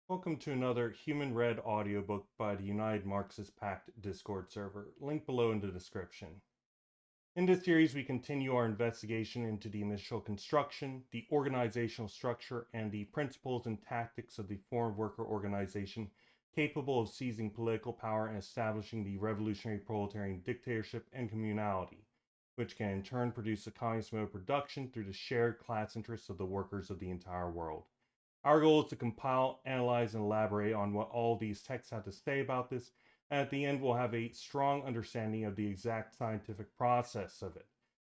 Welcome to another human-read audiobook by the United Marxist Pact Discord server, link below in the description. In this series, we continue our investigation into the initial construction, the organizational structure, and the principles and tactics of the foreign worker organization capable of seizing political power and establishing the revolutionary proletarian dictatorship and communality, which can in turn produce a communist mode of production through the shared class interests of the workers of the entire world. Our goal is to compile, analyze, and elaborate on what all these texts have to say about this, and at the end we'll have a strong understanding of the exact scientific process of it,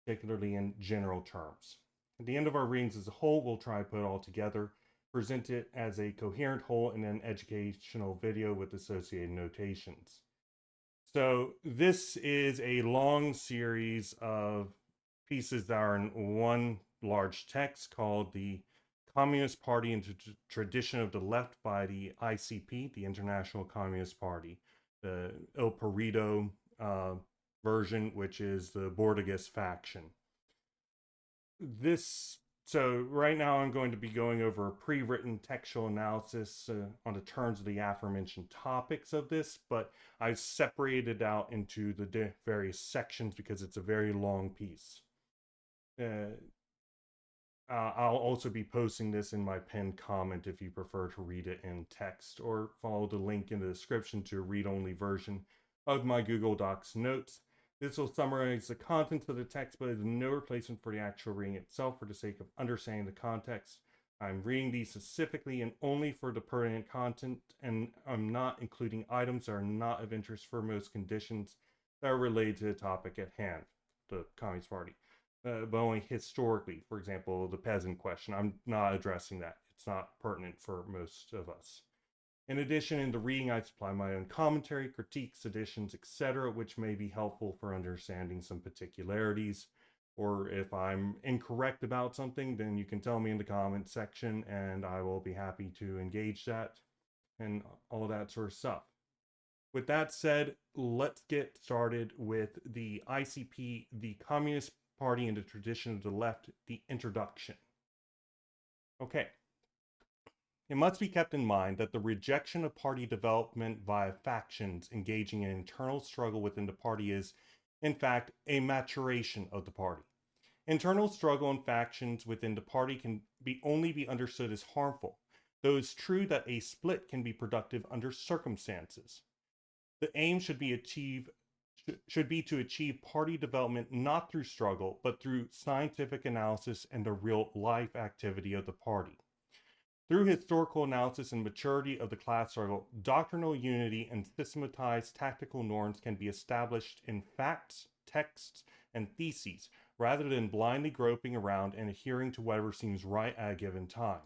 particularly in general terms. At the end of our readings as a whole, we'll try to put it all together, present it as a coherent whole in an educational video with associated notations. So this is a long series of pieces that are in one large text called the Communist Party and Tradition of the Left by the ICP, the International Communist Party, the Il Perito version, which is the Bordagas faction. So right now I'm going to be going over a pre-written textual analysis on the terms of the aforementioned topics of this, but I've separated out into the various sections because it's a very long piece. I'll also be posting this in my pinned comment if you prefer to read it in text, or follow the link in the description to a read-only version of my Google Docs notes. This will summarize the contents of the text, but is no replacement for the actual reading itself for the sake of understanding the context. I'm reading these specifically and only for the pertinent content, and I'm not including items that are not of interest for most conditions that are related to the topic at hand, the Communist Party. But only historically. For example, the peasant question. I'm not addressing that. It's not pertinent for most of us. In addition, in the reading, I supply my own commentary, critiques, additions, etc., which may be helpful for understanding some particularities. Or if I'm incorrect about something, then you can tell me in the comment section, and I will be happy to engage that and all that sort of stuff. With that said, let's get started with the ICP, the Communist Party and the Tradition of the Left, the introduction. Okay. It must be kept in mind that the rejection of party development via factions engaging in internal struggle within the party is, in fact, a maturation of the party. Internal struggle and factions within the party can only be understood as harmful, though it's true that a split can be productive under circumstances. The aim should be to achieve party development not through struggle, but through scientific analysis and the real life activity of the party. Through historical analysis and maturity of the class struggle, doctrinal unity and systematized tactical norms can be established in facts, texts, and theses, rather than blindly groping around and adhering to whatever seems right at a given time.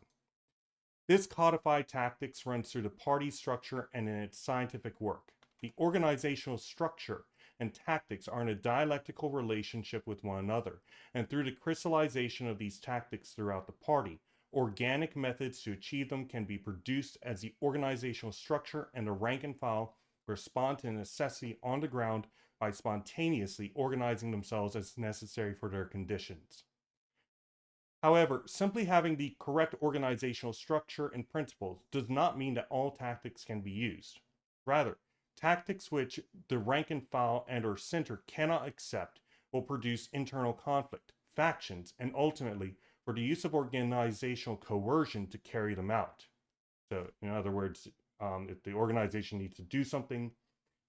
This codified tactics runs through the party structure and in its scientific work. The organizational structure and tactics are in a dialectical relationship with one another, and through the crystallization of these tactics throughout the party, organic methods to achieve them can be produced as the organizational structure and the rank and file respond to necessity on the ground by spontaneously organizing themselves as necessary for their conditions. However, simply having the correct organizational structure and principles does not mean that all tactics can be used. Rather, tactics which the rank and file and or center cannot accept will produce internal conflict, factions, and ultimately for the use of organizational coercion to carry them out. So, in other words, if the organization needs to do something,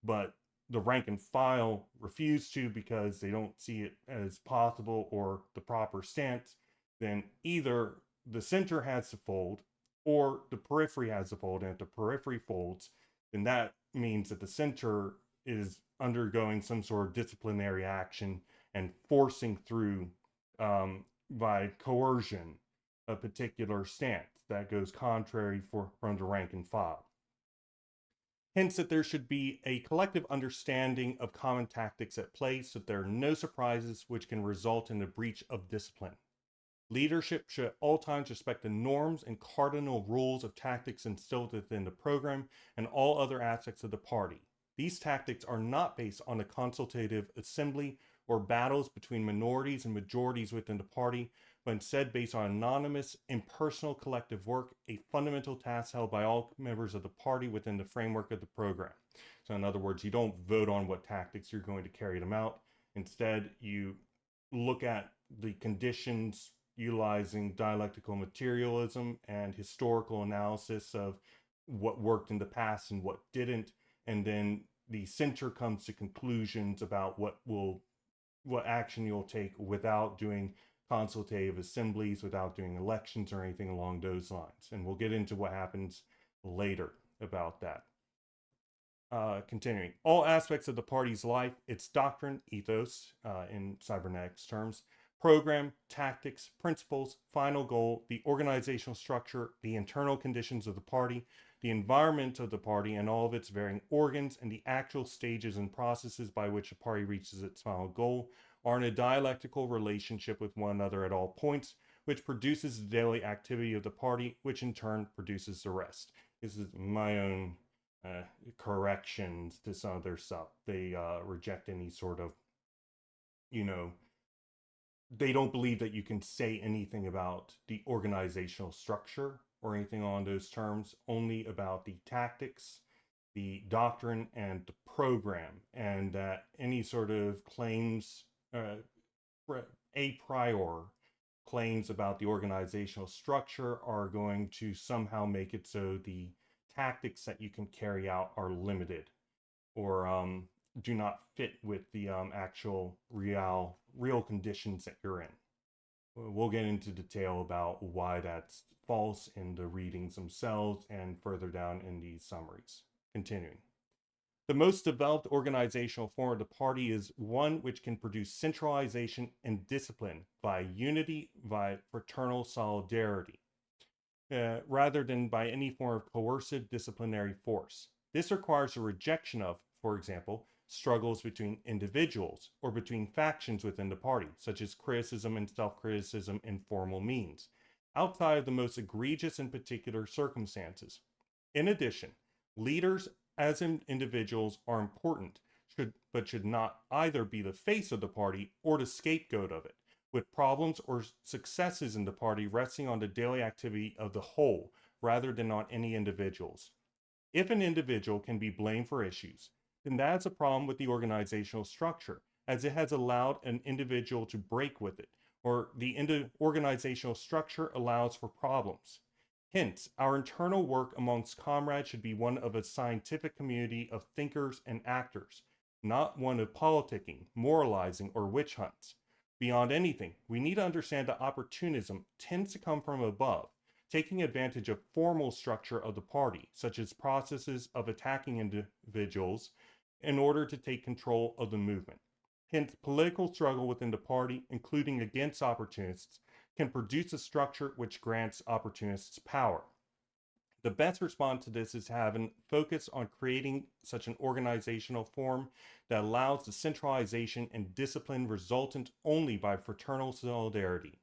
but the rank and file refuse to because they don't see it as possible or the proper stance, then either the center has to fold or the periphery has to fold. And if the periphery folds, then that means that the center is undergoing some sort of disciplinary action and forcing through by coercion a particular stance that goes contrary from the rank and file. Hence, that there should be a collective understanding of common tactics at play so that there are no surprises which can result in a breach of discipline. Leadership should at all times respect the norms and cardinal rules of tactics instilled within the program and all other aspects of the party. These tactics are not based on a consultative assembly or battles between minorities and majorities within the party, but instead based on anonymous, impersonal collective work, a fundamental task held by all members of the party within the framework of the program. So in other words, you don't vote on what tactics you're going to carry them out. Instead, you look at the conditions utilizing dialectical materialism and historical analysis of what worked in the past and what didn't, and then the center comes to conclusions about what action you'll take without doing consultative assemblies, without doing elections or anything along those lines. And we'll get into what happens later about that. Continuing, all aspects of the party's life, its doctrine, ethos, in cybernetics terms, program, tactics, principles, final goal, the organizational structure, the internal conditions of the party, the environment of the party and all of its varying organs, and the actual stages and processes by which a party reaches its final goal are in a dialectical relationship with one another at all points, which produces the daily activity of the party, which in turn produces the rest. This is my own corrections to some of their stuff. They reject any sort of, they don't believe that you can say anything about the organizational structure or anything on those terms, only about the tactics, the doctrine, and the program, and that any sort of claims, a prior claims about the organizational structure are going to somehow make it so the tactics that you can carry out are limited or do not fit with the actual real conditions that you're in. We'll get into detail about why that's false in the readings themselves and further down in the summaries. Continuing. The most developed organizational form of the party is one which can produce centralization and discipline by unity, by fraternal solidarity, rather than by any form of coercive disciplinary force. This requires a rejection of, for example, struggles between individuals or between factions within the party, such as criticism and self-criticism in formal means, outside of the most egregious and particular circumstances. In addition, leaders as individuals are important, but should not either be the face of the party or the scapegoat of it, with problems or successes in the party resting on the daily activity of the whole rather than on any individuals. If an individual can be blamed for issues, then that's a problem with the organizational structure, as it has allowed an individual to break with it, or the organizational structure allows for problems. Hence, our internal work amongst comrades should be one of a scientific community of thinkers and actors, not one of politicking, moralizing, or witch hunts. Beyond anything, we need to understand that opportunism tends to come from above, taking advantage of formal structure of the party, such as processes of attacking individuals, in order to take control of the movement. Hence, political struggle within the party, including against opportunists, can produce a structure which grants opportunists power. The best response to this is to have a focus on creating such an organizational form that allows the centralization and discipline resultant only by fraternal solidarity.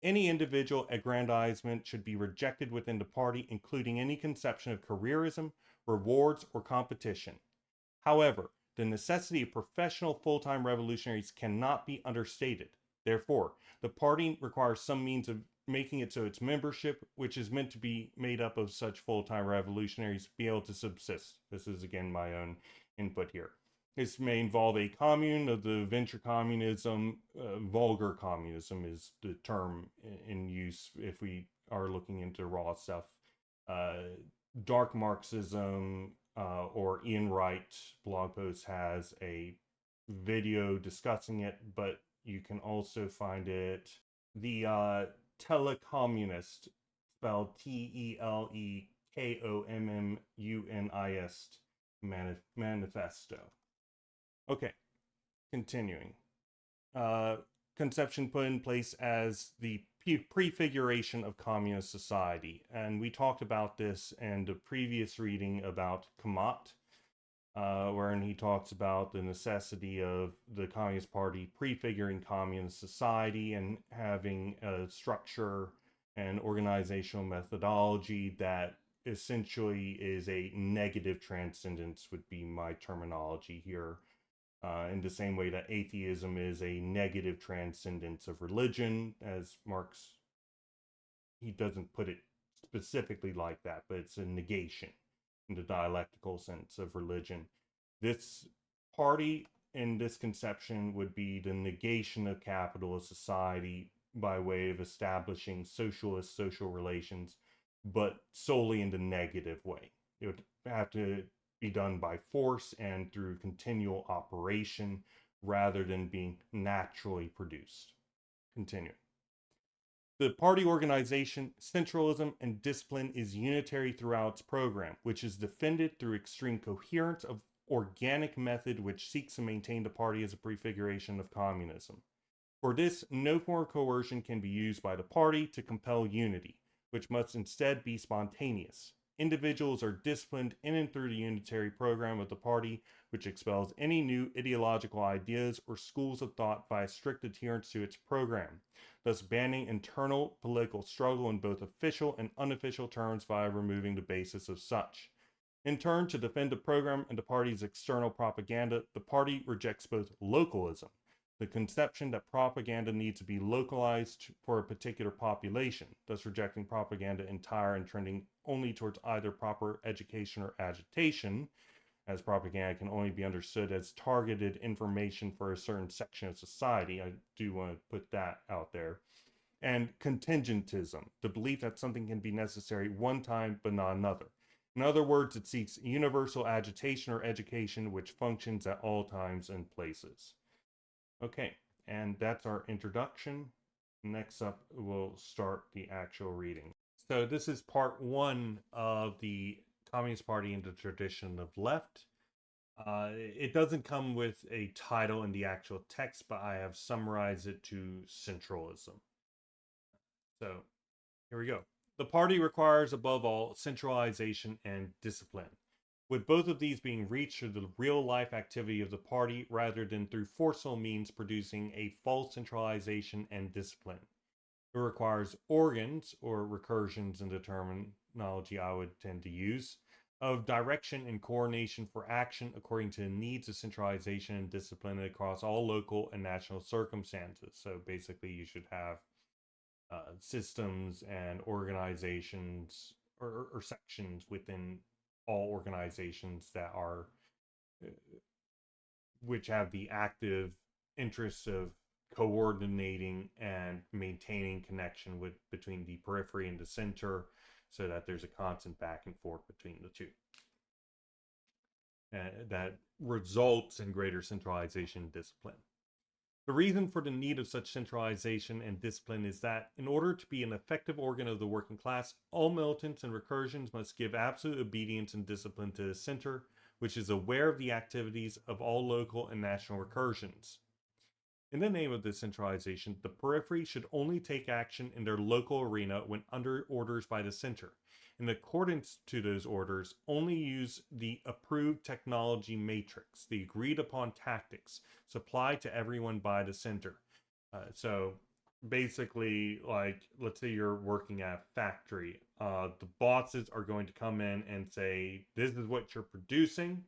Any individual aggrandizement should be rejected within the party, including any conception of careerism, rewards, or competition. However, the necessity of professional full-time revolutionaries cannot be understated. Therefore, the party requires some means of making it so its membership, which is meant to be made up of such full-time revolutionaries, be able to subsist. This is again my own input here. This may involve a commune of the venture communism. Vulgar communism is the term in use if we are looking into raw stuff. Dark Marxism, or Ian Wright blog post has a video discussing it, but you can also find it. The Telecommunist, spelled Telekommunist manifesto. Okay, continuing. Conception put in place as the prefiguration of communist society. And we talked about this in the previous reading about Kamat, wherein he talks about the necessity of the Communist Party prefiguring communist society and having a structure and organizational methodology that essentially is a negative transcendence, would be my terminology here. in the same way that atheism is a negative transcendence of religion, as Marx, he doesn't put it specifically like that, but it's a negation in the dialectical sense of religion. This party in this conception would be the negation of capitalist society by way of establishing socialist social relations, but solely in the negative way. It would have to be done by force and through continual operation rather than being naturally produced. Continue. The party organization, centralism, and discipline is unitary throughout its program, which is defended through extreme coherence of organic method which seeks to maintain the party as a prefiguration of communism. For this, no form of coercion can be used by the party to compel unity, which must instead be spontaneous. Individuals are disciplined in and through the unitary program of the party, which expels any new ideological ideas or schools of thought by a strict adherence to its program, thus banning internal political struggle in both official and unofficial terms via removing the basis of such. In turn, to defend the program and the party's external propaganda, the party rejects both localism, the conception that propaganda needs to be localized for a particular population, thus rejecting propaganda entire and trending only towards either proper education or agitation, as propaganda can only be understood as targeted information for a certain section of society. I do want to put that out there. And contingentism, the belief that something can be necessary one time but not another. In other words, it seeks universal agitation or education which functions at all times and places. Okay, and that's our introduction. Next up, we'll start the actual reading. So this is part one of the Communist Party in the Tradition of Left. It doesn't come with a title in the actual text, but I have summarized it to centralism. So here we go. The party requires, above all, centralization and discipline, with both of these being reached through the real-life activity of the party rather than through forceful means producing a false centralization and discipline. It requires organs, or recursions in the terminology I would tend to use, of direction and coordination for action according to the needs of centralization and discipline across all local and national circumstances. So basically you should have systems and organizations or sections within all organizations that are which have the active interests of coordinating and maintaining connection with between the periphery and the center so that there's a constant back and forth between the two. That results in greater centralization and discipline. The reason for the need of such centralization and discipline is that, in order to be an effective organ of the working class, all militants and recursions must give absolute obedience and discipline to the center, which is aware of the activities of all local and national recursions. In the name of this centralization, the periphery should only take action in their local arena when under orders by the center. In accordance to those orders, only use the approved technology matrix, the agreed upon tactics, supplied to everyone by the center. So basically, like, let's say you're working at a factory. The bosses are going to come in and say, this is what you're producing,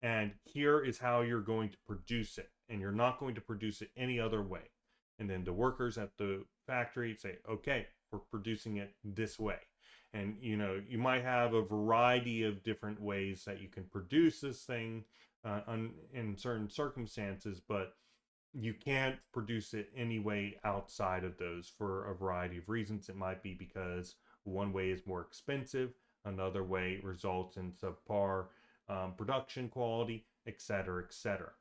and here is how you're going to produce it. And you're not going to produce it any other way. And then the workers at the factory say, okay, we're producing it this way. And, you know, you might have a variety of different ways that you can produce this thing in certain circumstances, but you can't produce it any way outside of those for a variety of reasons. It might be because one way is more expensive, another way results in subpar production quality, etc., etc.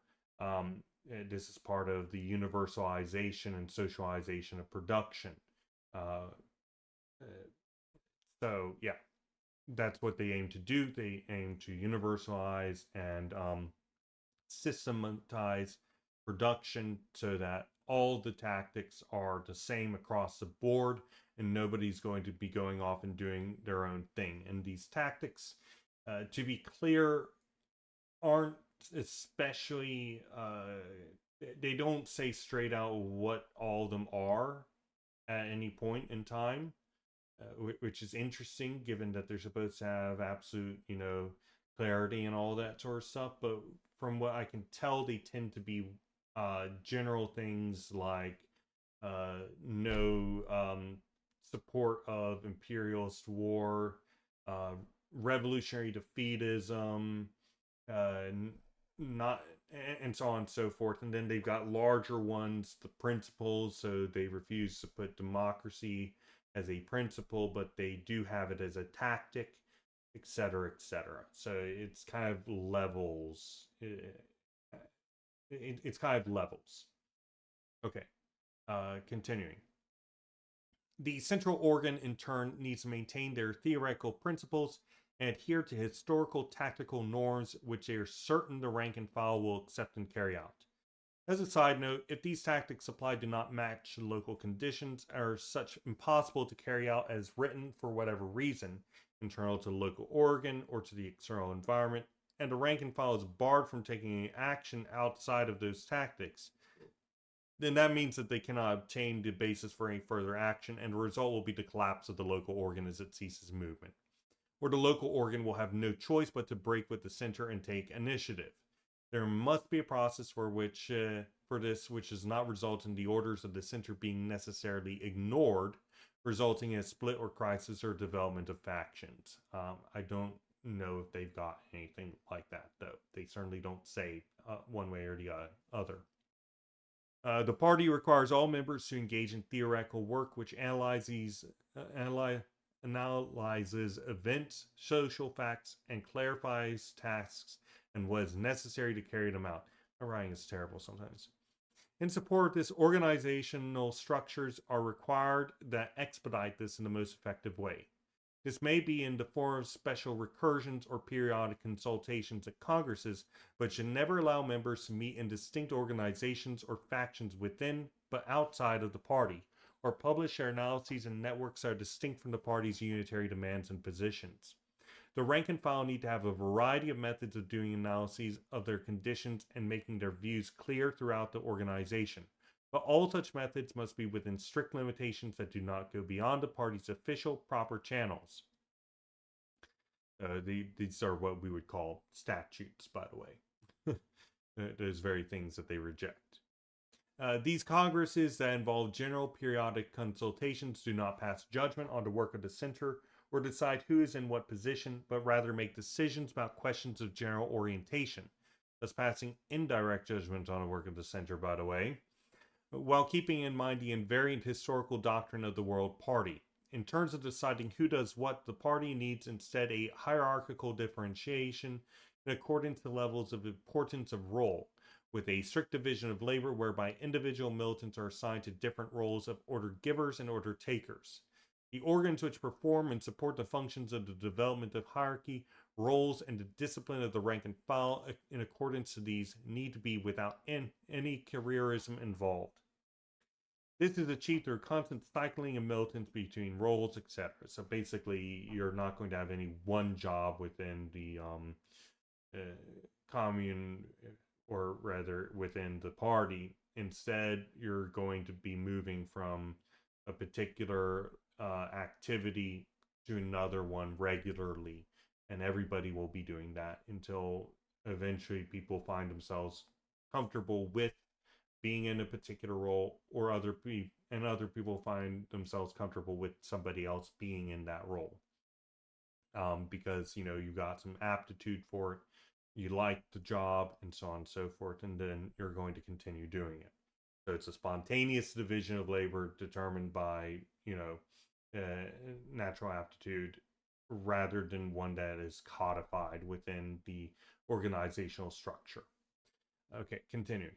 This is part of the universalization and socialization of production. So yeah, that's what they aim to do. They aim to universalize and systematize production so that all the tactics are the same across the board and nobody's going to be going off and doing their own thing. And these tactics, to be clear, aren't especially they don't say straight out what all of them are at any point in time, which is interesting given that they're supposed to have absolute, you know, clarity and all that sort of stuff. But from what I can tell, they tend to be general things like no support of imperialist war, uh, revolutionary defeatism, uh, not and so on and so forth. And then they've got larger ones, the principles. So they refuse to put democracy as a principle, but they do have it as a tactic, etc., etc. So it's kind of levels. It's kind of levels. Okay, continuing. The central organ, in turn, needs to maintain their theoretical principles and adhere to historical tactical norms which they are certain the rank and file will accept and carry out. As a side note, if these tactics applied do not match local conditions, are such impossible to carry out as written for whatever reason, internal to the local organ or to the external environment, and the rank and file is barred from taking any action outside of those tactics, then that means that they cannot obtain the basis for any further action, and the result will be the collapse of the local organ as it ceases movement. Or the local organ will have no choice but to break with the center and take initiative. There must be a process for this which does not result in the orders of the center being necessarily ignored, resulting in a split or crisis or development of factions. I don't know if they've got anything like that, though. They certainly don't say one way or the other. The party requires all members to engage in theoretical work which analyzes events, social facts, and clarifies tasks and what is necessary to carry them out. My writing is terrible sometimes. In support of this, organizational structures are required that expedite this in the most effective way. This may be in the form of special recursions or periodic consultations at congresses, but should never allow members to meet in distinct organizations or factions within but outside of the party, or publish their analyses in networks that are distinct from the party's unitary demands and positions. The rank and file need to have a variety of methods of doing analyses of their conditions and making their views clear throughout the organization. But all such methods must be within strict limitations that do not go beyond the party's official proper channels. These are what we would call statutes, by the way. Those very things that they reject. These congresses that involve general periodic consultations do not pass judgment on the work of the center or decide who is in what position, but rather make decisions about questions of general orientation, thus passing indirect judgment on the work of the center, by the way, while keeping in mind the invariant historical doctrine of the World Party. In terms of deciding who does what, the party needs instead a hierarchical differentiation in accordance to levels of importance of role, with a strict division of labor whereby individual militants are assigned to different roles of order givers and order takers. The organs which perform and support the functions of the development of hierarchy, roles, and the discipline of the rank and file in accordance to these need to be without any careerism involved. This is achieved through constant cycling of militants between roles, etc. So basically, you're not going to have any one job within the commune, or rather within the party. Instead, you're going to be moving from a particular activity to another one regularly, and everybody will be doing that until eventually people find themselves comfortable with being in a particular role, or other people find themselves comfortable with somebody else being in that role, because you got some aptitude for it, you like the job, and so on and so forth, and then you're going to continue doing it. So it's a spontaneous division of labor determined by natural aptitude, rather than one that is codified within the organizational structure. Okay, continuing.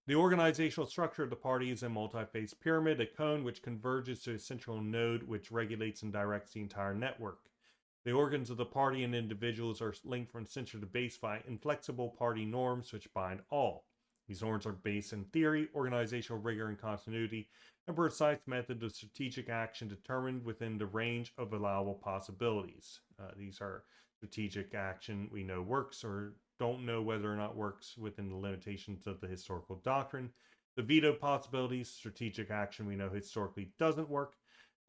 The organizational structure of the party is a multi-phase pyramid, a cone which converges to a central node which regulates and directs the entire network. The organs of the party and individuals are linked from center to base by inflexible party norms which bind all. These norms are based in theory, organizational rigor, and continuity, and precise method of strategic action determined within the range of allowable possibilities. These are strategic action we know works or don't know whether or not works within the limitations of the historical doctrine. The veto possibilities, strategic action we know historically doesn't work.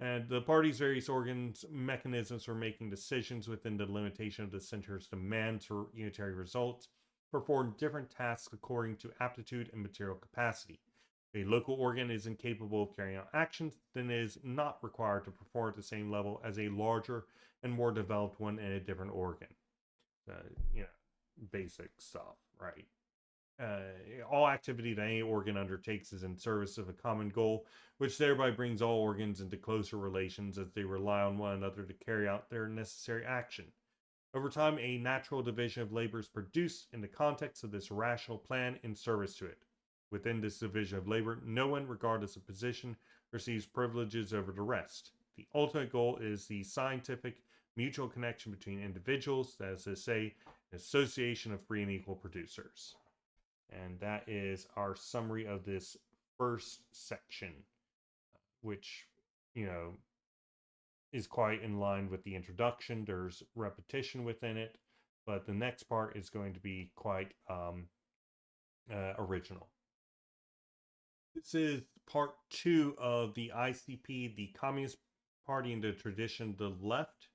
And the party's various organs, mechanisms for making decisions within the limitation of the center's demands for unitary results perform different tasks according to aptitude and material capacity. A local organ is incapable of carrying out actions, then it is not required to perform at the same level as a larger and more developed one in a different organ. Uh, you know, basic stuff, right? All activity that any organ undertakes is in service of a common goal, which thereby brings all organs into closer relations as they rely on one another to carry out their necessary action. Over time, a natural division of labor is produced in the context of this rational plan in service to it. Within this division of labor, no one, regardless of position, receives privileges over the rest. The ultimate goal is the scientific mutual connection between individuals, that is to say, an association of free and equal producers. And that is our summary of this first section, which, you know, is quite in line with the introduction. There's repetition within it, but the next part is going to be quite original. This is part 2 of the ICP, the Communist Party and the Tradition of the Left.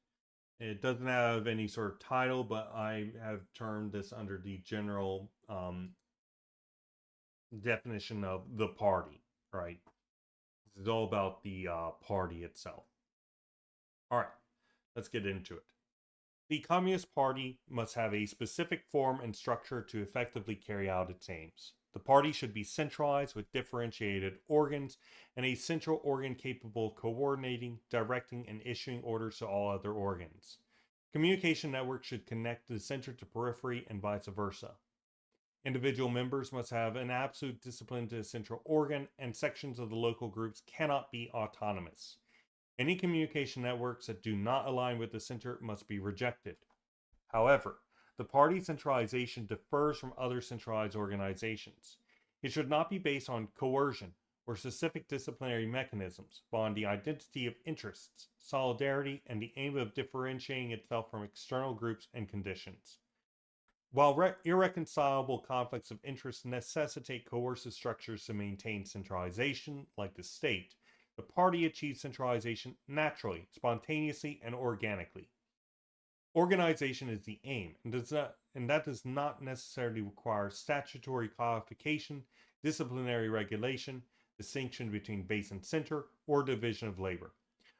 It doesn't have any sort of title, but I have termed this under the general definition of the party, right? This is all about the party itself. All right, let's get into it. The Communist Party must have a specific form and structure to effectively carry out its aims. The party should be centralized with differentiated organs and a central organ capable of coordinating, directing, and issuing orders to all other organs. Communication networks should connect the center to periphery and vice versa. Individual members must have an absolute discipline to the central organ, and sections of the local groups cannot be autonomous. Any communication networks that do not align with the center must be rejected. However, the party centralization differs from other centralized organizations. It should not be based on coercion or specific disciplinary mechanisms, but on the identity of interests, solidarity, and the aim of differentiating itself from external groups and conditions. While irreconcilable conflicts of interest necessitate coercive structures to maintain centralization, like the state, the party achieves centralization naturally, spontaneously, and organically. Organization is the aim, and that does not necessarily require statutory codification, disciplinary regulation, distinction between base and center, or division of labor.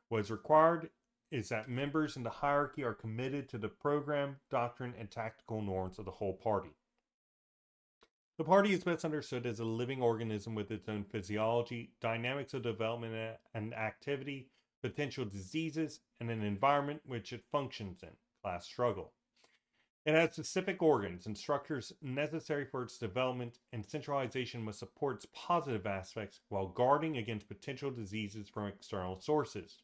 What is required is that members in the hierarchy are committed to the program, doctrine, and tactical norms of the whole party. The party is best understood as a living organism with its own physiology, dynamics of development and activity, potential diseases, and an environment which it functions in, class struggle. It has specific organs and structures necessary for its development, and centralization must support its positive aspects while guarding against potential diseases from external sources.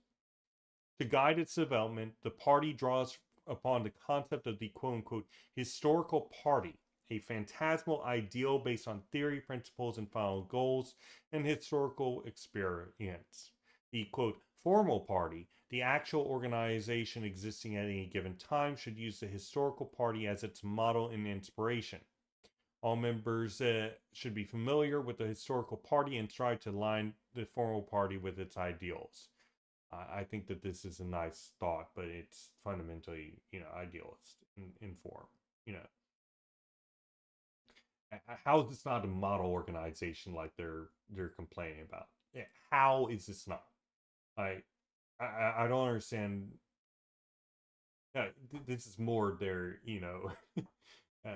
To guide its development, the party draws upon the concept of the quote unquote historical party, a phantasmal ideal based on theory, principles, and final goals, and historical experience. The quote formal party, the actual organization existing at any given time, should use the historical party as its model and inspiration. All members should be familiar with the historical party and strive to align the formal party with its ideals. I think that this is a nice thought, but it's fundamentally, idealist in form. You know, how is this not a model organization like they're complaining about? How is this not? I don't understand. This is more their uh,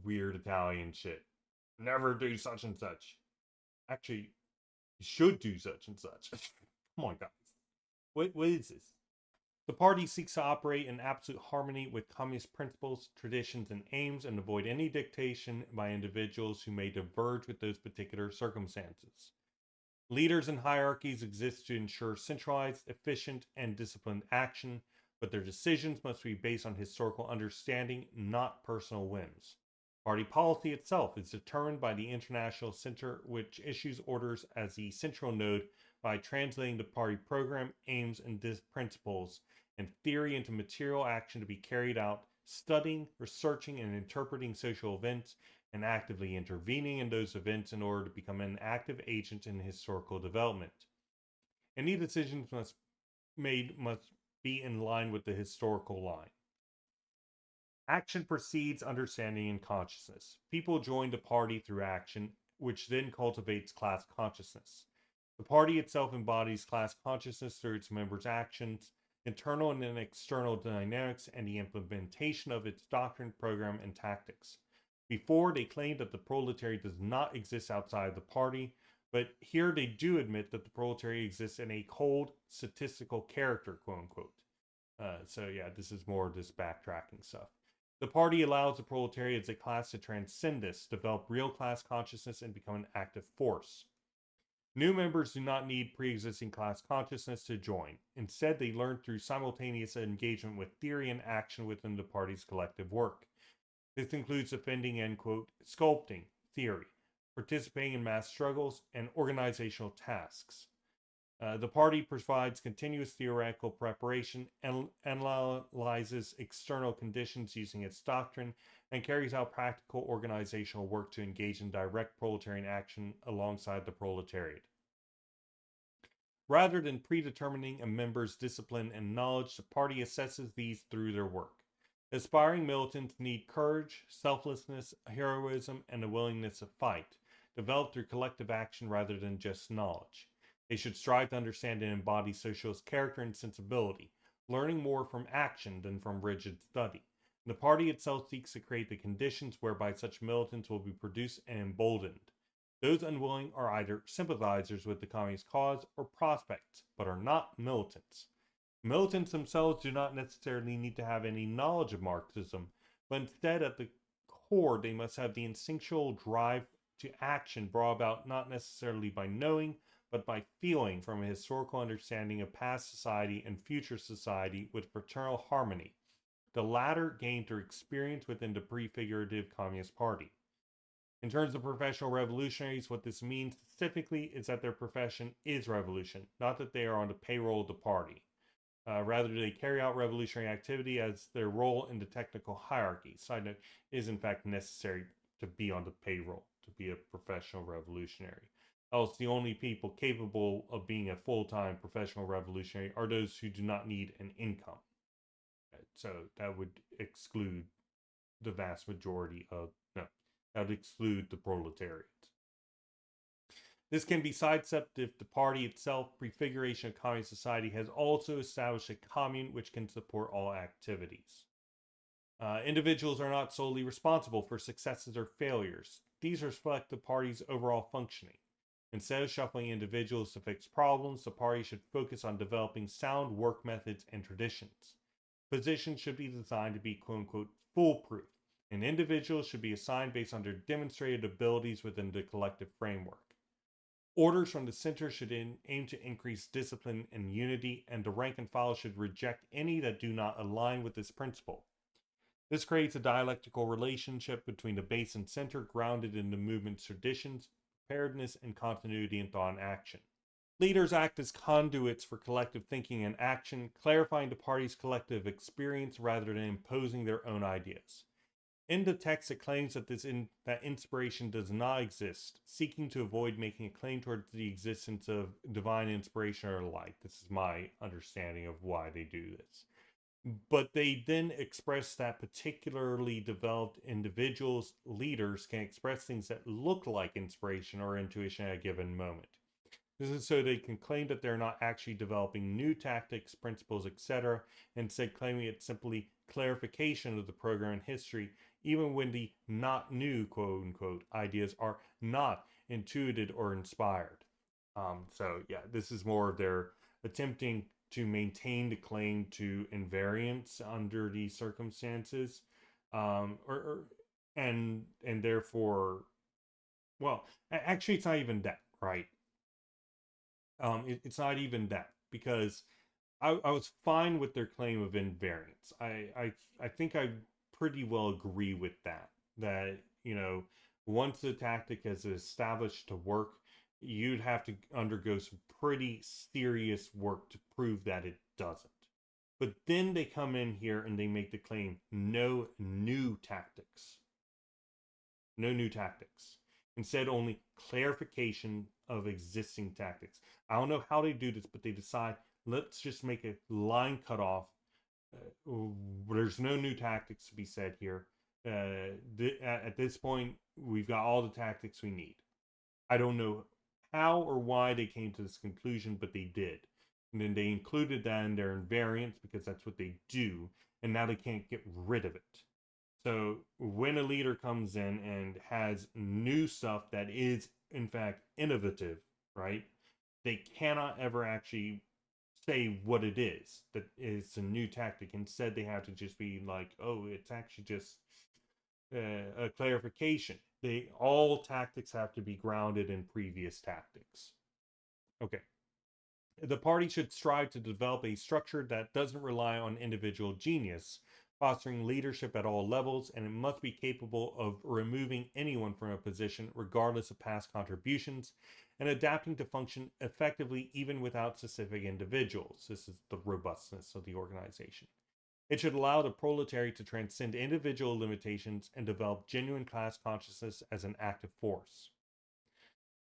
weird Italian shit. Never do such and such. Actually, you should do such and such. Come on, guys. What is this? The party seeks to operate in absolute harmony with communist principles, traditions, and aims, and avoid any dictation by individuals who may diverge with those particular circumstances. Leaders and hierarchies exist to ensure centralized, efficient, and disciplined action, but their decisions must be based on historical understanding, not personal whims. Party policy itself is determined by the International Center, which issues orders as the central node by translating the party program, aims, and principles and theory into material action to be carried out, studying, researching, and interpreting social events, and actively intervening in those events in order to become an active agent in historical development. Any decisions must made must be in line with the historical line. Action precedes understanding and consciousness. People join the party through action, which then cultivates class consciousness. The party itself embodies class consciousness through its members' actions, internal and external dynamics, and the implementation of its doctrine, program, and tactics. Before, they claimed that the proletariat does not exist outside the party, but here they do admit that the proletariat exists in a cold, statistical character, quote unquote. So yeah, this is more of this backtracking stuff. The party allows the proletariat as a class to transcend this, develop real class consciousness, and become an active force. New members do not need pre-existing class consciousness to join. Instead, they learn through simultaneous engagement with theory and action within the party's collective work. This includes defending and, quote, sculpting theory, participating in mass struggles, and organizational tasks. The party provides continuous theoretical preparation, analyzes external conditions using its doctrine, and carries out practical organizational work to engage in direct proletarian action alongside the proletariat. Rather than predetermining a member's discipline and knowledge, the party assesses these through their work. Aspiring militants need courage, selflessness, heroism, and a willingness to fight, developed through collective action rather than just knowledge. They should strive to understand and embody socialist character and sensibility, learning more from action than from rigid study. The party itself seeks to create the conditions whereby such militants will be produced and emboldened. Those unwilling are either sympathizers with the communist cause or prospects, but are not militants. Militants themselves do not necessarily need to have any knowledge of Marxism, but instead, at the core, they must have the instinctual drive to action brought about not necessarily by knowing, but by feeling from a historical understanding of past society and future society with fraternal harmony, the latter gained through experience within the prefigurative Communist Party. In terms of professional revolutionaries, what this means specifically is that their profession is revolution, not that they are on the payroll of the party. Rather, they carry out revolutionary activity as their role in the technical hierarchy. Side note, is in fact necessary to be on the payroll to be a professional revolutionary. Else, the only people capable of being a full-time professional revolutionary are those who do not need an income. So that would exclude the vast majority of, no, that would exclude the proletariat. This can be sidestepped if the party itself, prefiguration of communist society, has also established a commune which can support all activities. Individuals are not solely responsible for successes or failures. These reflect the party's overall functioning. Instead of shuffling individuals to fix problems, the party should focus on developing sound work methods and traditions. Positions should be designed to be quote-unquote foolproof, and individuals should be assigned based on their demonstrated abilities within the collective framework. Orders from the center should aim to increase discipline and unity, and the rank and file should reject any that do not align with this principle. This creates a dialectical relationship between the base and center grounded in the movement's traditions, preparedness, and continuity in thought and action. Leaders act as conduits for collective thinking and action, clarifying the party's collective experience rather than imposing their own ideas. In the text, it claims that that inspiration does not exist, seeking to avoid making a claim towards the existence of divine inspiration or light. This is my understanding of why they do this. But they then express that particularly developed individuals, leaders, can express things that look like inspiration or intuition at a given moment. This is so they can claim that they're not actually developing new tactics, principles, etc., instead claiming it's simply clarification of the program in history, even when the not new, quote unquote, ideas are not intuited or inspired. So yeah, this is more of their attempting to maintain the claim to invariance under these circumstances, and therefore, well, actually, it's not even that, right? It's not even that because I was fine with their claim of invariance. I think I pretty well agree with that. That once the tactic is established to work, you'd have to undergo some pretty serious work to prove that it doesn't. But then they come in here and they make the claim no new tactics. No new tactics. Instead, only clarification of existing tactics. I don't know how they do this, but they decide, let's just make a line cutoff. There's no new tactics to be said here. At this point, we've got all the tactics we need. I don't know how or why they came to this conclusion, but they did. And then they included that in their invariants because that's what they do, and now they can't get rid of it. So when a leader comes in and has new stuff that is in fact innovative, right? They cannot ever actually say what it is that is a new tactic. Instead, they have to just be like, "Oh, it's actually just a clarification." They all tactics have to be grounded in previous tactics. Okay. The party should strive to develop a structure that doesn't rely on individual genius, fostering leadership at all levels, and it must be capable of removing anyone from a position, regardless of past contributions, and adapting to function effectively even without specific individuals. This is the robustness of the organization. It should allow the proletariat to transcend individual limitations and develop genuine class consciousness as an active force.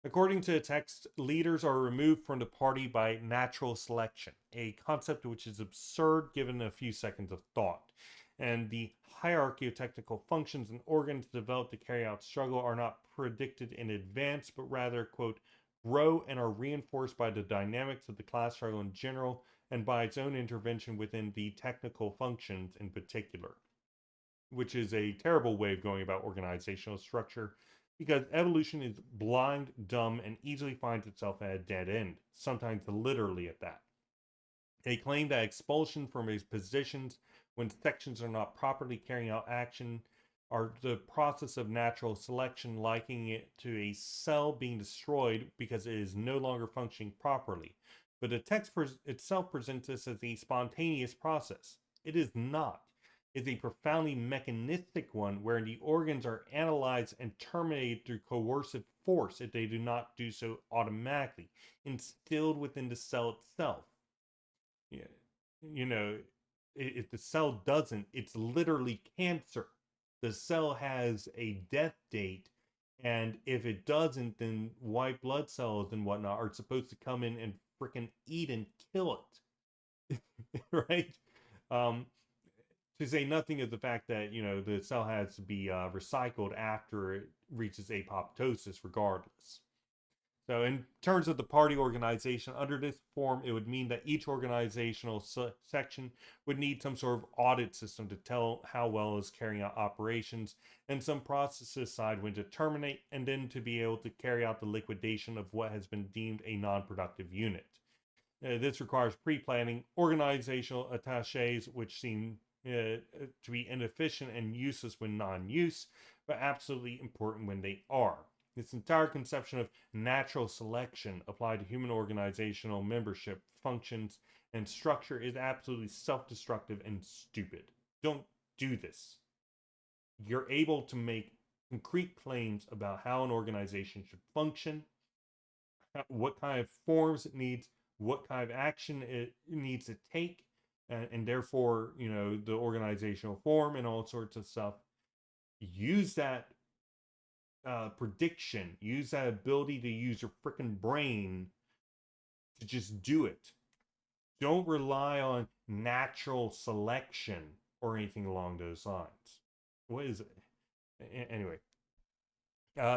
According to the text, leaders are removed from the party by natural selection, a concept which is absurd given a few seconds of thought. And the hierarchy of technical functions and organs developed to carry out struggle are not predicted in advance, but rather, quote, grow and are reinforced by the dynamics of the class struggle in general and by its own intervention within the technical functions in particular, which is a terrible way of going about organizational structure because evolution is blind, dumb, and easily finds itself at a dead end, sometimes literally at that. They claim that expulsion from its positions when sections are not properly carrying out action are the process of natural selection, likening it to a cell being destroyed because it is no longer functioning properly. But the text itself presents this as a spontaneous process. It is not. It's a profoundly mechanistic one wherein the organs are analyzed and terminated through coercive force if they do not do so automatically, instilled within the cell itself. Yeah. You know, if the cell doesn't, it's literally cancer. The cell has a death date, and if it doesn't, then white blood cells and whatnot are supposed to come in and freaking eat and kill it, right? Um, to say nothing of the fact that the cell has to be recycled after it reaches apoptosis, regardless. So, in terms of the party organization, under this form, it would mean that each organizational section would need some sort of audit system to tell how well is carrying out operations, and some processes side when to terminate, and then to be able to carry out the liquidation of what has been deemed a non productive unit. This requires pre planning, organizational attaches, which seem to be inefficient and useless when non use, but absolutely important when they are. This entire conception of natural selection applied to human organizational membership, functions, and structure is absolutely self destructive and stupid. Don't do this. You're able to make concrete claims about how an organization should function, what kind of forms it needs, what kind of action it needs to take, and therefore, the organizational form and all sorts of stuff. Use that prediction, use that ability to use your freaking brain to just do it. Don't rely on natural selection or anything along those lines. What is it? Anyway,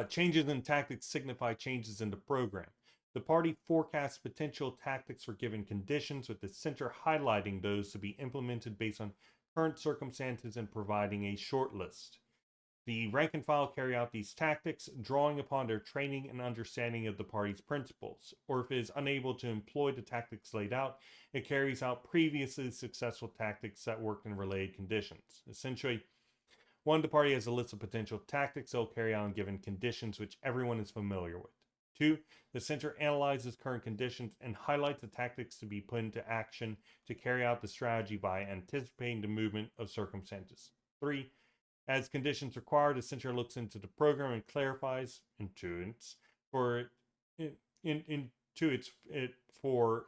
changes in tactics signify changes in the program. The party forecasts potential tactics for given conditions, with the center highlighting those to be implemented based on current circumstances and providing a short list. The rank and file carry out these tactics, drawing upon their training and understanding of the party's principles. Or if it is unable to employ the tactics laid out, it carries out previously successful tactics that worked in related conditions. Essentially, one, the party has a list of potential tactics they'll carry out in given conditions which everyone is familiar with. Two, the center analyzes current conditions and highlights the tactics to be put into action to carry out the strategy by anticipating the movement of circumstances. Three, as conditions require, the center looks into the program and clarifies for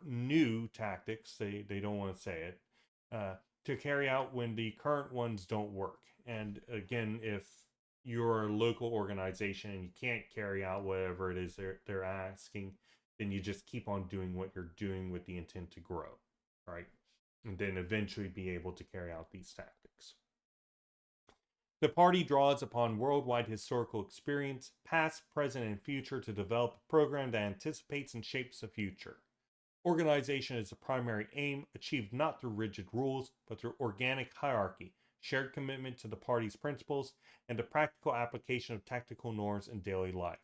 new tactics. They don't want to say it to carry out when the current ones don't work. And again, if you're a local organization and you can't carry out whatever it is they're asking, then you just keep on doing what you're doing with the intent to grow, right? And then eventually be able to carry out these tactics. The party draws upon worldwide historical experience, past, present, and future, to develop a program that anticipates and shapes the future. Organization is the primary aim, achieved not through rigid rules, but through organic hierarchy, shared commitment to the party's principles, and the practical application of tactical norms in daily life.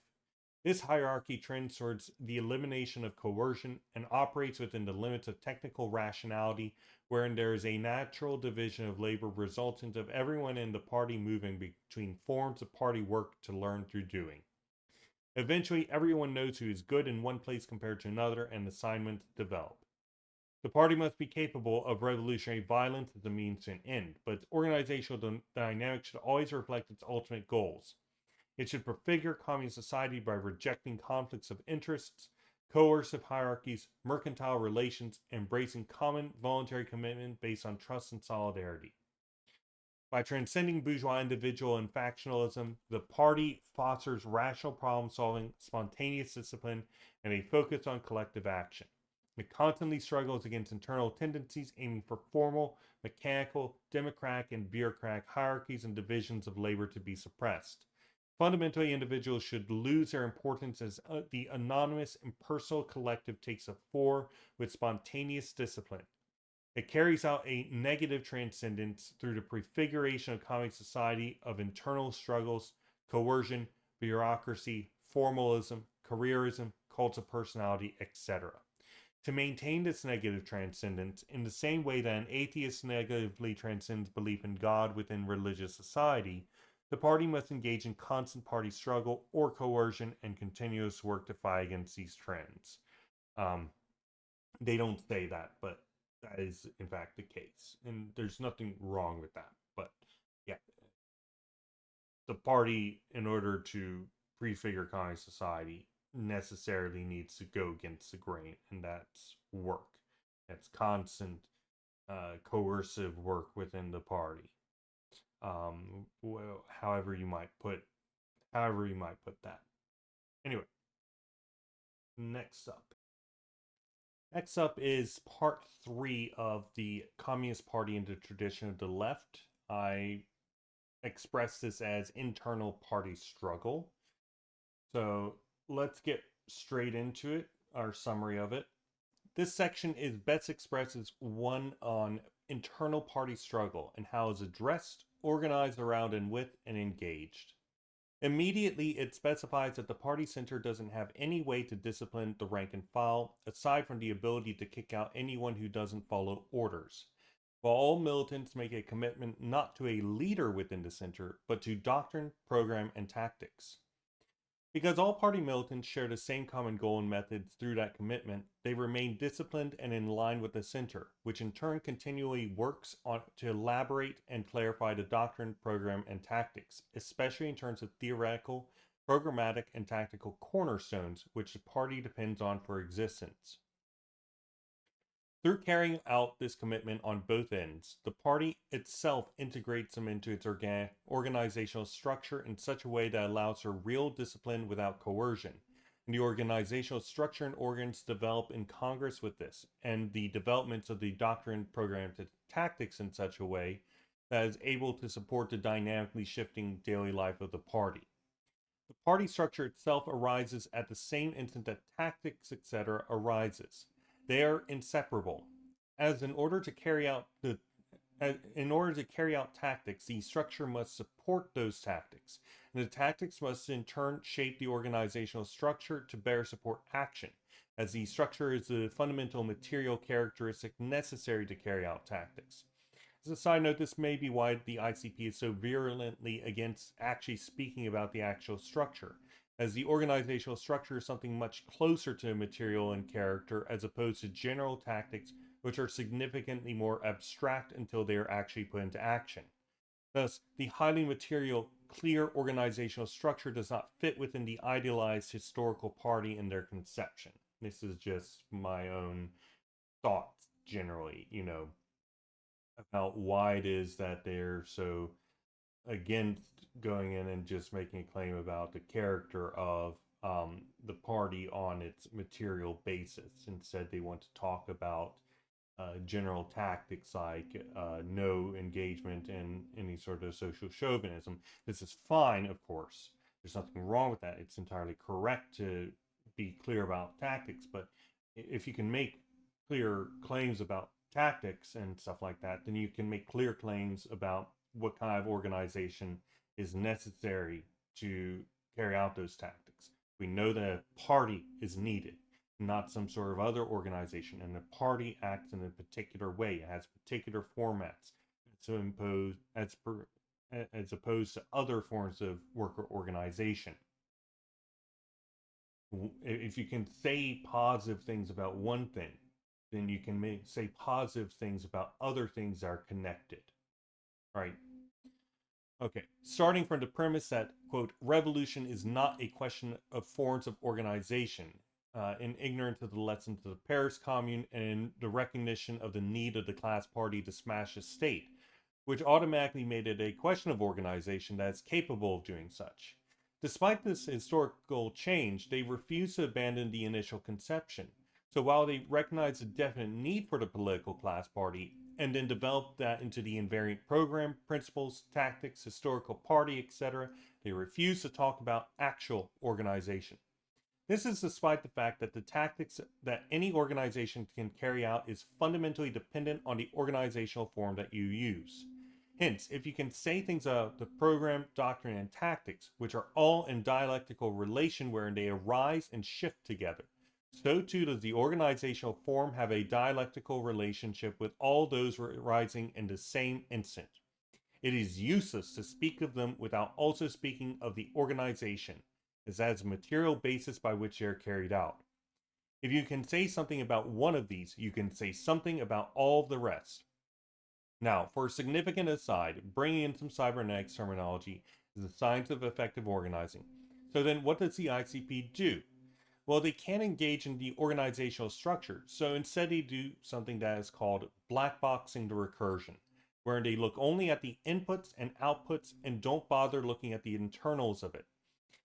This hierarchy trends towards the elimination of coercion and operates within the limits of technical rationality, wherein there is a natural division of labor resultant of everyone in the party moving between forms of party work to learn through doing. Eventually, everyone knows who is good in one place compared to another, and assignments develop. The party must be capable of revolutionary violence as a means to an end, but its organizational dynamic should always reflect its ultimate goals. It should prefigure communist society by rejecting conflicts of interests, coercive hierarchies, mercantile relations, embracing common voluntary commitment based on trust and solidarity. By transcending bourgeois individual and factionalism, the party fosters rational problem solving, spontaneous discipline, and a focus on collective action. It constantly struggles against internal tendencies aiming for formal, mechanical, democratic, and bureaucratic hierarchies and divisions of labor to be suppressed. Fundamentally, individuals should lose their importance as the anonymous, impersonal collective takes a fore with spontaneous discipline. It carries out a negative transcendence through the prefiguration of communist society of internal struggles, coercion, bureaucracy, formalism, careerism, cults of personality, etc. To maintain this negative transcendence, in the same way that an atheist negatively transcends belief in God within religious society, the party must engage in constant party struggle or coercion and continuous work to fight against these trends. They don't say that, but that is in fact the case. And there's nothing wrong with that. But yeah, the party, in order to prefigure communist society, necessarily needs to go against the grain, and that's work. That's constant coercive work within the party. Well, however you might put that. Anyway, next up. Next up is part 3 of the Communist Party in the tradition of the left. I express this as internal party struggle. So let's get straight into it, our summary of it. This section is best expressed as one on internal party struggle and how it's addressed, organized around and with, and engaged. Immediately, it specifies that the party center doesn't have any way to discipline the rank and file, aside from the ability to kick out anyone who doesn't follow orders. While all militants make a commitment not to a leader within the center, but to doctrine, program, and tactics. Because all party militants share the same common goal and methods through that commitment, they remain disciplined and in line with the center, which in turn continually works to elaborate and clarify the doctrine, program, and tactics, especially in terms of theoretical, programmatic, and tactical cornerstones which the party depends on for existence. Through carrying out this commitment on both ends, the party itself integrates them into its organizational structure in such a way that allows for real discipline without coercion. And the organizational structure and organs develop in Congress with this, and the developments of the doctrine, program, and tactics in such a way that is able to support the dynamically shifting daily life of the party. The party structure itself arises at the same instant that tactics, etc., arises. They are inseparable, as in order to carry out tactics, the structure must support those tactics, and the tactics must in turn shape the organizational structure to better support action, as the structure is the fundamental material characteristic necessary to carry out tactics. As a side note, this may be why the ICP is so virulently against actually speaking about the actual structure, as the organizational structure is something much closer to material and character as opposed to general tactics, which are significantly more abstract until they are actually put into action. Thus, the highly material, clear organizational structure does not fit within the idealized historical party in their conception. This is just my own thoughts generally, about why it is that they're so against going in and just making a claim about the character of the party on its material basis. Instead, they want to talk about general tactics like no engagement in any sort of social chauvinism. This is fine, of course. There's nothing wrong with that. It's entirely correct to be clear about tactics, but if you can make clear claims about tactics and stuff like that, then you can make clear claims about what kind of organization is necessary to carry out those tactics. We know that a party is needed, not some sort of other organization, and the party acts in a particular way. It has particular formats to impose as opposed to other forms of worker organization. If you can say positive things about one thing, then you can say positive things about other things that are connected, right? Okay, starting from the premise that, quote, revolution is not a question of forms of organization, in ignorance of the lessons of the Paris Commune and the recognition of the need of the class party to smash the state, which automatically made it a question of organization that is capable of doing such. Despite this historical change, they refused to abandon the initial conception. So while they recognized a definite need for the political class party, and then developed that into the invariant program, principles, tactics, historical party, etc., they refused to talk about actual organization. This is despite the fact that the tactics that any organization can carry out is fundamentally dependent on the organizational form that you use. Hence, if you can say things about the program, doctrine, and tactics, which are all in dialectical relation wherein they arise and shift together, so too does the organizational form have a dialectical relationship with all those arising in the same instant. It is useless to speak of them without also speaking of the organization, as that is a material basis by which they are carried out. If you can say something about one of these, you can say something about all of the rest. Now, for a significant aside, bringing in some cybernetics terminology is the science of effective organizing. So then what does the ICP do? Well, they can't engage in the organizational structure, so instead they do something that is called blackboxing the recursion, where they look only at the inputs and outputs and don't bother looking at the internals of it.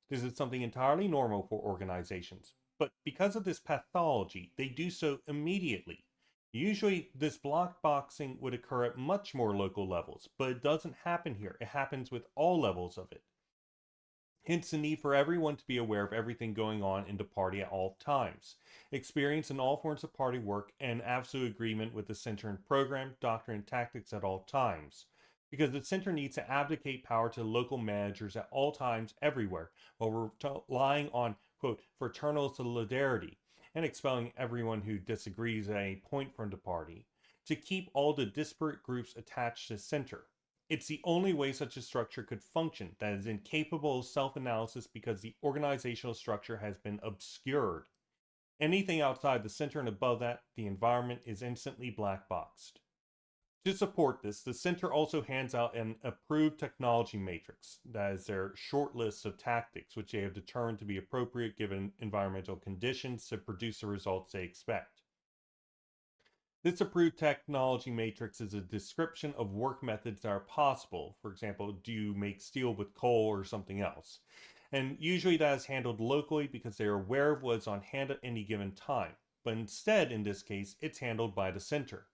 This is something entirely normal for organizations, but because of this pathology, they do so immediately. Usually, this blackboxing would occur at much more local levels, but it doesn't happen here. It happens with all levels of it. Hence the need for everyone to be aware of everything going on in the party at all times, experience in all forms of party work, and absolute agreement with the center in program, doctrine, and tactics at all times. Because the center needs to abdicate power to local managers at all times, everywhere, while relying on, quote, fraternal solidarity and expelling everyone who disagrees at any point from the party, to keep all the disparate groups attached to the center. It's the only way such a structure could function that is incapable of self-analysis because the organizational structure has been obscured. Anything outside the center and above that, the environment is instantly black-boxed. To support this, the center also hands out an approved technology matrix, that is their short list of tactics which they have determined to be appropriate given environmental conditions to produce the results they expect. This approved technology matrix is a description of work methods that are possible. For example, do you make steel with coal or something else? And usually that is handled locally because they are aware of what's on hand at any given time. But instead, in this case, it's handled by the center.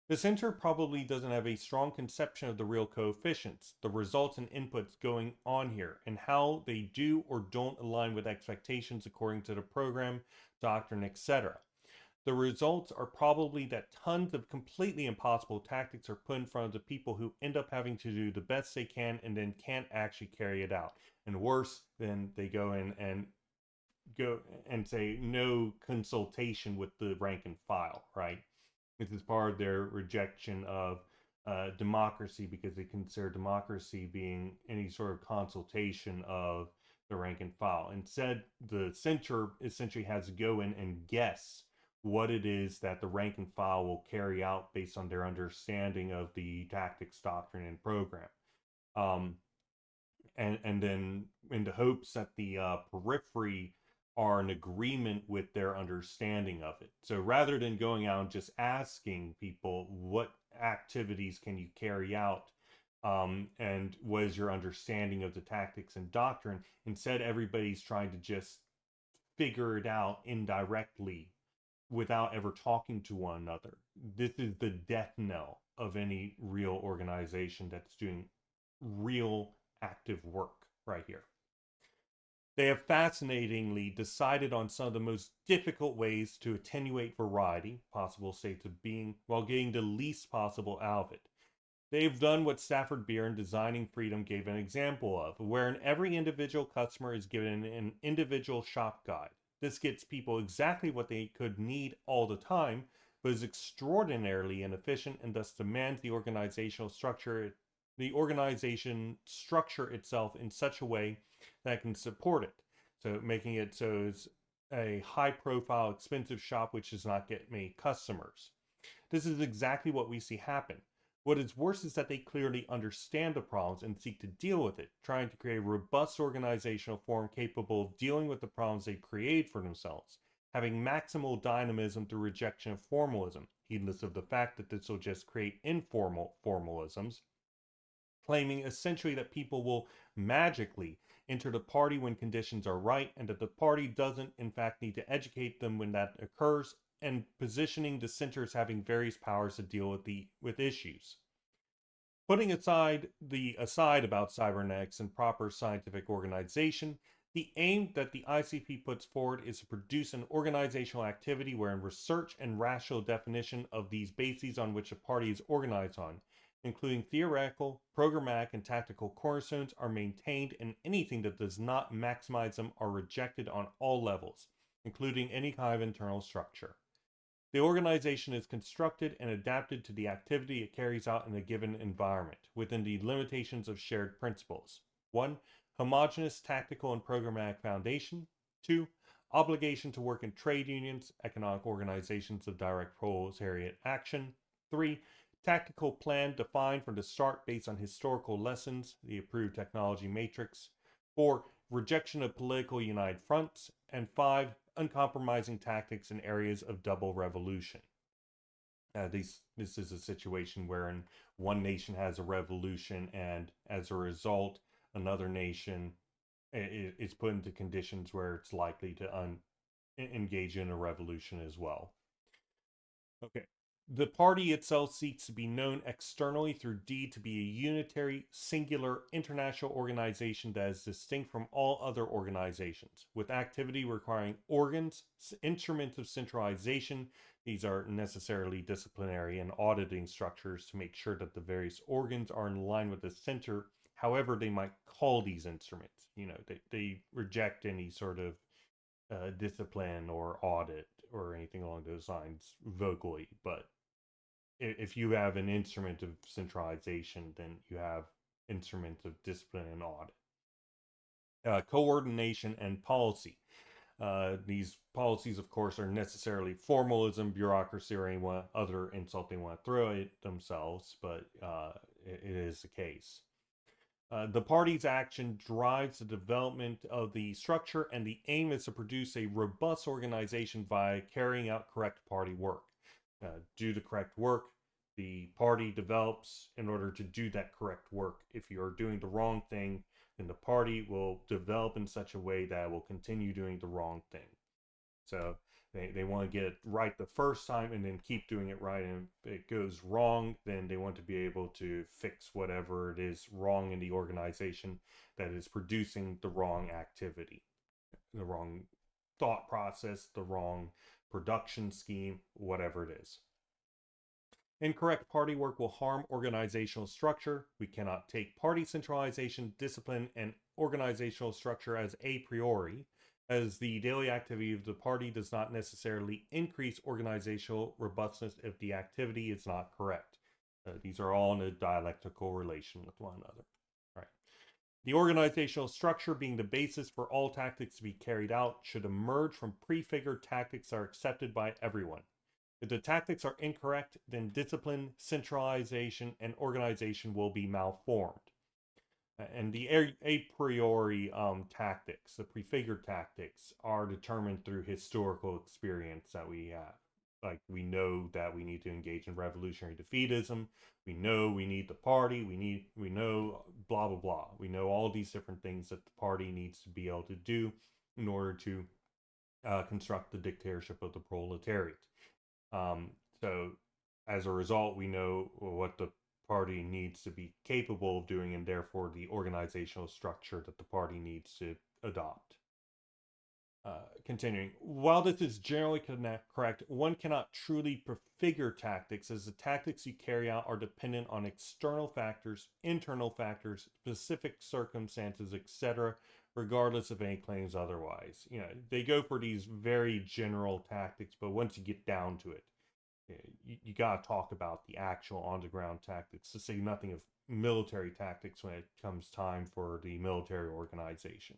The center probably doesn't have a strong conception of the real coefficients, the results and inputs going on here, and how they do or don't align with expectations according to the program, doctrine, etc. The results are probably that tons of completely impossible tactics are put in front of the people who end up having to do the best they can and then can't actually carry it out. And worse, then they go in and say no consultation with the rank and file, right? This is part of their rejection of democracy because they consider democracy being any sort of consultation of the rank and file. Instead, the center essentially has to go in and guess what it is that the rank and file will carry out based on their understanding of the tactics, doctrine, and program. And then in the hopes that the periphery are in agreement with their understanding of it. So rather than going out and just asking people what activities can you carry out and what is your understanding of the tactics and doctrine, instead everybody's trying to just figure it out indirectly without ever talking to one another. This is the death knell of any real organization that's doing real active work right here. They have fascinatingly decided on some of the most difficult ways to attenuate variety, possible states of being, while getting the least possible out of it. They've done what Stafford Beer in Designing Freedom gave an example of, wherein every individual customer is given an individual shop guide. This gets people exactly what they could need all the time, but is extraordinarily inefficient and thus demands the organization structure itself in such a way that can support it. So making it so it's a high profile, expensive shop which does not get many customers. This is exactly what we see happen. What is worse is that they clearly understand the problems and seek to deal with it, trying to create a robust organizational form capable of dealing with the problems they create for themselves, having maximal dynamism through rejection of formalism, heedless of the fact that this will just create informal formalisms, claiming essentially that people will magically enter the party when conditions are right and that the party doesn't in fact need to educate them when that occurs, and positioning the center as having various powers to deal with issues. Putting aside the aside about cybernetics and proper scientific organization, the aim that the ICP puts forward is to produce an organizational activity wherein research and rational definition of these bases on which a party is organized on, including theoretical, programmatic, and tactical cornerstones, are maintained, and anything that does not maximize them are rejected on all levels, including any kind of internal structure. The organization is constructed and adapted to the activity it carries out in a given environment, within the limitations of shared principles. 1. Homogeneous tactical and programmatic foundation. 2. Obligation to work in trade unions, economic organizations of direct proletariat action. 3. Tactical plan defined from the start based on historical lessons, the approved technology matrix. 4. Rejection of political united fronts. And 5. Uncompromising tactics in areas of double revolution. This is a situation wherein one nation has a revolution, and as a result, another nation is put into conditions where it's likely to engage in a revolution as well. Okay. The party itself seeks to be known externally through D to be a unitary, singular, international organization that is distinct from all other organizations, with activity requiring organs, instruments of centralization. These are necessarily disciplinary and auditing structures to make sure that the various organs are in line with the center, however they might call these instruments. They reject any sort of discipline or audit or anything along those lines vocally, but if you have an instrument of centralization, then you have instruments of discipline and audit. Coordination and policy. These policies, of course, are necessarily formalism, bureaucracy, or any other insult they want to throw at themselves, but it is the case. The party's action drives the development of the structure, and the aim is to produce a robust organization by carrying out correct party work. Do the correct work, the party develops in order to do that correct work. If you're doing the wrong thing, then the party will develop in such a way that it will continue doing the wrong thing. So they want to get it right the first time and then keep doing it right. And if it goes wrong, then they want to be able to fix whatever it is wrong in the organization that is producing the wrong activity, the wrong thought process, the wrong production scheme, whatever it is. Incorrect party work will harm organizational structure. We cannot take party centralization, discipline, and organizational structure as a priori, as the daily activity of the party does not necessarily increase organizational robustness if the activity is not correct. These are all in a dialectical relation with one another. Right. The organizational structure being the basis for all tactics to be carried out should emerge from prefigured tactics that are accepted by everyone. If the tactics are incorrect, then discipline, centralization, and organization will be malformed. And the a priori tactics, the prefigured tactics, are determined through historical experience that we have. Like, we know that we need to engage in revolutionary defeatism. We know we need the party. We know blah, blah, blah. We know all these different things that the party needs to be able to do in order to construct the dictatorship of the proletariat. Um, so, as a result, we know what the party needs to be capable of doing, and therefore the organizational structure that the party needs to adopt. Continuing, while this is generally correct, one cannot truly prefigure tactics, as the tactics you carry out are dependent on external factors, internal factors, specific circumstances, etc., regardless of any claims otherwise. They go for these very general tactics, but once you get down to it, you got to talk about the actual on the ground tactics, to say nothing of military tactics when it comes time for the military organization.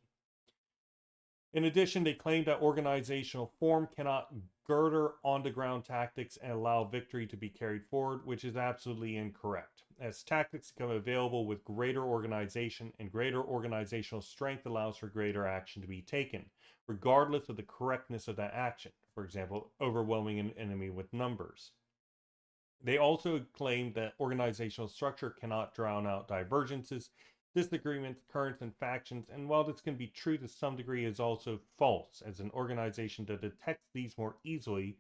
In addition, they claim that organizational form cannot girder on the ground tactics and allow victory to be carried forward, which is absolutely incorrect. As tactics become available with greater organization, and greater organizational strength allows for greater action to be taken, regardless of the correctness of that action. For example, overwhelming an enemy with numbers. They also claim that organizational structure cannot drown out divergences, disagreements, currents, and factions, and while this can be true to some degree, is also false, as an organization that detects these more easily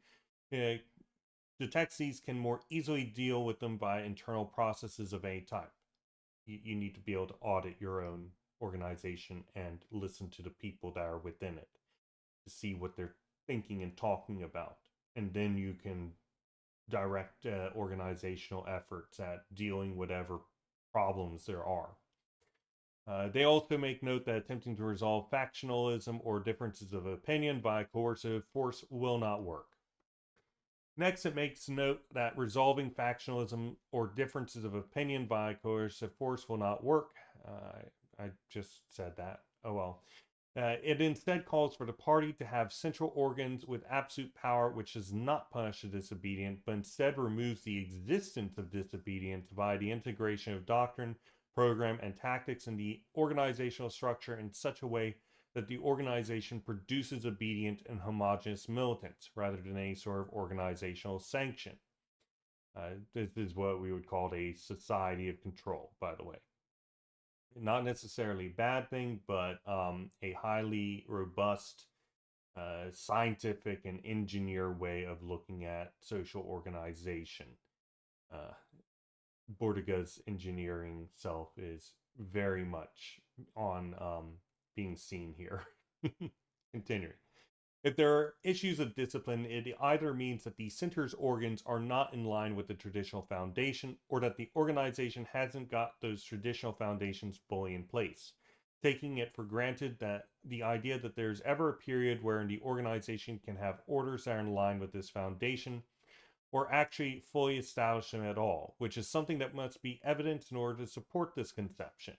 uh, can more easily deal with them by internal processes of any type. You need to be able to audit your own organization and listen to the people that are within it to see what they're thinking and talking about, and then you can direct organizational efforts at dealing whatever problems there are. They also make note that attempting to resolve factionalism or differences of opinion by coercive force will not work. Next, it makes note that resolving factionalism or differences of opinion by coercive force will not work. I just said that. Oh well. It instead calls for the party to have central organs with absolute power, which does not punish the disobedient, but instead removes the existence of disobedience via the integration of doctrine, program, and tactics in the organizational structure in such a way that the organization produces obedient and homogeneous militants rather than any sort of organizational sanction. This is what we would call a society of control, by the way. Not necessarily a bad thing, but a highly robust, scientific, and engineer way of looking at social organization. Uh, Bordiga's engineering self is very much on being seen here. Continuing. If there are issues of discipline, it either means that the center's organs are not in line with the traditional foundation, or that the organization hasn't got those traditional foundations fully in place. Taking it for granted that the idea that there's ever a period wherein the organization can have orders that are in line with this foundation, or actually fully establish them at all, which is something that must be evident in order to support this conception.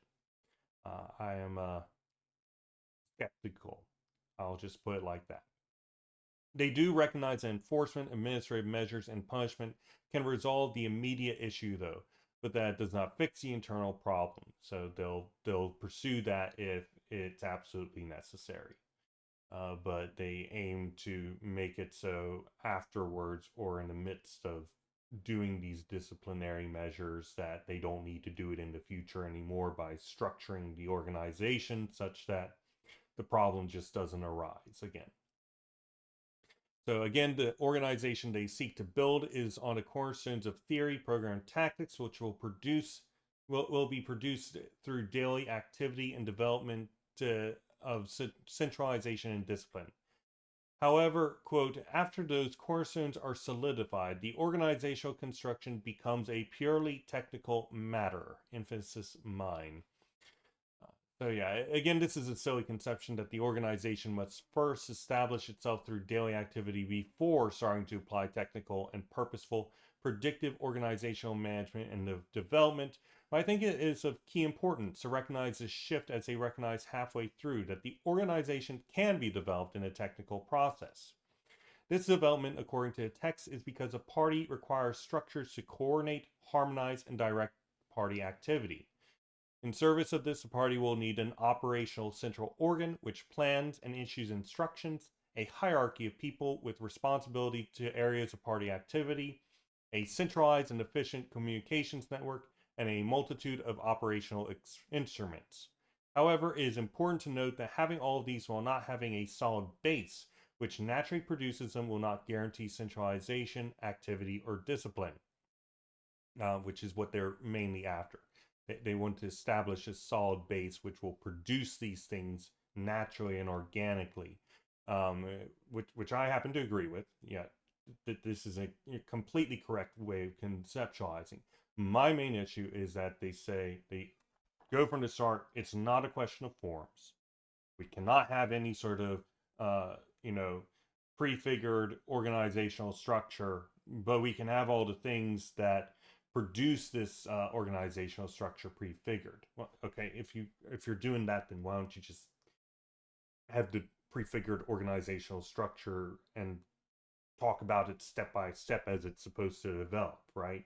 I am skeptical. I'll just put it like that. They do recognize that enforcement, administrative measures, and punishment can resolve the immediate issue, though, but that does not fix the internal problem. So they'll pursue that if it's absolutely necessary. But they aim to make it so afterwards or in the midst of doing these disciplinary measures that they don't need to do it in the future anymore by structuring the organization such that the problem just doesn't arise again. So again, the organization they seek to build is on the cornerstones of theory, program, tactics, which will be produced through daily activity and development of centralization and discipline. However, quote, after those cornerstones are solidified, the organizational construction becomes a purely technical matter. Emphasis mine. So yeah, again, this is a silly conception that the organization must first establish itself through daily activity before starting to apply technical and purposeful predictive organizational management and development. But I think it is of key importance to recognize this shift as they recognize halfway through that the organization can be developed in a technical process. This development, according to the text, is because a party requires structures to coordinate, harmonize, and direct party activity. In service of this, the party will need an operational central organ which plans and issues instructions, a hierarchy of people with responsibility to areas of party activity, a centralized and efficient communications network, and a multitude of operational instruments. However, it is important to note that having all of these while not having a solid base which naturally produces them will not guarantee centralization, activity, or discipline, which is what they're mainly after. They want to establish a solid base which will produce these things naturally and organically, which I happen to agree with. Yeah, that this is a completely correct way of conceptualizing. My main issue is that they say they go from the start. It's not a question of forms. We cannot have any sort of, you know, prefigured organizational structure, but we can have all the things that produce this organizational structure prefigured. Well, okay, if you're doing that, then why don't you just have the prefigured organizational structure and talk about it step by step as it's supposed to develop, right?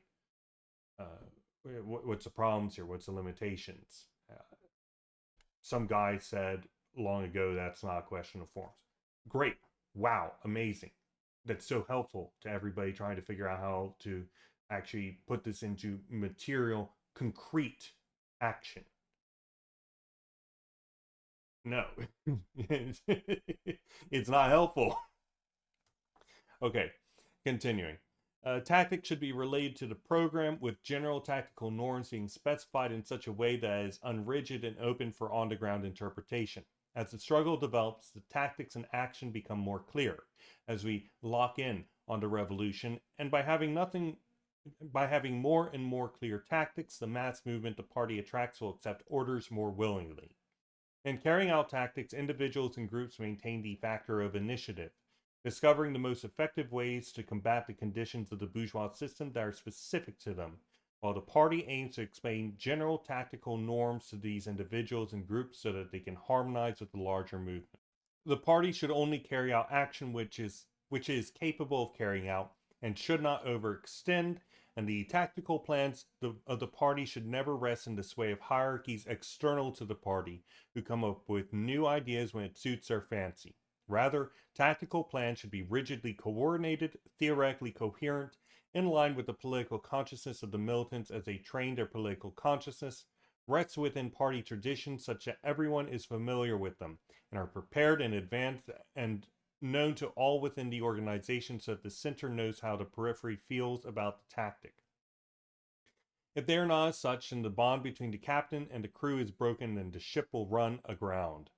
What's the problems here? What's the limitations? Some guy said long ago that's not a question of forms. Great. Wow. Amazing. That's so helpful to everybody trying to figure out how to actually put this into material, concrete action. No, it's not helpful. Okay, continuing. Tactics should be related to the program, with general tactical norms being specified in such a way that is unrigid and open for on-the-ground interpretation. As the struggle develops, the tactics and action become more clear as we lock in on the revolution, and by having more and more clear tactics, the mass movement the party attracts will accept orders more willingly. In carrying out tactics, individuals and groups maintain the factor of initiative, discovering the most effective ways to combat the conditions of the bourgeois system that are specific to them, while the party aims to explain general tactical norms to these individuals and groups so that they can harmonize with the larger movement. The party should only carry out action which is capable of carrying out and should not overextend, and the tactical plans of the party should never rest in the sway of hierarchies external to the party, who come up with new ideas when it suits their fancy. Rather, tactical plans should be rigidly coordinated, theoretically coherent, in line with the political consciousness of the militants as they train their political consciousness, rests within party traditions such that everyone is familiar with them, and are prepared in advance and known to all within the organization so that the center knows how the periphery feels about the tactic. If they are not as such, then the bond between the captain and the crew is broken and the ship will run aground.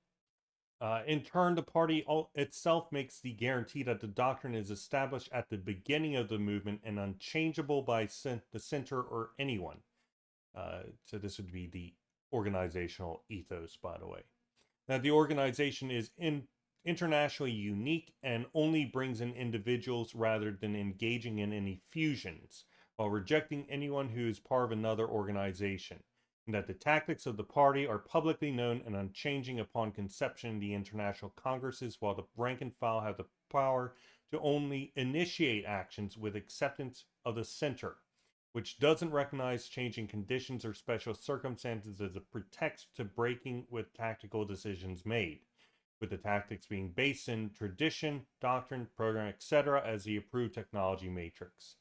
In turn, the party itself makes the guarantee that the doctrine is established at the beginning of the movement and unchangeable by the center or anyone. So this would be the organizational ethos, by the way. Now, the organization is internationally unique and only brings in individuals rather than engaging in any fusions, while rejecting anyone who is part of another organization, and that the tactics of the party are publicly known and unchanging upon conception in the international congresses, while the rank and file have the power to only initiate actions with acceptance of the center, which doesn't recognize changing conditions or special circumstances as a pretext to breaking with tactical decisions made, with the tactics being based in tradition, doctrine, program, etc. as the approved technology matrix.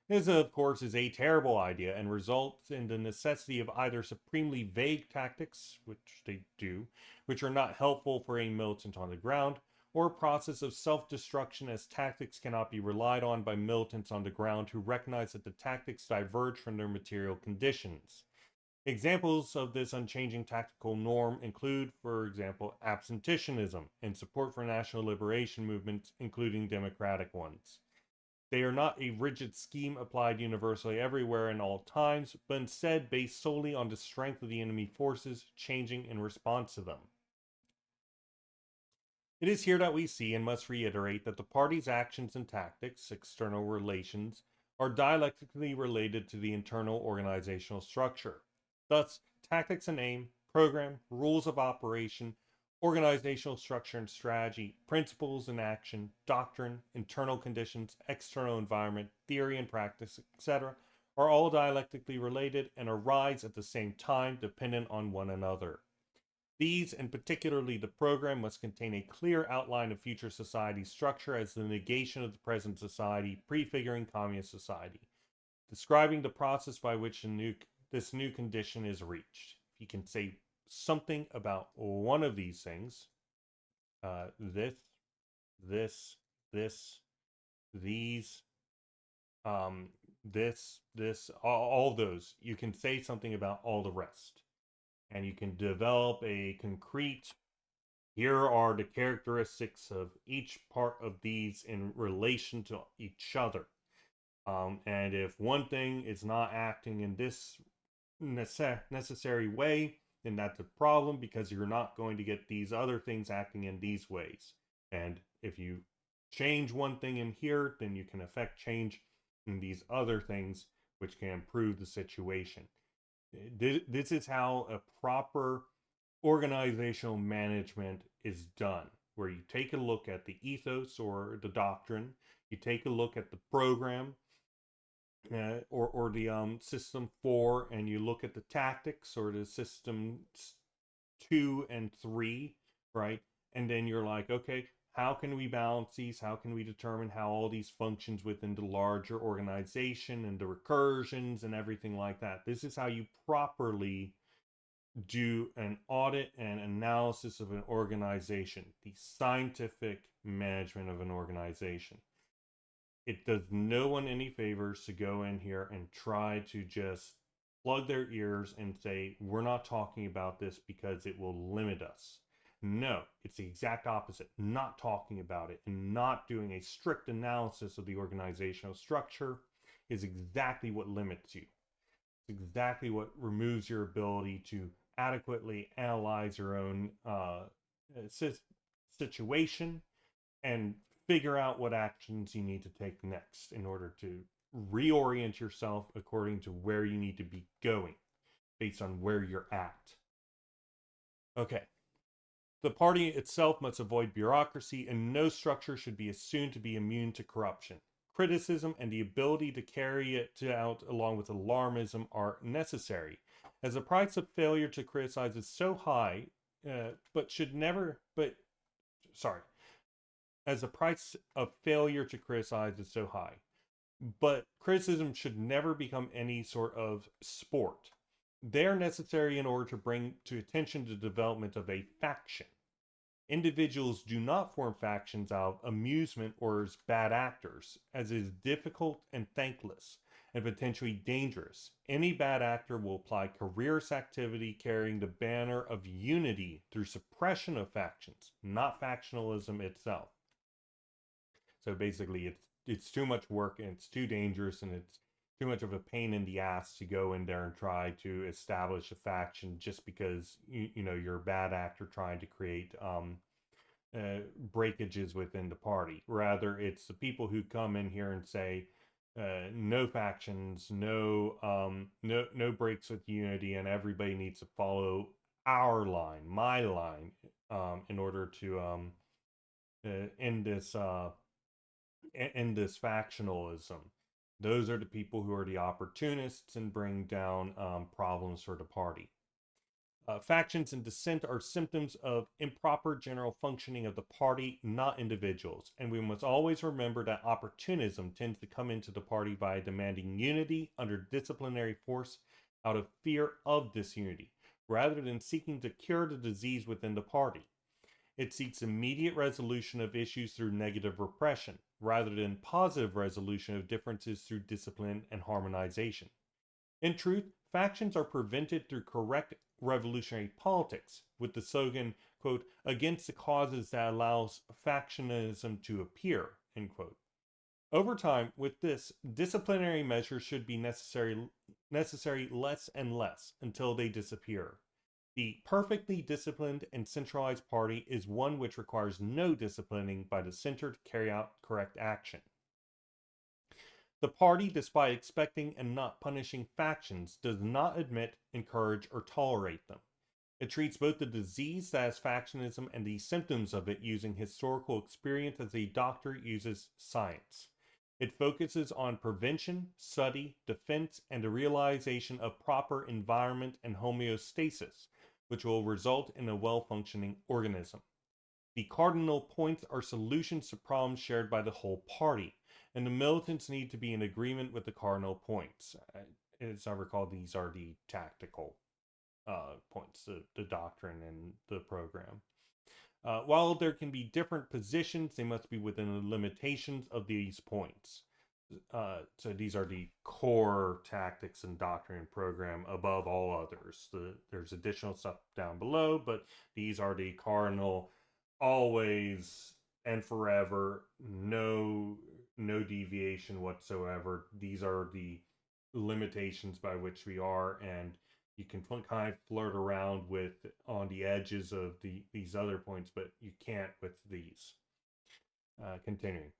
This, of course, is a terrible idea and results in the necessity of either supremely vague tactics, which they do, which are not helpful for a militant on the ground, or a process of self-destruction as tactics cannot be relied on by militants on the ground who recognize that the tactics diverge from their material conditions. Examples of this unchanging tactical norm include, for example, absenteeism and support for national liberation movements, including democratic ones. They are not a rigid scheme applied universally everywhere in all times, but instead based solely on the strength of the enemy forces changing in response to them. It is here that we see and must reiterate that the party's actions and tactics, external relations, are dialectically related to the internal organizational structure. Thus, tactics and aim, program, rules of operation, organizational structure and strategy, principles and action, doctrine, internal conditions, external environment, theory and practice, etc., are all dialectically related and arise at the same time dependent on one another. These, and particularly the program, must contain a clear outline of future society structure as the negation of the present society, prefiguring communist society, describing the process by which this new condition is reached. If you can say something about one of these things, this, this, this, these, um, this, all those. You can say something about all the rest. And you can develop a concrete, here are the characteristics of each part of these in relation to each other. And if one thing is not acting in this necessary way, then that's a problem because you're not going to get these other things acting in these ways. And if you change one thing in here, then you can affect change in these other things, which can improve the situation. This is how a proper organizational management is done, where you take a look at the ethos or the doctrine, you take a look at the program, or the system 4, and you look at the tactics or the system 2 and 3, right? And then you're like, okay, how can we balance these? How can we determine how all these functions within the larger organization and the recursions and everything like that? This is how you properly do an audit and analysis of an organization, the scientific management of an organization. It does no one any favors to go in here and try to just plug their ears and say, we're not talking about this because it will limit us. No, it's the exact opposite. Not talking about it and not doing a strict analysis of the organizational structure is exactly what limits you. It's exactly what removes your ability to adequately analyze your own situation and figure out what actions you need to take next in order to reorient yourself according to where you need to be going based on where you're at. Okay. The party itself must avoid bureaucracy, and no structure should be assumed to be immune to corruption. Criticism and the ability to carry it out along with alarmism are necessary, as the price of failure to criticize is so high, as the price of failure to criticize is so high. But criticism should never become any sort of sport. They are necessary in order to bring to attention the development of a faction. Individuals do not form factions out of amusement or as bad actors, as is difficult and thankless and potentially dangerous. Any bad actor will apply careerist activity carrying the banner of unity through suppression of factions, not factionalism itself. So basically, it's too much work and it's too dangerous and it's too much of a pain in the ass to go in there and try to establish a faction just because you know you're a bad actor trying to create breakages within the party. Rather, it's the people who come in here and say no factions, no breaks with unity, and everybody needs to follow our line, my line, in order to end this factionalism. Those are the people who are the opportunists and bring down problems for the party. Factions and dissent are symptoms of improper general functioning of the party, not individuals. And we must always remember that opportunism tends to come into the party by demanding unity under disciplinary force out of fear of disunity, rather than seeking to cure the disease within the party. It seeks immediate resolution of issues through negative repression, rather than positive resolution of differences through discipline and harmonization. In truth, factions are prevented through correct revolutionary politics, with the slogan, quote, against the causes that allows factionism to appear, end quote. Over time, with this, disciplinary measures should be necessary less and less until they disappear. The perfectly disciplined and centralized party is one which requires no disciplining by the center to carry out correct action. The party, despite expecting and not punishing factions, does not admit, encourage, or tolerate them. It treats both the disease that is factionism and the symptoms of it using historical experience as a doctor uses science. It focuses on prevention, study, defense, and the realization of proper environment and homeostasis, which will result in a well-functioning organism. The cardinal points are solutions to problems shared by the whole party, and the militants need to be in agreement with the cardinal points. As I recall, these are the tactical points, the doctrine and the program. While there can be different positions, they must be within the limitations of these points. So these are the core tactics and doctrine program above all others. There's additional stuff down below, but these are the cardinal, always and forever, no deviation whatsoever. These are the limitations by which we are, and you can kind of flirt around with on the edges of these other points, but you can't with these. Continuing.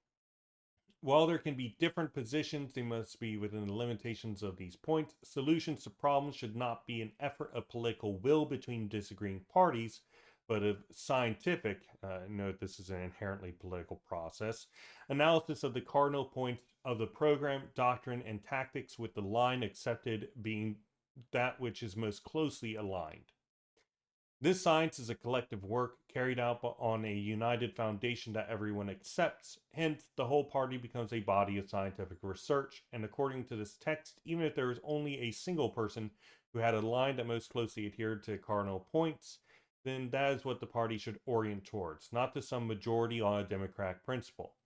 While there can be different positions, they must be within the limitations of these points. Solutions to problems should not be an effort of political will between disagreeing parties, but of scientific, note this is an inherently political process, analysis of the cardinal points of the program, doctrine, and tactics, with the line accepted being that which is most closely aligned. This science is a collective work carried out on a united foundation that everyone accepts. Hence, the whole party becomes a body of scientific research. And according to this text, even if there is only a single person who had a line that most closely adhered to cardinal points, then that is what the party should orient towards, not to some majority on a democratic principle.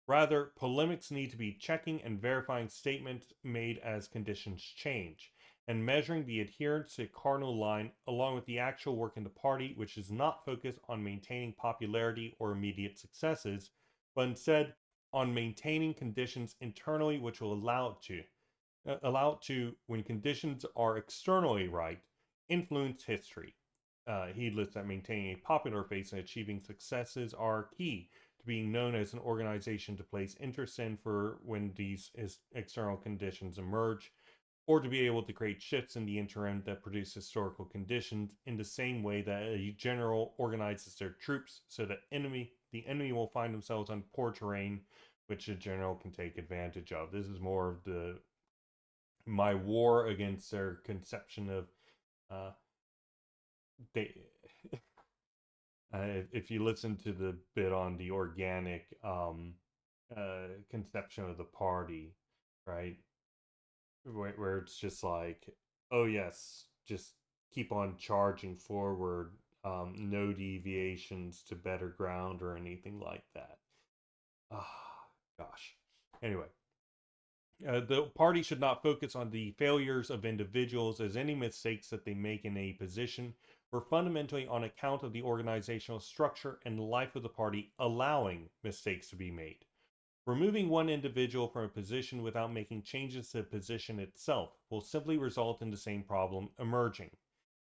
Rather, polemics need to be checking and verifying statements made as conditions change, and measuring the adherence to cardinal line along with the actual work in the party, which is not focused on maintaining popularity or immediate successes, but instead on maintaining conditions internally which will allow it to, when conditions are externally right, influence history. Heedless that maintaining a popular base and achieving successes are key to being known as an organization to place interest in for when these external conditions emerge, or to be able to create shifts in the interim that produce historical conditions in the same way that a general organizes their troops so that the enemy will find themselves on poor terrain, which the general can take advantage of. This is more of my war against their conception of uh, they if you listen to the bit on the organic conception of the party, right, where it's just like, oh yes, just keep on charging forward, no deviations to better ground or anything like that. Ah, gosh. Anyway, the party should not focus on the failures of individuals, as any mistakes that they make in a position were fundamentally on account of the organizational structure and life of the party allowing mistakes to be made. Removing one individual from a position without making changes to the position itself will simply result in the same problem emerging.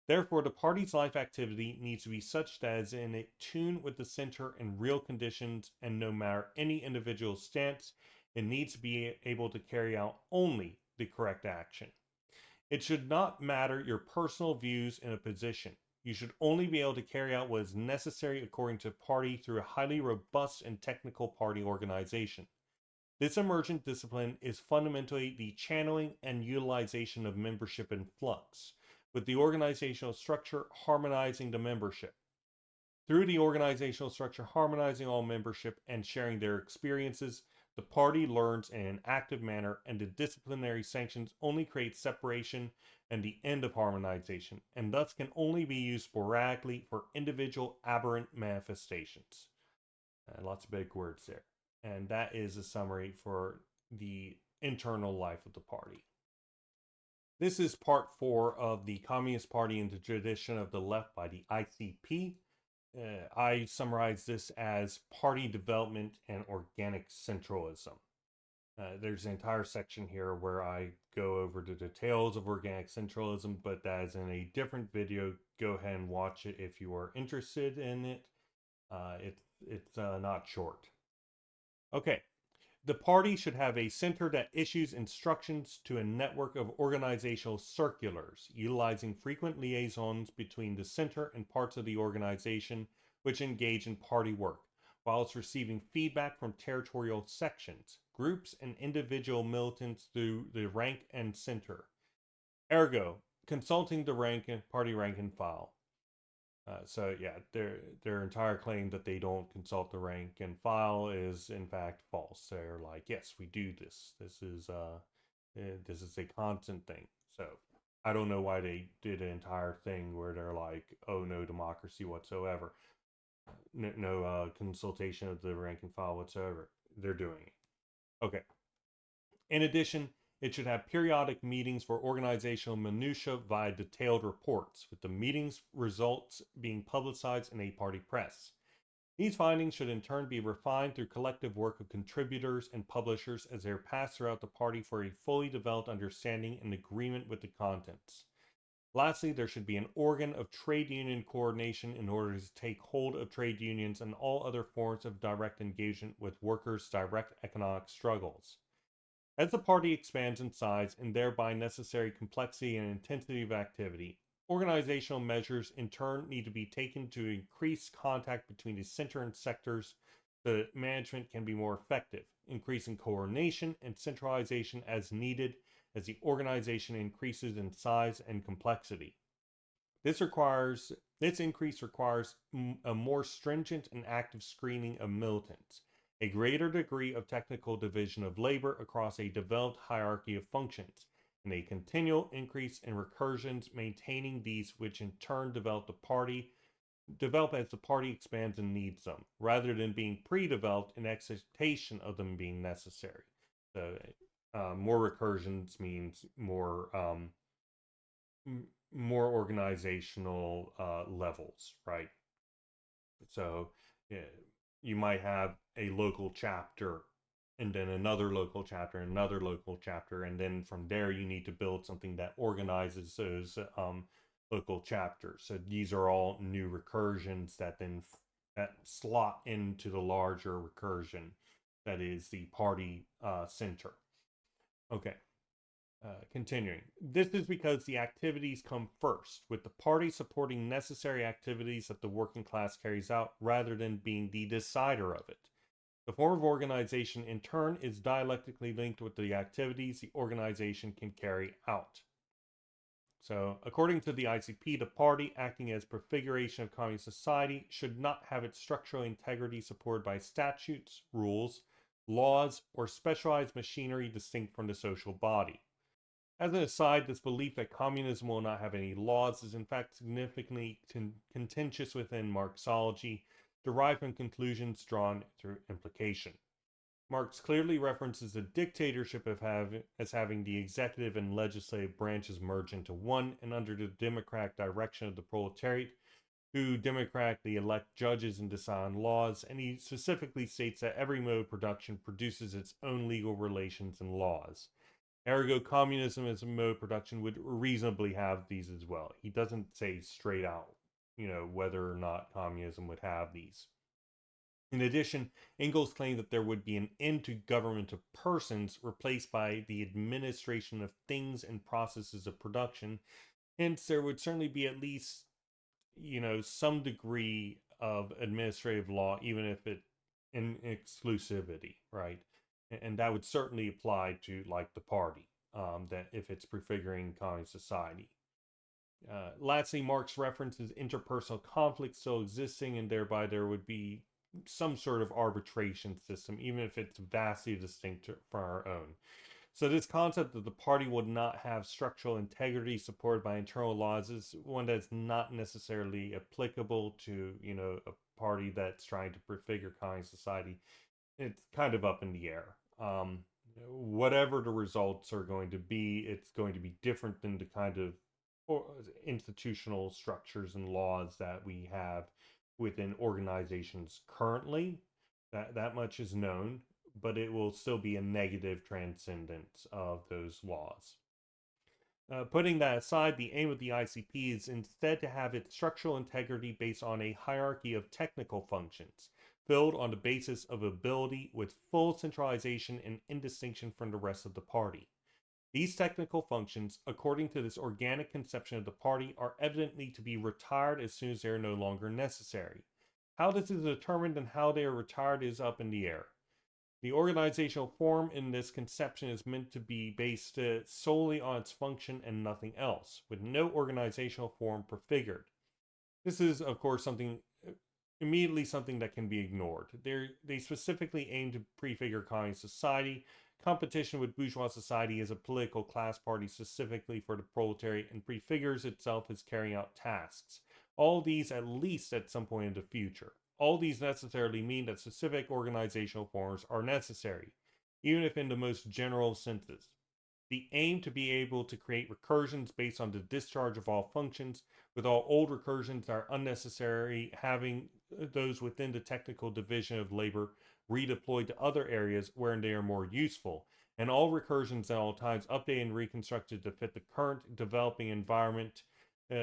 Therefore, the party's life activity needs to be such that it is in tune with the center and real conditions, and no matter any individual's stance, it needs to be able to carry out only the correct action. It should not matter your personal views in a position. You should only be able to carry out what is necessary according to party through a highly robust and technical party organization. This emergent discipline is fundamentally the channeling and utilization of membership in flux, with the organizational structure harmonizing the membership. Through the organizational structure harmonizing all membership and sharing their experiences, the party learns in an active manner, and the disciplinary sanctions only create separation and the end of harmonization, and thus can only be used sporadically for individual aberrant manifestations. Lots of big words there. And that is a summary for the internal life of the party. This is part 4 of the Communist Party in the Tradition of the Left by the ICP. I summarize this as party development and organic centralism. There's an entire section here where I go over the details of organic centralism, but that is in a different video. Go ahead and watch it if you are interested in it. It's not short. Okay. The party should have a center that issues instructions to a network of organizational circulars, utilizing frequent liaisons between the center and parts of the organization which engage in party work, whilst receiving feedback from territorial sections, groups, and individual militants through the rank and center. Ergo, consulting the party rank and file. So yeah, their entire claim that they don't consult the rank and file is in fact false. They're like, yes, we do this. This is a constant thing. So I don't know why they did an entire thing where they're like, oh, no democracy whatsoever. No consultation of the rank and file whatsoever. They're doing it. Okay. In addition, it should have periodic meetings for organizational minutiae via detailed reports, with the meetings' results being publicized in a party press. These findings should in turn be refined through collective work of contributors and publishers as they are passed throughout the party for a fully developed understanding and agreement with the contents. Lastly, there should be an organ of trade union coordination in order to take hold of trade unions and all other forms of direct engagement with workers' direct economic struggles. As the party expands in size and thereby necessary complexity and intensity of activity, organizational measures in turn need to be taken to increase contact between the center and sectors so that management can be more effective, increasing coordination and centralization as needed as the organization increases in size and complexity. This increase requires a more stringent and active screening of militants, a greater degree of technical division of labor across a developed hierarchy of functions, and a continual increase in recursions maintaining these which in turn develop as the party expands and needs them, rather than being pre-developed in expectation of them being necessary. So more recursions means more organizational levels, right? So yeah, you might have a local chapter and then another local chapter, another local chapter, and then from there you need to build something that organizes those local chapters. So these are all new recursions that then that slot into the larger recursion that is the party center. Okay. Continuing. This is because the activities come first, with the party supporting necessary activities that the working class carries out rather than being the decider of it. The form of organization, in turn, is dialectically linked with the activities the organization can carry out. So, according to the ICP, the party, acting as prefiguration of communist society, should not have its structural integrity supported by statutes, rules, laws, or specialized machinery distinct from the social body. As an aside, this belief that communism will not have any laws is in fact significantly contentious within Marxology, derived from conclusions drawn through implication. Marx clearly references the dictatorship as having the executive and legislative branches merge into one and under the democratic direction of the proletariat, who democratically elect judges and decide on laws, and he specifically states that every mode of production produces its own legal relations and laws. Ergo, communism as a mode of production would reasonably have these as well. He doesn't say straight out, whether or not communism would have these. In addition, Engels claimed that there would be an end to government of persons replaced by the administration of things and processes of production. Hence, there would certainly be at least, some degree of administrative law, even if it in exclusivity, right? And that would certainly apply to like the party, that if it's prefiguring communist society. Lastly, Marx references interpersonal conflict still existing, and thereby there would be some sort of arbitration system, even if it's vastly distinct from our own. So this concept that the party would not have structural integrity supported by internal laws is one that's not necessarily applicable to, a party that's trying to prefigure communist society. It's kind of up in the air. Whatever the results are going to be, it's going to be different than the kind of institutional structures and laws that we have within organizations currently. That much is known, but it will still be a negative transcendence of those laws. Putting that aside, the aim of the ICP is instead to have its structural integrity based on a hierarchy of technical functions, filled on the basis of ability with full centralization and indistinction from the rest of the party. These technical functions, according to this organic conception of the party, are evidently to be retired as soon as they are no longer necessary. How this is determined and how they are retired is up in the air. The organizational form in this conception is meant to be based solely on its function and nothing else, with no organizational form prefigured. This is, of course, immediately something that can be ignored. They specifically aim to prefigure communist society. Competition with bourgeois society is a political class party specifically for the proletariat and prefigures itself as carrying out tasks. All these at least at some point in the future. all these necessarily mean that specific organizational forms are necessary, even if in the most general senses. The aim to be able to create recursions based on the discharge of all functions, with all old recursions that are unnecessary, having those within the technical division of labor redeployed to other areas wherein they are more useful, and all recursions at all times updated and reconstructed to fit the current developing environment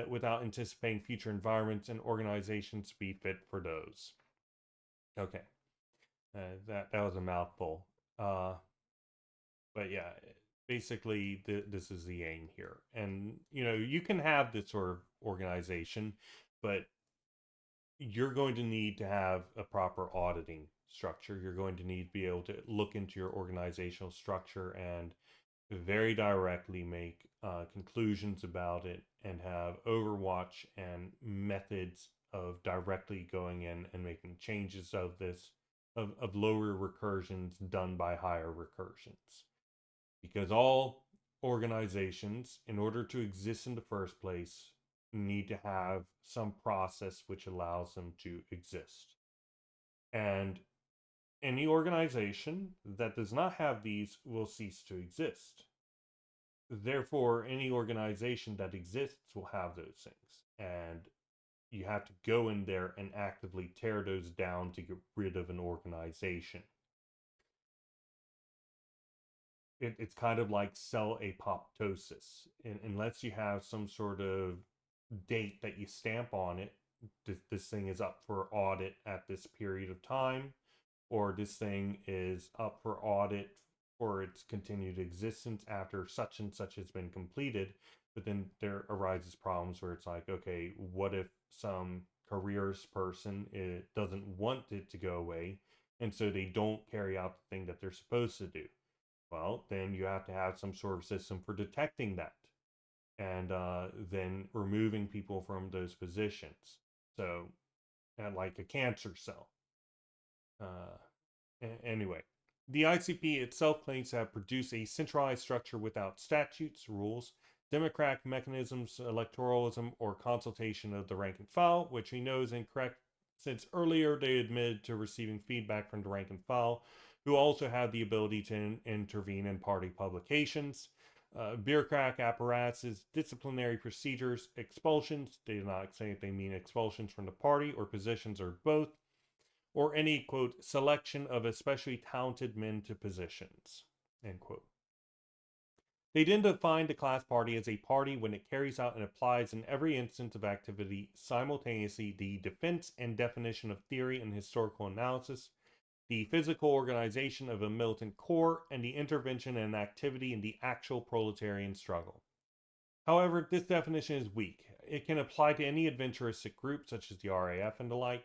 without anticipating future environments and organizations to be fit for those. Okay, that was a mouthful. But yeah, basically this is the aim here. And you can have this sort of organization, but you're going to need to have a proper auditing structure. You're going to need to be able to look into your organizational structure and very directly make conclusions about it, and have overwatch and methods of directly going in and making changes of this, of lower recursions done by higher recursions. Because all organizations, in order to exist in the first place, need to have some process which allows them to exist. And any organization that does not have these will cease to exist. Therefore, any organization that exists will have those things. And you have to go in there and actively tear those down to get rid of an organization. It's kind of like cell apoptosis. Unless you have some sort of date that you stamp on it, this thing is up for audit at this period of time, or this thing is up for audit for its continued existence after such and such has been completed. But then there arises problems where it's like, okay, what if some careers person doesn't want it to go away, and so they don't carry out the thing that they're supposed to do? Well, then you have to have some sort of system for detecting that, and then removing people from those positions. So, like a cancer cell. Anyway, the ICP itself claims to have produced a centralized structure without statutes, rules, democratic mechanisms, electoralism, or consultation of the rank and file, which we know is incorrect, since earlier they admitted to receiving feedback from the rank and file, who also had the ability to intervene in party publications. Bureaucratic apparatuses, disciplinary procedures, expulsions. They do not say if they mean expulsions from the party or positions or both, or any, quote, selection of especially talented men to positions, end quote. They then define the class party as a party when it carries out and applies in every instance of activity simultaneously the defense and definition of theory and historical analysis, the physical organization of a militant corps, and the intervention and activity in the actual proletarian struggle. However, this definition is weak. It can apply to any adventuristic group, such as the RAF and the like.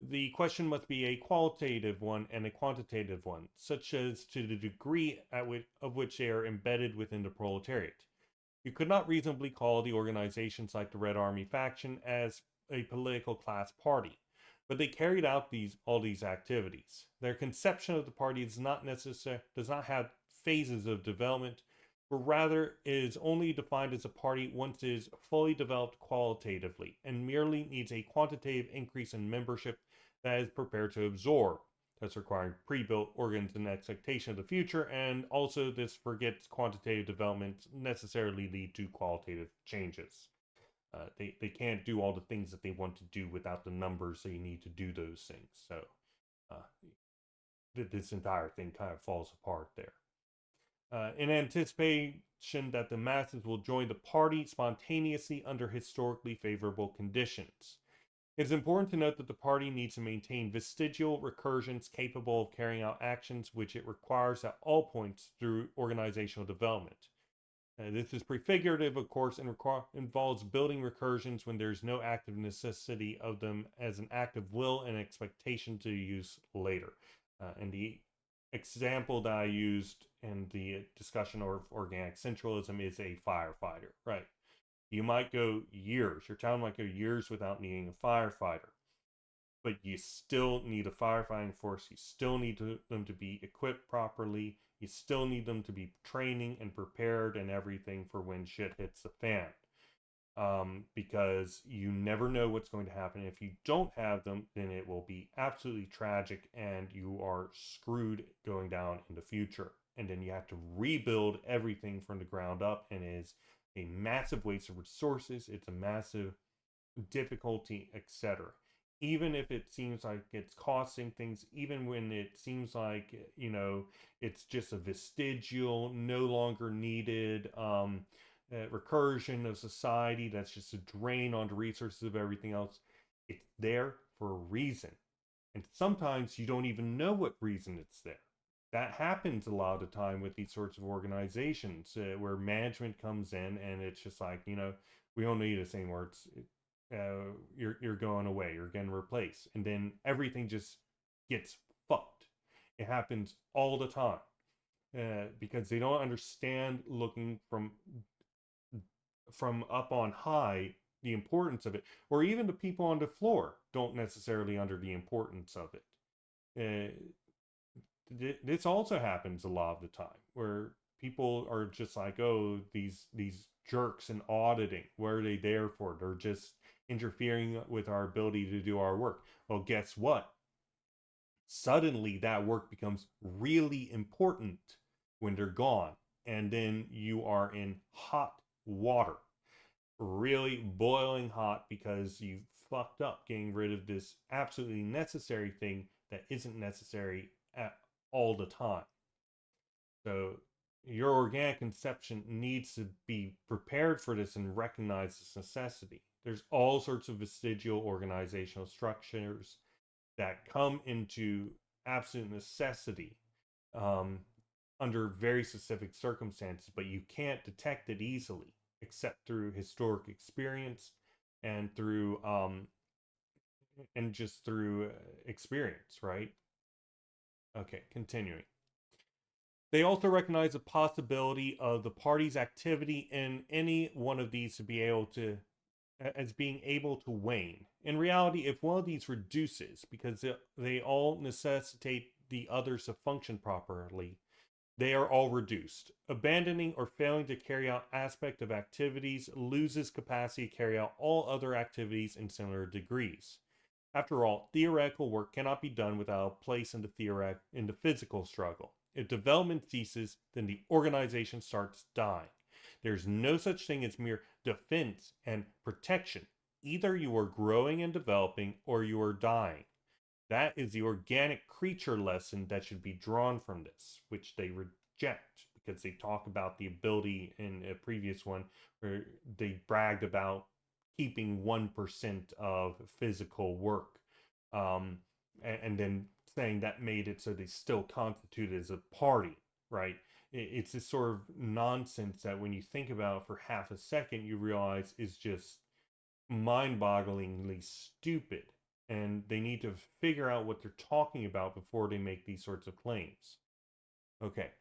The question must be a qualitative one and a quantitative one, such as to the degree of which they are embedded within the proletariat. You could not reasonably call the organizations like the Red Army faction as a political class party, but they carried out all these activities. Their conception of the party does not have phases of development, but rather is only defined as a party once it is fully developed qualitatively, and merely needs a quantitative increase in membership that is prepared to absorb. That's requiring pre-built organs in expectation of the future, and also this forgets quantitative development necessarily lead to qualitative changes. They can't do all the things that they want to do without the numbers they need to do those things. So this entire thing kind of falls apart there. In anticipation that the masses will join the party spontaneously under historically favorable conditions. It is important to note that the party needs to maintain vestigial recursions capable of carrying out actions which it requires at all points through organizational development. This is prefigurative, of course, and involves building recursions when there is no active necessity of them as an act of will and expectation to use later. And the example that I used in the discussion of organic centralism is a firefighter, right? You might go years, your town might go years without needing a firefighter, but you still need a firefighting force. You still need them to be equipped properly. You still need them to be training and prepared and everything for when shit hits the fan. because you never know what's going to happen. If you don't have them, then it will be absolutely tragic and you are screwed going down in the future. And then you have to rebuild everything from the ground up, and it is a massive waste of resources. It's a massive difficulty, etc. Even if it seems like it's costing things, even when it seems like, it's just a vestigial, no longer needed recursion of society that's just a drain on the resources of everything else, it's there for a reason. And sometimes you don't even know what reason it's there. That happens a lot of the time with these sorts of organizations where management comes in and it's just like, we don't need this anymore. You're going away. You're getting replaced, and then everything just gets fucked. It happens all the time because they don't understand looking from up on high the importance of it, or even the people on the floor don't necessarily under the importance of it. This also happens a lot of the time where people are just like, oh, these jerks in auditing, what are they there for? They're just interfering with our ability to do our work. Well, guess what? Suddenly that work becomes really important when they're gone, and then you are in hot water, really boiling hot, because you fucked up getting rid of this absolutely necessary thing that isn't necessary at all the time. So your organic conception needs to be prepared for this and recognize this necessity. There's all sorts of vestigial organizational structures that come into absolute necessity um, under very specific circumstances, but you can't detect it easily except through historic experience and through experience, right? Okay, continuing. They also recognize the possibility of the party's activity in any one of these to be able to as being able to wane. In reality, if one of these reduces because they all necessitate the others to function properly, they are all reduced. Abandoning or failing to carry out aspect of activities loses capacity to carry out all other activities in similar degrees. After all, theoretical work cannot be done without a place in the physical struggle. If development ceases, then the organization starts dying. There's no such thing as mere defense and protection. Either you are growing and developing or you are dying. That is the organic creature lesson that should be drawn from this, which they reject because they talk about the ability in a previous one where they bragged about keeping 1% of physical work. Um, and then saying that made it so they still constituted as a party, right? It's this sort of nonsense that when you think about it for half a second, you realize is just mind-bogglingly stupid, and they need to figure out what they're talking about before they make these sorts of claims. Okay.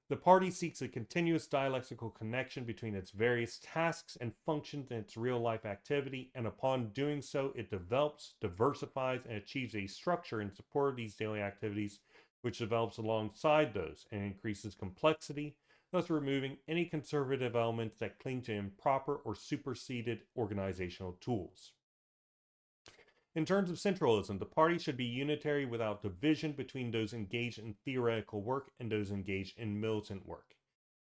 The party seeks a continuous dialectical connection between its various tasks and functions in its real life activity, and upon doing so, it develops, diversifies, and achieves a structure in support of these daily activities, which develops alongside those and increases complexity, thus removing any conservative elements that cling to improper or superseded organizational tools. In terms of centralism, the party should be unitary without division between those engaged in theoretical work and those engaged in militant work.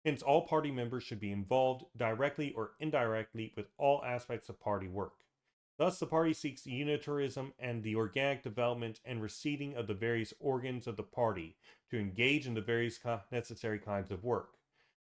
Hence, all party members should be involved, directly or indirectly, with all aspects of party work. Thus, the party seeks unitarism and the organic development and reseeding of the various organs of the party to engage in the various necessary kinds of work.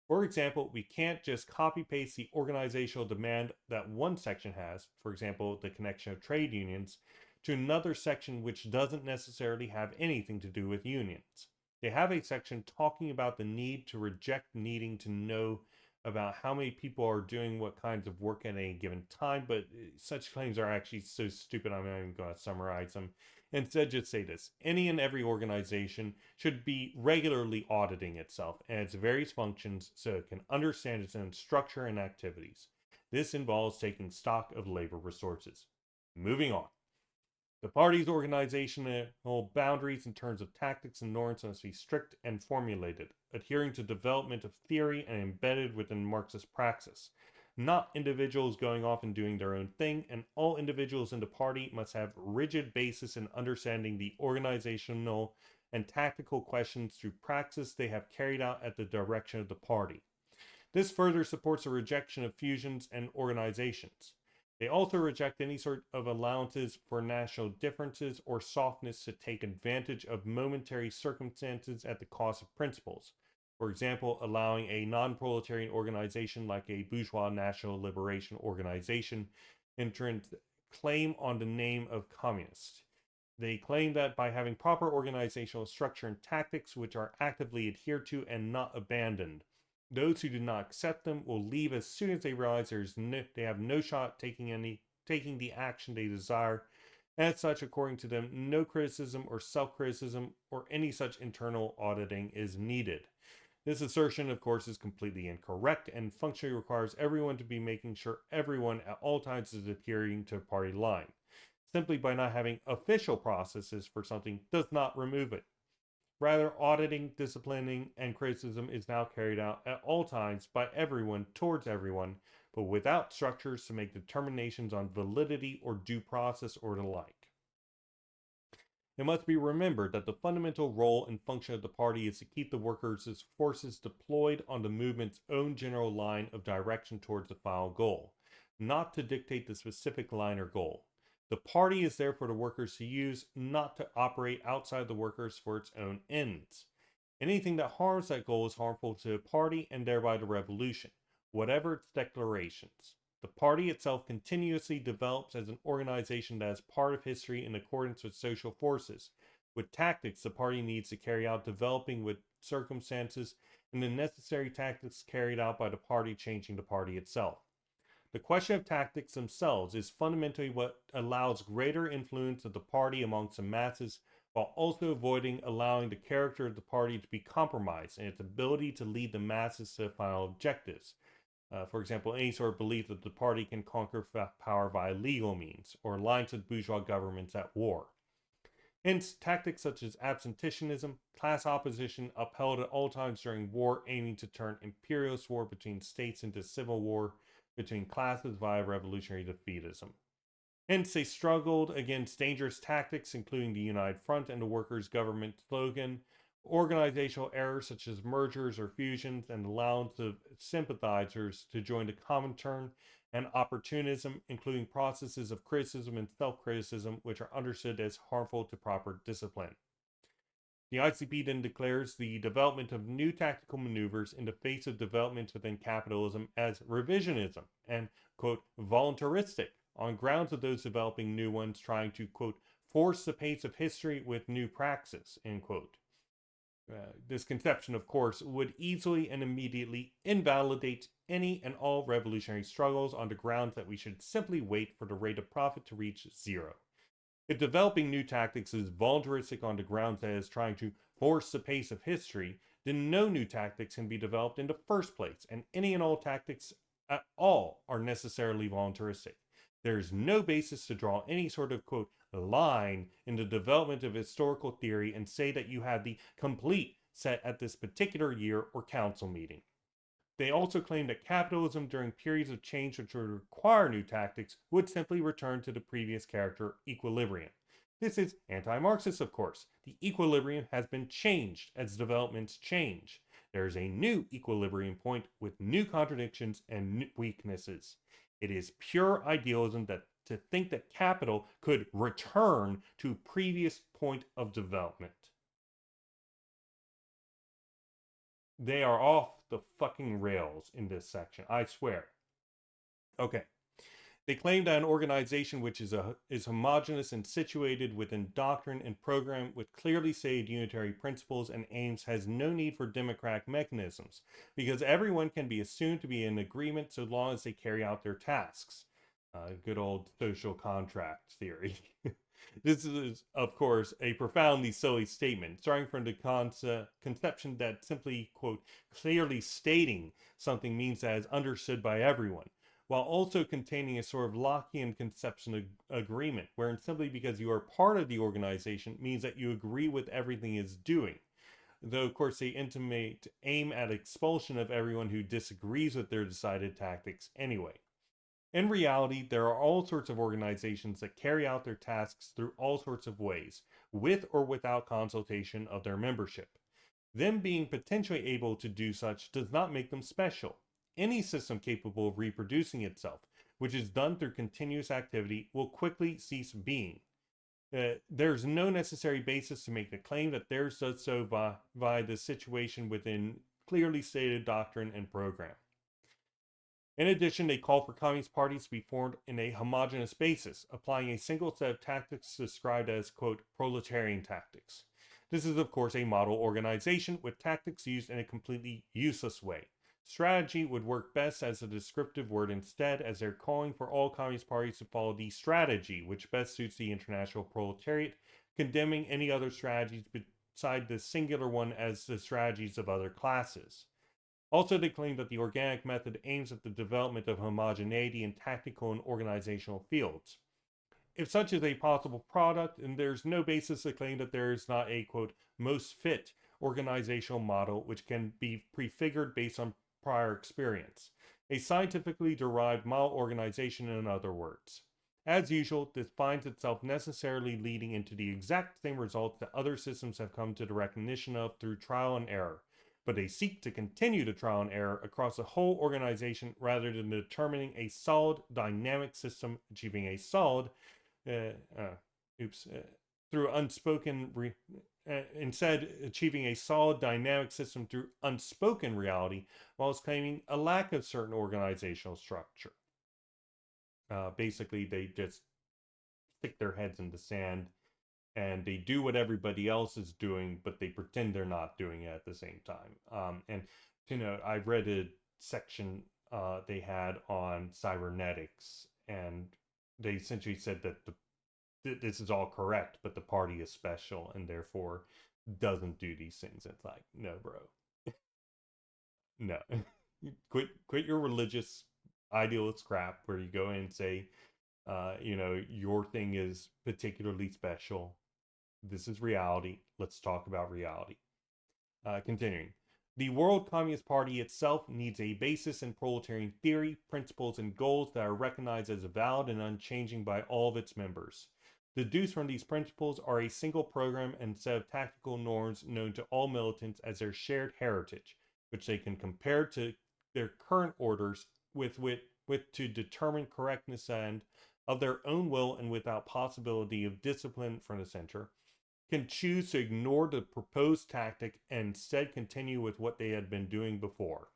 For example, we can't just copy paste the organizational demand that one section has, for example, the connection of trade unions, to another section which doesn't necessarily have anything to do with unions. They have a section talking about the need to reject needing to know about how many people are doing what kinds of work at any given time, but such claims are actually so stupid I'm not even going to summarize them. Instead, just say this: any and every organization should be regularly auditing itself and its various functions so it can understand its own structure and activities. This involves taking stock of labor resources. Moving on. The party's organizational boundaries in terms of tactics and norms must be strict and formulated, adhering to development of theory and embedded within Marxist praxis. not individuals going off and doing their own thing, and all individuals in the party must have rigid basis in understanding the organizational and tactical questions through praxis they have carried out at the direction of the party. This further supports a rejection of fusions and organizations. They also reject any sort of allowances for national differences or softness to take advantage of momentary circumstances at the cost of principles. For example, allowing a non-proletarian organization like a bourgeois national liberation organization to claim on the name of communist. They claim that by having proper organizational structure and tactics which are actively adhered to and not abandoned, those who do not accept them will leave as soon as they realize they have no shot taking the action they desire. As such, according to them, no criticism or self-criticism or any such internal auditing is needed. This assertion, of course, is completely incorrect and functionally requires everyone to be making sure everyone at all times is adhering to a party line. Simply by not having official processes for something does not remove it. Rather, auditing, disciplining, and criticism is now carried out at all times by everyone towards everyone, but without structures to make determinations on validity or due process or the like. It must be remembered that the fundamental role and function of the party is to keep the workers' forces deployed on the movement's own general line of direction towards the final goal, not to dictate the specific line or goal. The party is there for the workers to use, not to operate outside the workers for its own ends. Anything that harms that goal is harmful to the party and thereby the revolution, whatever its declarations. The party itself continuously develops as an organization that is part of history in accordance with social forces, with tactics the party needs to carry out developing with circumstances, and the necessary tactics carried out by the party changing the party itself. The question of tactics themselves is fundamentally what allows greater influence of the party amongst the masses, while also avoiding allowing the character of the party to be compromised and its ability to lead the masses to final objectives. For example, any sort of belief that the party can conquer power via legal means, or alliance with bourgeois governments at war. Hence, tactics such as absenteeism, class opposition upheld at all times during war, aiming to turn imperialist war between states into civil war between classes via revolutionary defeatism. Hence, they struggled against dangerous tactics, including the United Front and the workers' government slogan, organizational errors such as mergers or fusions, and allowance of sympathizers to join the Comintern, and opportunism, including processes of criticism and self-criticism, which are understood as harmful to proper discipline. The ICP then declares the development of new tactical maneuvers in the face of developments within capitalism as revisionism and, quote, voluntaristic, on grounds of those developing new ones trying to, quote, force the pace of history with new praxis, end quote. This conception, of course, would easily and immediately invalidate any and all revolutionary struggles on the grounds that we should simply wait for the rate of profit to reach zero. If developing new tactics is voluntaristic on the grounds that it is trying to force the pace of history, then no new tactics can be developed in the first place, and any and all tactics at all are necessarily voluntaristic. There is no basis to draw any sort of, quote, line in the development of historical theory and say that you have the complete set at this particular year or council meeting. They also claim that capitalism during periods of change which would require new tactics would simply return to the previous character equilibrium. This is anti-Marxist, of course. The equilibrium has been changed as developments change. There is a new equilibrium point with new contradictions and weaknesses. It is pure idealism to think that capital could return to previous point of development. They are off the fucking rails in this section, I swear. Okay. They claim that an organization which is homogeneous and situated within doctrine and program with clearly stated unitary principles and aims has no need for democratic mechanisms, because everyone can be assumed to be in agreement so long as they carry out their tasks. Good old social contract theory. This is, of course, a profoundly silly statement, starting from the conception that simply, quote, clearly stating something means that it's understood by everyone, while also containing a sort of Lockean conception of agreement, wherein simply because you are part of the organization means that you agree with everything it's doing. though of course they intimate aim at expulsion of everyone who disagrees with their decided tactics anyway. In reality, there are all sorts of organizations that carry out their tasks through all sorts of ways, with or without consultation of their membership. Them being potentially able to do such does not make them special. Any system capable of reproducing itself, which is done through continuous activity, will quickly cease being. There's no necessary basis to make the claim that theirs does so by the situation within clearly stated doctrine and program. In addition, they call for communist parties to be formed in a homogeneous basis, applying a single set of tactics described as, quote, proletarian tactics. This is, of course, a model organization with tactics used in a completely useless way. Strategy would work best as a descriptive word instead, as they're calling for all communist parties to follow the strategy which best suits the international proletariat, condemning any other strategies beside the singular one as the strategies of other classes. Also, they claim that the organic method aims at the development of homogeneity in tactical and organizational fields. If such is a possible product, then there's no basis to claim that there is not a, quote, most fit organizational model which can be prefigured based on prior experience. A scientifically derived model organization, in other words. As usual, this finds itself necessarily leading into the exact same results that other systems have come to the recognition of through trial and error, but they seek to continue the trial and error across the whole organization rather than determining a solid, dynamic system achieving a solid, uh, through instead achieving a solid, dynamic system through unspoken reality, whilst claiming a lack of certain organizational structure. Basically, they just stick their heads in the sand and they do what everybody else is doing, but they pretend they're not doing it at the same time. And I read a section they had on cybernetics, and they essentially said that this is all correct, but the party is special and therefore doesn't do these things. It's like, no, bro, no, quit your religious idealist crap where you go in and say, your thing is particularly special. This is reality. Let's talk about reality. Continuing. The World Communist Party itself needs a basis in proletarian theory, principles, and goals that are recognized as valid and unchanging by all of its members. Deduced from these principles are a single program and set of tactical norms known to all militants as their shared heritage, which they can compare to their current orders with to determine correctness and of their own will and without possibility of discipline from the center, can choose to ignore the proposed tactic and instead continue with what they had been doing before.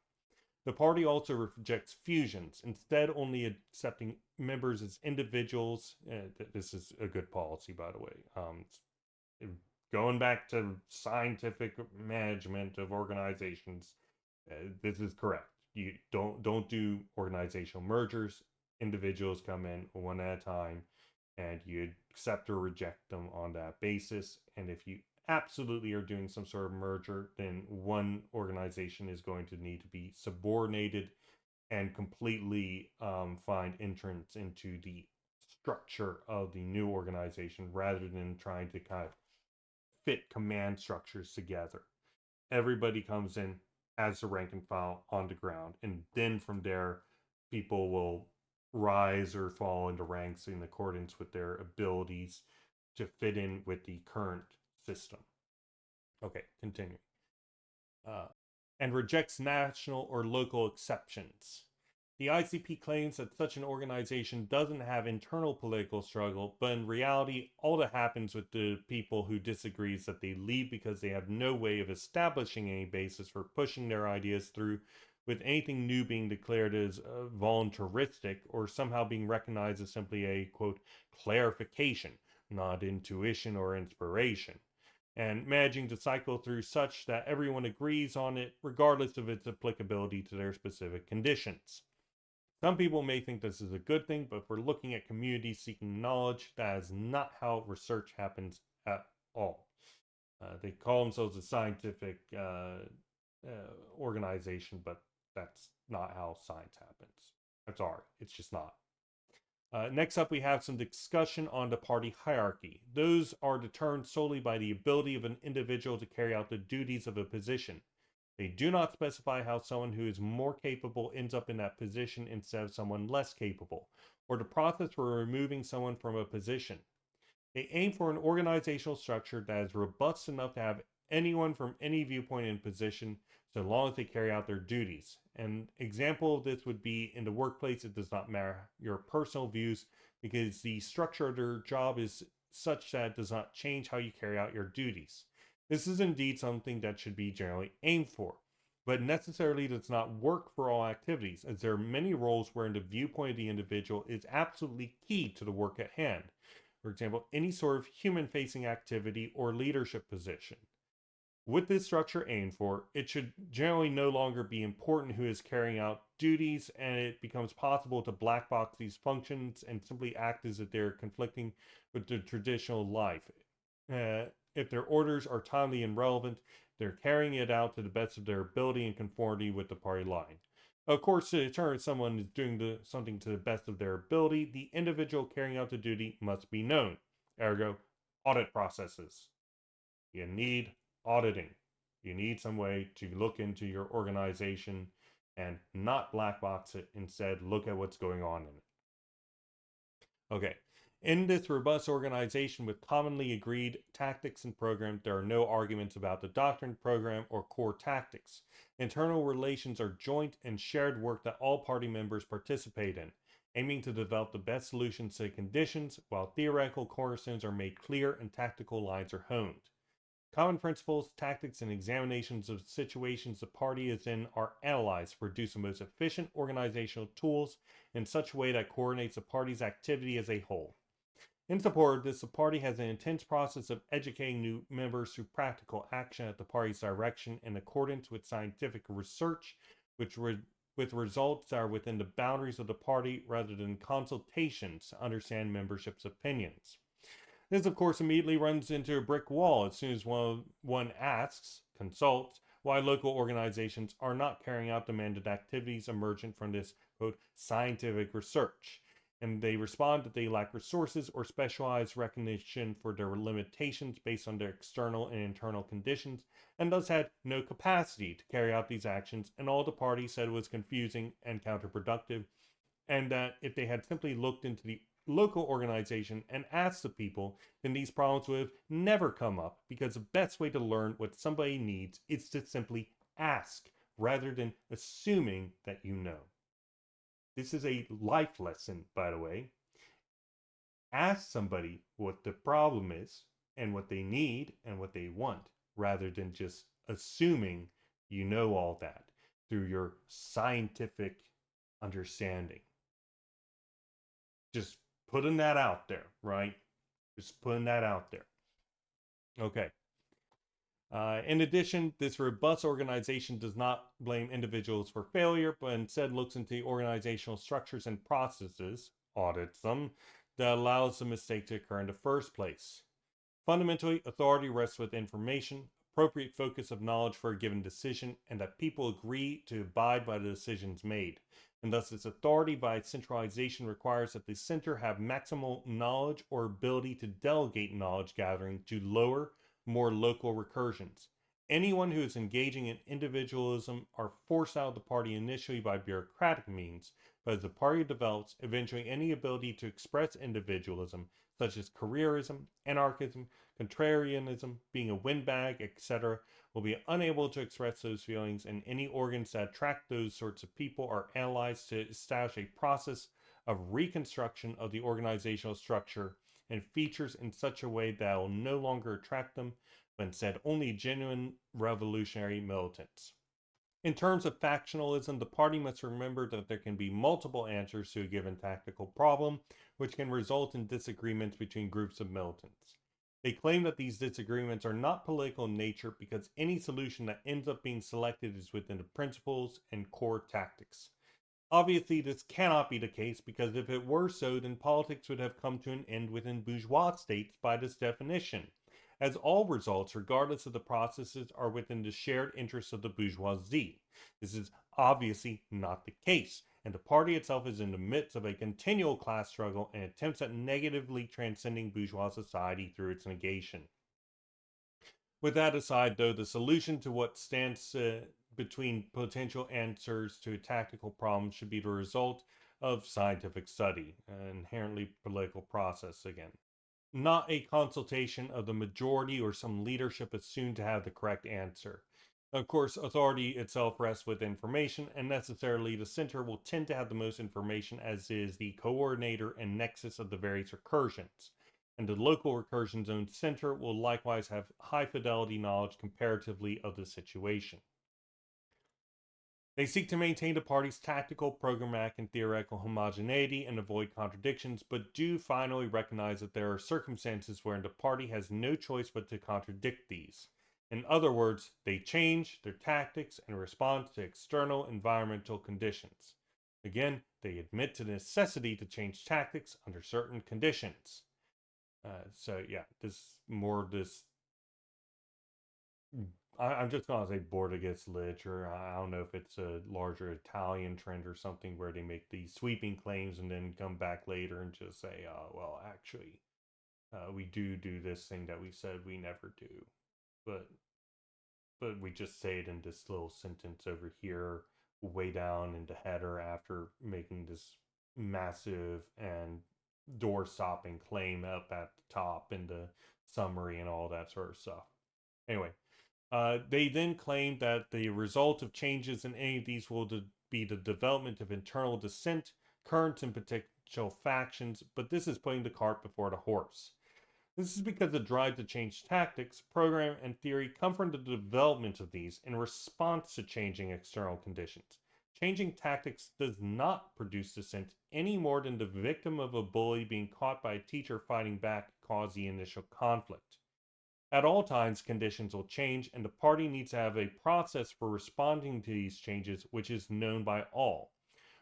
The party also rejects fusions, instead only accepting members as individuals. This is a good policy, by the way. Going back to scientific management of organizations, this is correct. You don't do organizational mergers. Individuals come in one at a time, and you accept or reject them on that basis. And if you absolutely are doing some sort of merger, then one organization is going to need to be subordinated and completely find entrance into the structure of the new organization rather than trying to kind of fit command structures together. Everybody comes in as a rank and file on the ground, and then from there, people will rise or fall into ranks in accordance with their abilities to fit in with the current system. Okay, continue. Uh, and rejects national or local exceptions. The ICP claims that such an organization doesn't have internal political struggle, but in reality, all that happens with the people who disagree is that they leave because they have no way of establishing any basis for pushing their ideas through, with anything new being declared as voluntaristic or somehow being recognized as simply a, quote, clarification, not intuition or inspiration, and managing to cycle through such that everyone agrees on it regardless of its applicability to their specific conditions. Some people may think this is a good thing, but if we're looking at communities seeking knowledge, that is not how research happens at all. They call themselves a scientific organization, but that's not how science happens. I'm sorry, it's just not. Next up, we have some discussion on the party hierarchy. Those are determined solely by the ability of an individual to carry out the duties of a position. They do not specify how someone who is more capable ends up in that position instead of someone less capable, or the process for removing someone from a position. They aim for an organizational structure that is robust enough to have anyone from any viewpoint in position so long as they carry out their duties. An example of this would be in the workplace, it does not matter your personal views because the structure of their job is such that it does not change how you carry out your duties. This is indeed something that should be generally aimed for, but necessarily does not work for all activities, as there are many roles wherein the viewpoint of the individual is absolutely key to the work at hand. For example, any sort of human facing activity or leadership position. With this structure aimed for, it should generally no longer be important who is carrying out duties, and it becomes possible to black box these functions and simply act as if they're conflicting with the traditional life. If their orders are timely and relevant, they're carrying it out to the best of their ability in conformity with the party line. Of course, to determine if someone is doing something to the best of their ability, the individual carrying out the duty must be known. Ergo, audit processes. You need auditing. You need some way to look into your organization and not black box it, instead, look at what's going on in it. Okay. In this robust organization with commonly agreed tactics and programs, there are no arguments about the doctrine, program, or core tactics. Internal relations are joint and shared work that all party members participate in, aiming to develop the best solutions to conditions, while theoretical cornerstones are made clear and tactical lines are honed. Common principles, tactics, and examinations of situations the party is in are analyzed to produce the most efficient organizational tools in such a way that coordinates the party's activity as a whole. In support of this, the party has an intense process of educating new members through practical action at the party's direction in accordance with scientific research, with results that are within the boundaries of the party rather than consultations to understand membership's opinions. This, of course, immediately runs into a brick wall as soon as one asks, consults, why local organizations are not carrying out demanded activities emergent from this, quote, scientific research. And they respond that they lack resources or specialized recognition for their limitations based on their external and internal conditions, and thus had no capacity to carry out these actions, and all the party said was confusing and counterproductive, and that if they had simply looked into the local organization and asked the people, then these problems would have never come up, because the best way to learn what somebody needs is to simply ask rather than assuming that you know. This is a life lesson, by the way. Ask somebody what the problem is and what they need and what they want, rather than just assuming you know all that through your scientific understanding. Just putting that out there, right? Just putting that out there. Okay. In addition, this robust organization does not blame individuals for failure, but instead looks into the organizational structures and processes, audits them, that allows the mistake to occur in the first place. Fundamentally, authority rests with information, appropriate focus of knowledge for a given decision, and that people agree to abide by the decisions made. And thus, its authority by centralization requires that the center have maximal knowledge or ability to delegate knowledge gathering to lower, more local recursions. Anyone who is engaging in individualism are forced out of the party initially by bureaucratic means, but as the party develops, eventually any ability to express individualism, such as careerism, anarchism, contrarianism, being a windbag, etc., will be unable to express those feelings, and any organs that attract those sorts of people are analyzed to establish a process of reconstruction of the organizational structure and features in such a way that will no longer attract them, but instead only genuine revolutionary militants. In terms of factionalism, the party must remember that there can be multiple answers to a given tactical problem, which can result in disagreements between groups of militants. They claim that these disagreements are not political in nature because any solution that ends up being selected is within the principles and core tactics. Obviously, this cannot be the case because if it were so, then politics would have come to an end within bourgeois states by this definition, as all results, regardless of the processes, are within the shared interests of the bourgeoisie. This is obviously not the case, and the party itself is in the midst of a continual class struggle and attempts at negatively transcending bourgeois society through its negation. With that aside, though, the solution to what stands between potential answers to a tactical problem should be the result of scientific study, an inherently political process again. Not a consultation of the majority or some leadership assumed to have the correct answer. Of course, authority itself rests with information, and necessarily the center will tend to have the most information as is the coordinator and nexus of the various recursions. And the local recursion zone center will likewise have high fidelity knowledge comparatively of the situation. They seek to maintain the party's tactical, programmatic, and theoretical homogeneity and avoid contradictions, but do finally recognize that there are circumstances wherein the party has no choice but to contradict these. In other words, they change their tactics in response to external environmental conditions. Again, they admit to the necessity to change tactics under certain conditions. This I'm just gonna say board against literature. I don't know if it's a larger Italian trend or something where they make these sweeping claims and then come back later and just say, well, actually, we do this thing that we said we never do. But we just say it in this little sentence over here, way down in the header after making this massive and door-stopping claim up at the top in the summary and all that sort of stuff. Anyway, they then claim that the result of changes in any of these will be the development of internal dissent, current and potential factions, but this is putting the cart before the horse. This is because the drive to change tactics, program, and theory come from the development of these in response to changing external conditions. Changing tactics does not produce dissent any more than the victim of a bully being caught by a teacher fighting back caused the initial conflict. At all times, conditions will change, and the party needs to have a process for responding to these changes, which is known by all.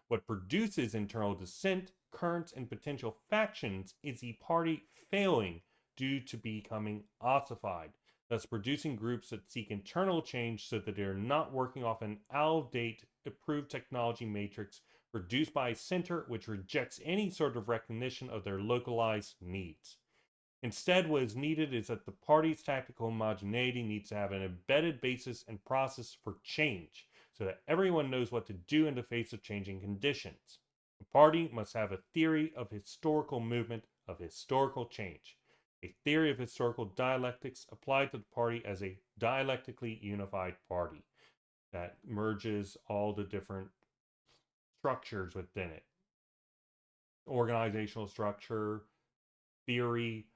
What produces internal dissent, currents, and potential factions is the party failing due to becoming ossified, thus producing groups that seek internal change so that they are not working off an out-of-date, approved technology matrix produced by a center which rejects any sort of recognition of their localized needs. Instead, what is needed is that the party's tactical homogeneity needs to have an embedded basis and process for change, so that everyone knows what to do in the face of changing conditions. The party must have a theory of historical movement, of historical change. A theory of historical dialectics applied to the party as a dialectically unified party that merges all the different structures within it. Organizational structure, theory,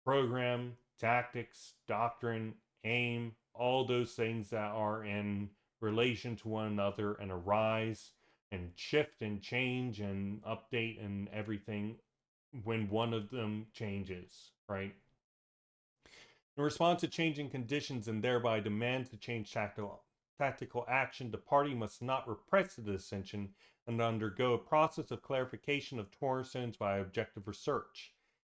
program, tactics, doctrine, aim, all those things that are in relation to one another and arise and shift and change and update and everything when one of them changes, right? In response to changing conditions and thereby demand to change tactical action, the party must not repress the dissension and undergo a process of clarification of cornerstones by objective research.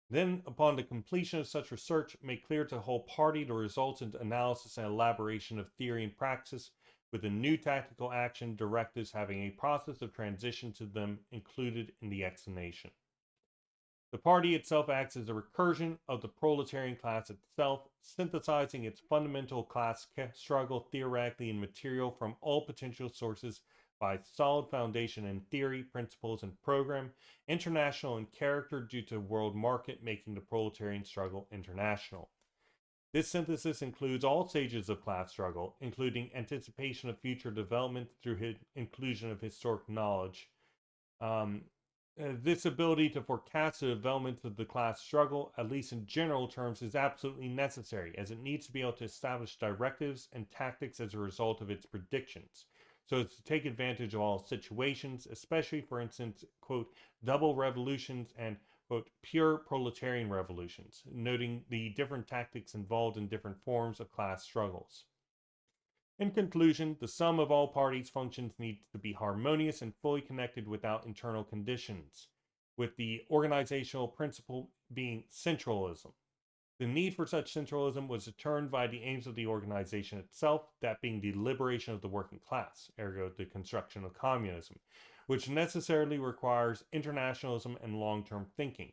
Then, upon the completion of such research, make clear to the whole party the resultant analysis and elaboration of theory and praxis, with the new tactical action directives having a process of transition to them included in the explanation. The party itself acts as a recursion of the proletarian class itself, synthesizing its fundamental class struggle theoretically and material from all potential sources by solid foundation in theory, principles, and program, international in character due to world market making the proletarian struggle international. This synthesis includes all stages of class struggle, including anticipation of future development through inclusion of historic knowledge. This ability to forecast the development of the class struggle, at least in general terms, is absolutely necessary, as it needs to be able to establish directives and tactics as a result of its predictions, so as to take advantage of all situations, especially, for instance, quote, double revolutions and, quote, pure proletarian revolutions, noting the different tactics involved in different forms of class struggles. In conclusion, the sum of all parties' functions needs to be harmonious and fully connected without internal conditions, with the organizational principle being centralism. The need for such centralism was determined by the aims of the organization itself, that being the liberation of the working class, ergo the construction of communism, which necessarily requires internationalism and long-term thinking.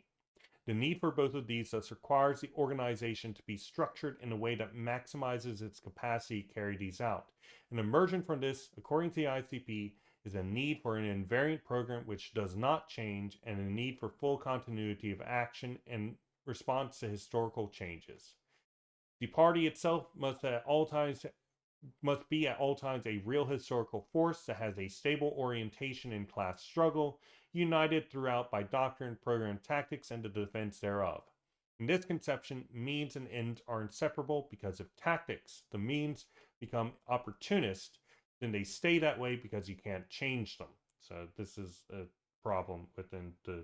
The need for both of these thus requires the organization to be structured in a way that maximizes its capacity to carry these out. And emergent from this, according to the ICP, is a need for an invariant program which does not change and a need for full continuity of action in response to historical changes. The party itself must be at all times a real historical force that has a stable orientation in class struggle, united throughout by doctrine, program, tactics, and the defense thereof. In this conception, means and ends are inseparable because if tactics, the means, become opportunist, then they stay that way because you can't change them. So this is a problem within the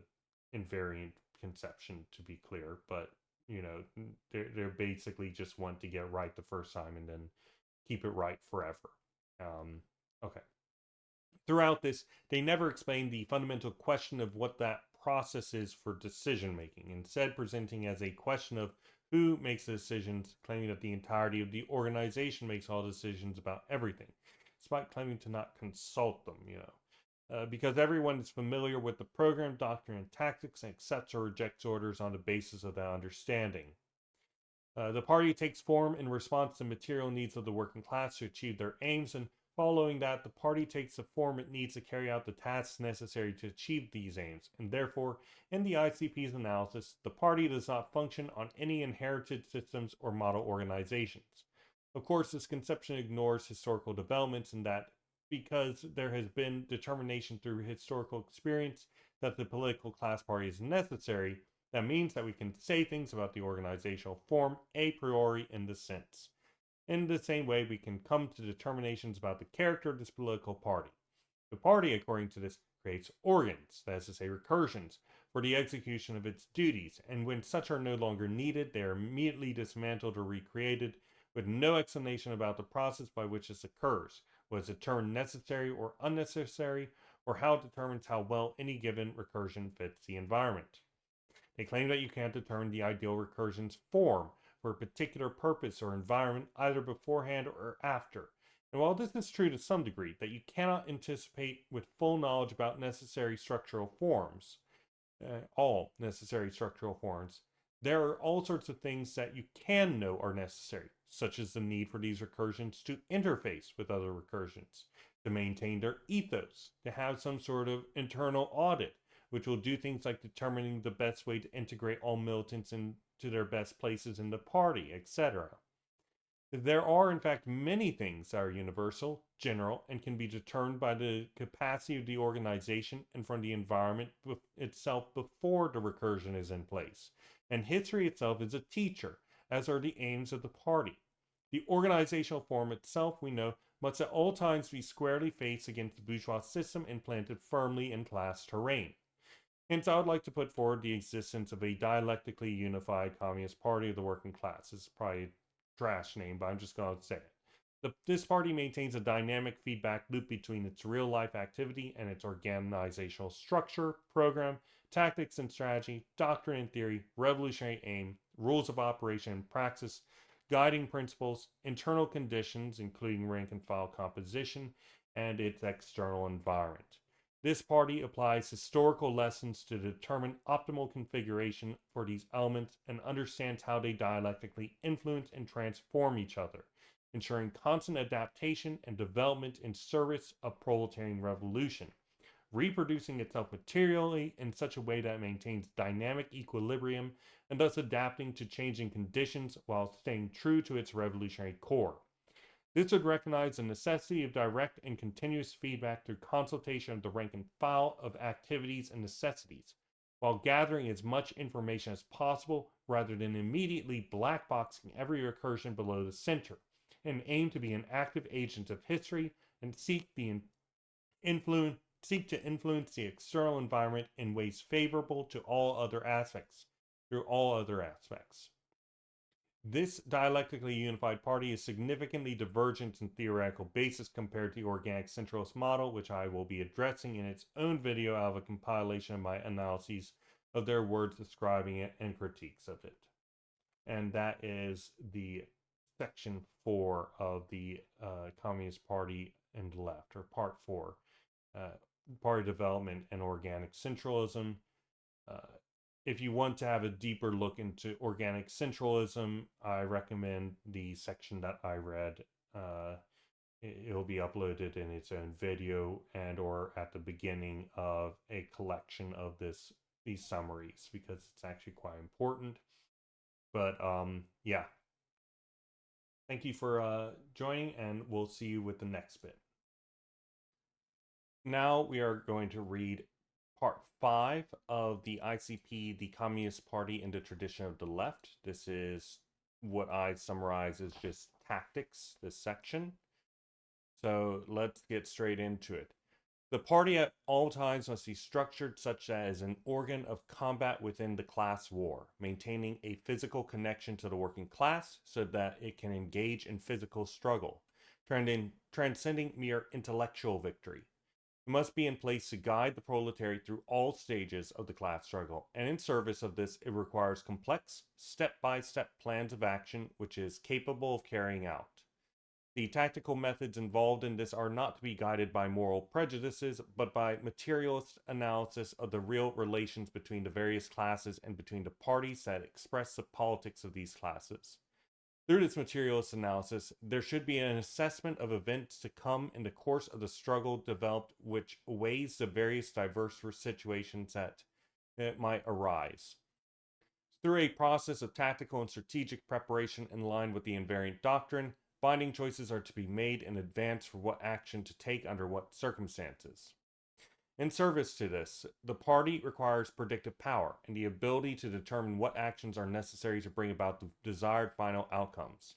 invariant conception, to be clear, but they're basically just want to get right the first time and then keep it right forever. Okay. Throughout this, they never explain the fundamental question of what that process is for decision making, instead presenting as a question of who makes the decisions, claiming that the entirety of the organization makes all decisions about everything, despite claiming to not consult them, because everyone is familiar with the program, doctrine, and tactics and accepts or rejects orders on the basis of that understanding. The party takes form in response to material needs of the working class to achieve their aims, and following that, the party takes the form it needs to carry out the tasks necessary to achieve these aims, and therefore, in the ICP's analysis, the party does not function on any inherited systems or model organizations. Of course, this conception ignores historical developments in that because there has been determination through historical experience that the political class party is necessary, that means that we can say things about the organizational form a priori in this sense. In the same way, we can come to determinations about the character of this political party. The party, according to this, creates organs, that is to say recursions, for the execution of its duties, and when such are no longer needed, they are immediately dismantled or recreated, with no explanation about the process by which this occurs, was it termed necessary or unnecessary, or how it determines how well any given recursion fits the environment. They claim that you can't determine the ideal recursion's form for a particular purpose or environment either beforehand or after. And while this is true to some degree, that you cannot anticipate with full knowledge about necessary structural forms, all necessary structural forms, there are all sorts of things that you can know are necessary, such as the need for these recursions to interface with other recursions, to maintain their ethos, to have some sort of internal audit, which will do things like determining the best way to integrate all militants into their best places in the party, etc. There are, in fact, many things that are universal, general, and can be determined by the capacity of the organization and from the environment itself before the recursion is in place. And history itself is a teacher, as are the aims of the party. The organizational form itself, we know, must at all times be squarely faced against the bourgeois system and planted firmly in class terrain. Hence, I would like to put forward the existence of a dialectically unified Communist Party of the working class. This is probably a trash name, but I'm just going to say it. This party maintains a dynamic feedback loop between its real-life activity and its organizational structure, program, tactics and strategy, doctrine and theory, revolutionary aim, rules of operation and praxis, guiding principles, internal conditions, including rank and file composition, and its external environment. This party applies historical lessons to determine optimal configuration for these elements and understands how they dialectically influence and transform each other, ensuring constant adaptation and development in service of proletarian revolution, reproducing itself materially in such a way that it maintains dynamic equilibrium and thus adapting to changing conditions while staying true to its revolutionary core. This would recognize the necessity of direct and continuous feedback through consultation of the rank and file of activities and necessities, while gathering as much information as possible rather than immediately blackboxing every recursion below the center, and aim to be an active agent of history and seek to influence the external environment in ways favorable to all other aspects, through all other aspects. This dialectically unified party is significantly divergent in theoretical basis compared to the organic centralist model, which I will be addressing in its own video out of a compilation of my analyses of their words describing it and critiques of it. And that is the section 4 of the Communist Party and Left, or part 4. party development and organic centralism. Uh, if you want to have a deeper look into organic centralism, I recommend the section that I read. It'll be uploaded in its own video and or at the beginning of a collection of these summaries, because it's actually quite important. But yeah, thank you for joining, and we'll see you with the next bit. Now we are going to read part 5 of the ICP, the Communist Party in the Tradition of the Left. This is what I summarize as just tactics, this section. So let's get straight into it. The party at all times must be structured such as an organ of combat within the class war, maintaining a physical connection to the working class so that it can engage in physical struggle, transcending mere intellectual victory. It must be in place to guide the proletariat through all stages of the class struggle, and in service of this, it requires complex, step-by-step plans of action which is capable of carrying out. The tactical methods involved in this are not to be guided by moral prejudices, but by materialist analysis of the real relations between the various classes and between the parties that express the politics of these classes. Through this materialist analysis, there should be an assessment of events to come in the course of the struggle developed which weighs the various diverse situations that might arise. Through a process of tactical and strategic preparation in line with the invariant doctrine, binding choices are to be made in advance for what action to take under what circumstances. In service to this, the party requires predictive power and the ability to determine what actions are necessary to bring about the desired final outcomes.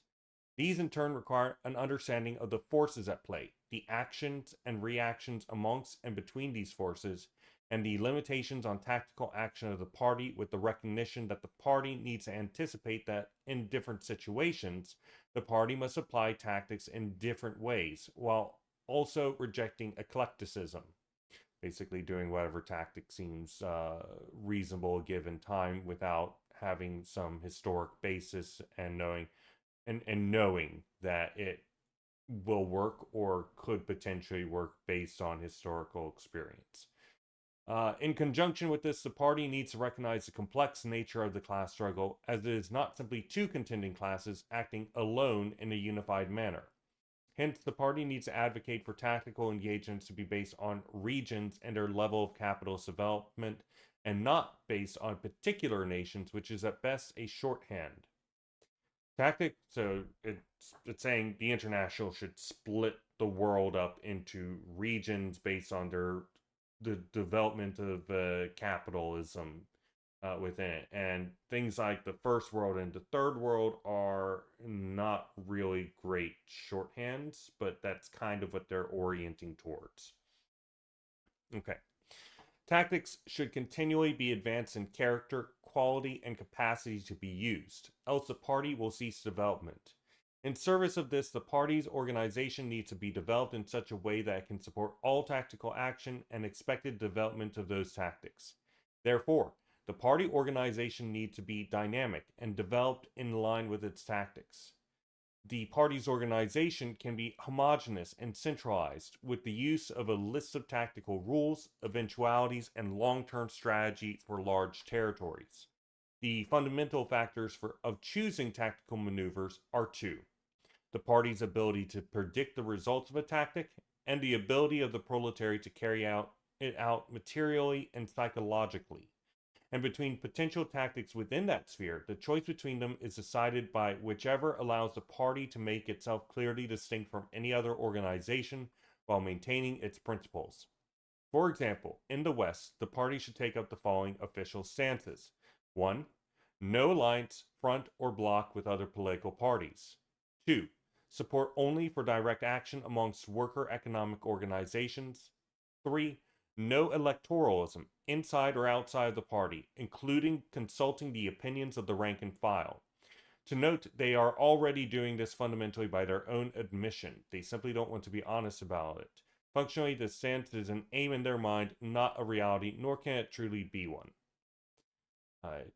These in turn require an understanding of the forces at play, the actions and reactions amongst and between these forces, and the limitations on tactical action of the party, with the recognition that the party needs to anticipate that in different situations, the party must apply tactics in different ways, while also rejecting eclecticism. Basically doing whatever tactic seems reasonable given time without having some historic basis and knowing that it will work or could potentially work based on historical experience. In conjunction with this, the party needs to recognize the complex nature of the class struggle, as it is not simply two contending classes acting alone in a unified manner. Hence, the party needs to advocate for tactical engagements to be based on regions and their level of capitalist development, and not based on particular nations, which is at best a shorthand. So it's saying the international should split the world up into regions based on the development of capitalism within it. And things like the first world and the third world are not really great shorthands, but that's kind of what they're orienting towards. Okay. Tactics should continually be advanced in character, quality, and capacity to be used, else the party will cease development. In service of this, the party's organization needs to be developed in such a way that it can support all tactical action and expected development of those tactics. Therefore, the party organization needs to be dynamic and developed in line with its tactics. The party's organization can be homogeneous and centralized, with the use of a list of tactical rules, eventualities, and long-term strategy for large territories. The fundamental factors of choosing tactical maneuvers are two: the party's ability to predict the results of a tactic, and the ability of the proletariat to carry it out materially and psychologically. And between potential tactics within that sphere, the choice between them is decided by whichever allows the party to make itself clearly distinct from any other organization while maintaining its principles. For example, in the West, the party should take up the following official stances. 1. No alliance, front, or bloc with other political parties. 2. Support only for direct action amongst worker economic organizations. 3. No electoralism, inside or outside of the party, including consulting the opinions of the rank and file. To note, they are already doing this fundamentally by their own admission. They simply don't want to be honest about it. Functionally, this stance is an aim in their mind, not a reality, nor can it truly be one.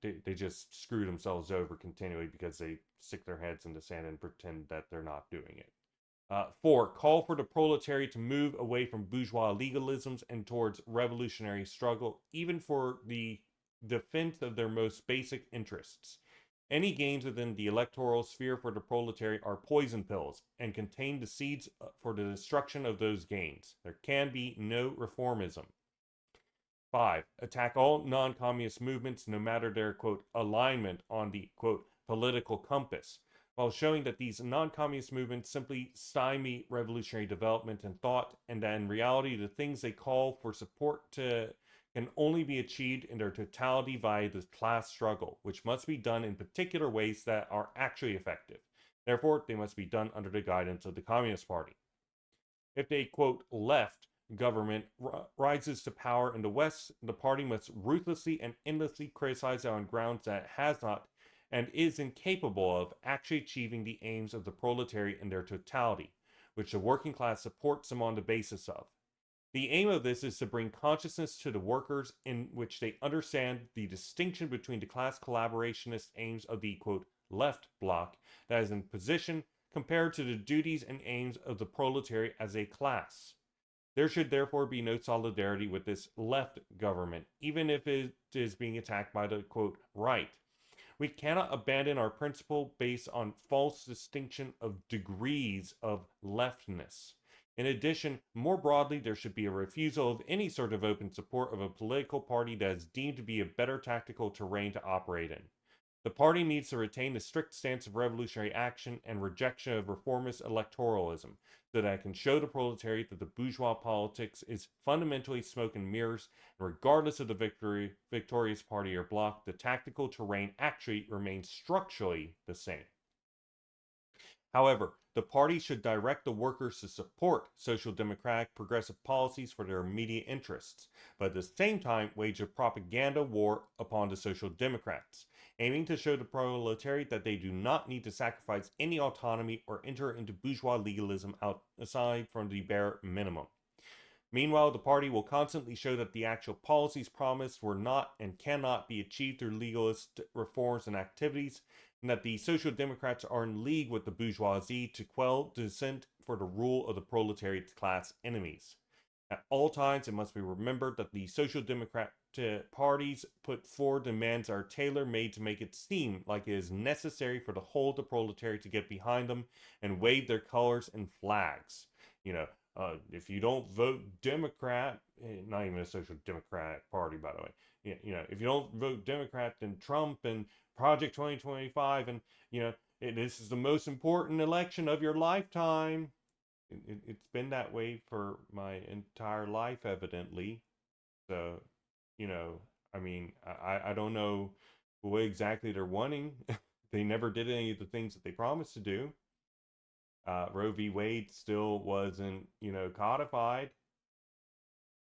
They just screw themselves over continually because they stick their heads in the sand and pretend that they're not doing it. 4. Call for the proletariat to move away from bourgeois legalisms and towards revolutionary struggle, even for the defense of their most basic interests. Any gains within the electoral sphere for the proletariat are poison pills and contain the seeds for the destruction of those gains. There can be no reformism. 5. Attack all non communist movements, no matter their, quote, alignment on the, quote, political compass, while showing that these non communist movements simply stymie revolutionary development and thought, and that in reality the things they call for support to can only be achieved in their totality via the class struggle, which must be done in particular ways that are actually effective. Therefore, they must be done under the guidance of the Communist Party. If a, quote, left government rises to power in the West, the party must ruthlessly and endlessly criticize it on grounds that it has not and is incapable of actually achieving the aims of the proletariat in their totality, which the working class supports them on the basis of. The aim of this is to bring consciousness to the workers in which they understand the distinction between the class collaborationist aims of the, quote, left bloc that is in position compared to the duties and aims of the proletariat as a class. There should therefore be no solidarity with this left government, even if it is being attacked by the, quote, right. We cannot abandon our principle based on false distinction of degrees of leftness. In addition, more broadly, there should be a refusal of any sort of open support of a political party that is deemed to be a better tactical terrain to operate in. The party needs to retain a strict stance of revolutionary action and rejection of reformist electoralism, so that it can show the proletariat that the bourgeois politics is fundamentally smoke and mirrors, and regardless of the victorious party or bloc, the tactical terrain actually remains structurally the same. However, the party should direct the workers to support social democratic progressive policies for their immediate interests, but at the same time wage a propaganda war upon the social democrats, aiming to show the proletariat that they do not need to sacrifice any autonomy or enter into bourgeois legalism outside from the bare minimum. Meanwhile, the party will constantly show that the actual policies promised were not and cannot be achieved through legalist reforms and activities, and that the Social Democrats are in league with the bourgeoisie to quell dissent for the rule of the proletariat class enemies. At all times, it must be remembered that the Social Democrat parties put forward demands that are tailor made to make it seem like it is necessary for the whole of the proletariat to get behind them and wave their colors and flags. If you don't vote Democrat, not even a social democratic party, by the way, if you don't vote Democrat, then Trump and Project 2025, and, this is the most important election of your lifetime. It's been that way for my entire life, evidently. So, I don't know what exactly they're wanting. They never did any of the things that they promised to do. Roe v. Wade still wasn't, codified.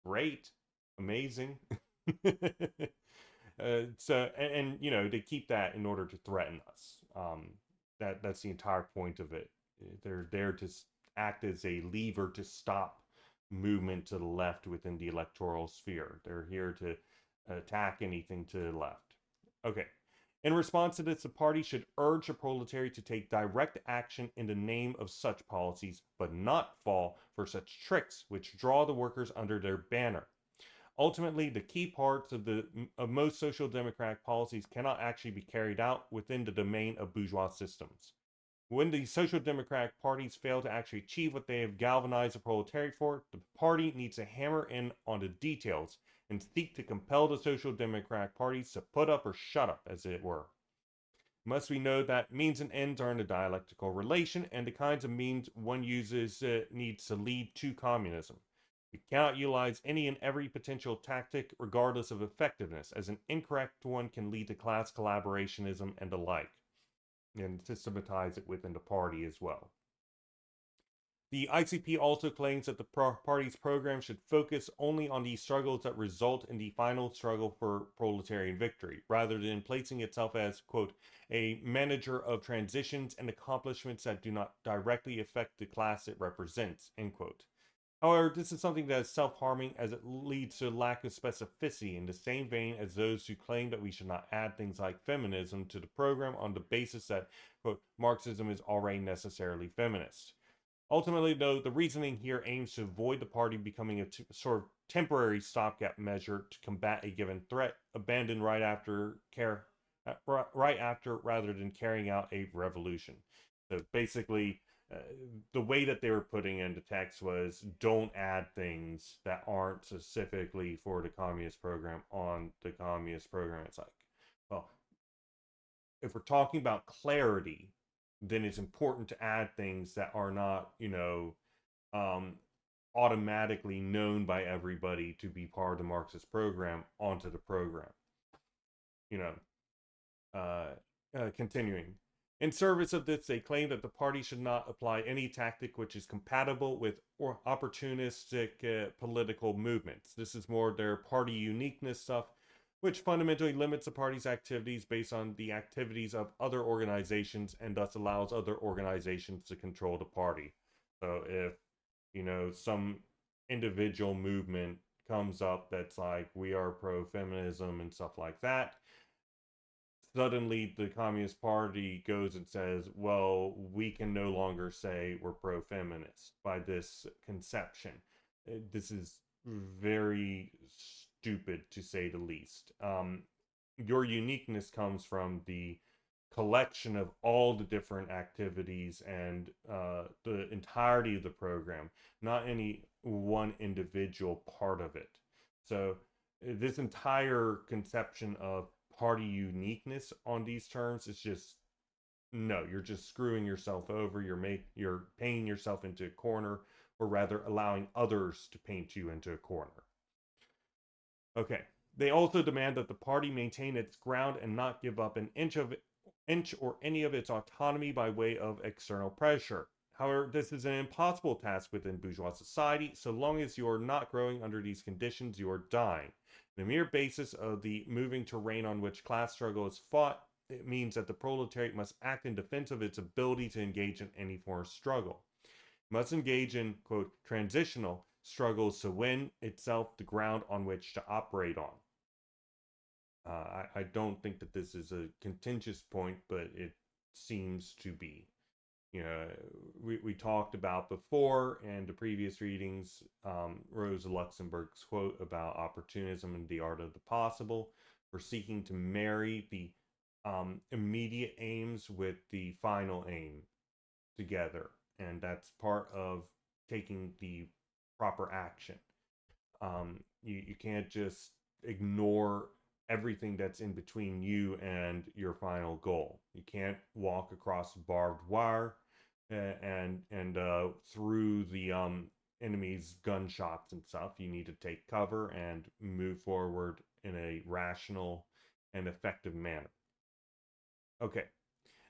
Great, amazing. They keep that in order to threaten us. That's the entire point of it. They're there to act as a lever to stop movement to the left within the electoral sphere. They're here to attack anything to the left. Okay. In response to this, the party should urge the proletariat to take direct action in the name of such policies, but not fall for such tricks which draw the workers under their banner. Ultimately, the key parts of most social democratic policies cannot actually be carried out within the domain of bourgeois systems. When the social democratic parties fail to actually achieve what they have galvanized the proletariat for, the party needs to hammer in on the details and seek to compel the social democratic parties to put up or shut up, as it were. Must we know that means and ends are in a dialectical relation, and the kinds of means one uses needs to lead to communism. We cannot utilize any and every potential tactic, regardless of effectiveness, as an incorrect one can lead to class collaborationism and the like, and systematize it within the party as well. The ICP also claims that the party's program should focus only on the struggles that result in the final struggle for proletarian victory, rather than placing itself as, quote, a manager of transitions and accomplishments that do not directly affect the class it represents, end quote. However, this is something that is self-harming as it leads to a lack of specificity in the same vein as those who claim that we should not add things like feminism to the program on the basis that, quote, Marxism is already necessarily feminist. Ultimately, though, the reasoning here aims to avoid the party becoming a sort of temporary stopgap measure to combat a given threat, abandoned right after, rather than carrying out a revolution. So basically, uh, the way that they were putting into text was don't add things that aren't specifically for the communist program on the communist program. It's like, well, if we're talking about clarity, then it's important to add things that are not, um, automatically known by everybody to be part of the Marxist program onto the program. You know, continuing. In service of this, they claim that the party should not apply any tactic which is compatible with or opportunistic political movements. This is more their party uniqueness stuff, which fundamentally limits the party's activities based on the activities of other organizations and thus allows other organizations to control the party. So if, some individual movement comes up that's like, we are pro feminism and stuff like that, suddenly the Communist Party goes and says, well, we can no longer say we're pro feminist by this conception. This is very stupid to say the least. Your uniqueness comes from the collection of all the different activities and the entirety of the program, not any one individual part of it. So, this entire conception of party uniqueness on these terms is just no, you're just screwing yourself over. You're painting yourself into a corner, or rather allowing others to paint you into a corner. Okay. They also demand that the party maintain its ground and not give up an inch or any of its autonomy by way of external pressure. However, this is an impossible task within bourgeois society. So long as you are not growing under these conditions, you are dying. The mere basis of the moving terrain on which class struggle is fought, it means that the proletariat must act in defense of its ability to engage in any form of struggle. It must engage in, quote, transitional struggles to win itself the ground on which to operate on. I don't think that this is a contentious point, but it seems to be. We talked about before in the previous readings, Rosa Luxemburg's quote about opportunism and the art of the possible. We're seeking to marry the immediate aims with the final aim together, and that's part of taking the proper action. You can't just ignore everything that's in between you and your final goal. You can't walk across barbed wire and through the enemy's gunshots and stuff. You need to take cover and move forward in a rational and effective manner. Okay.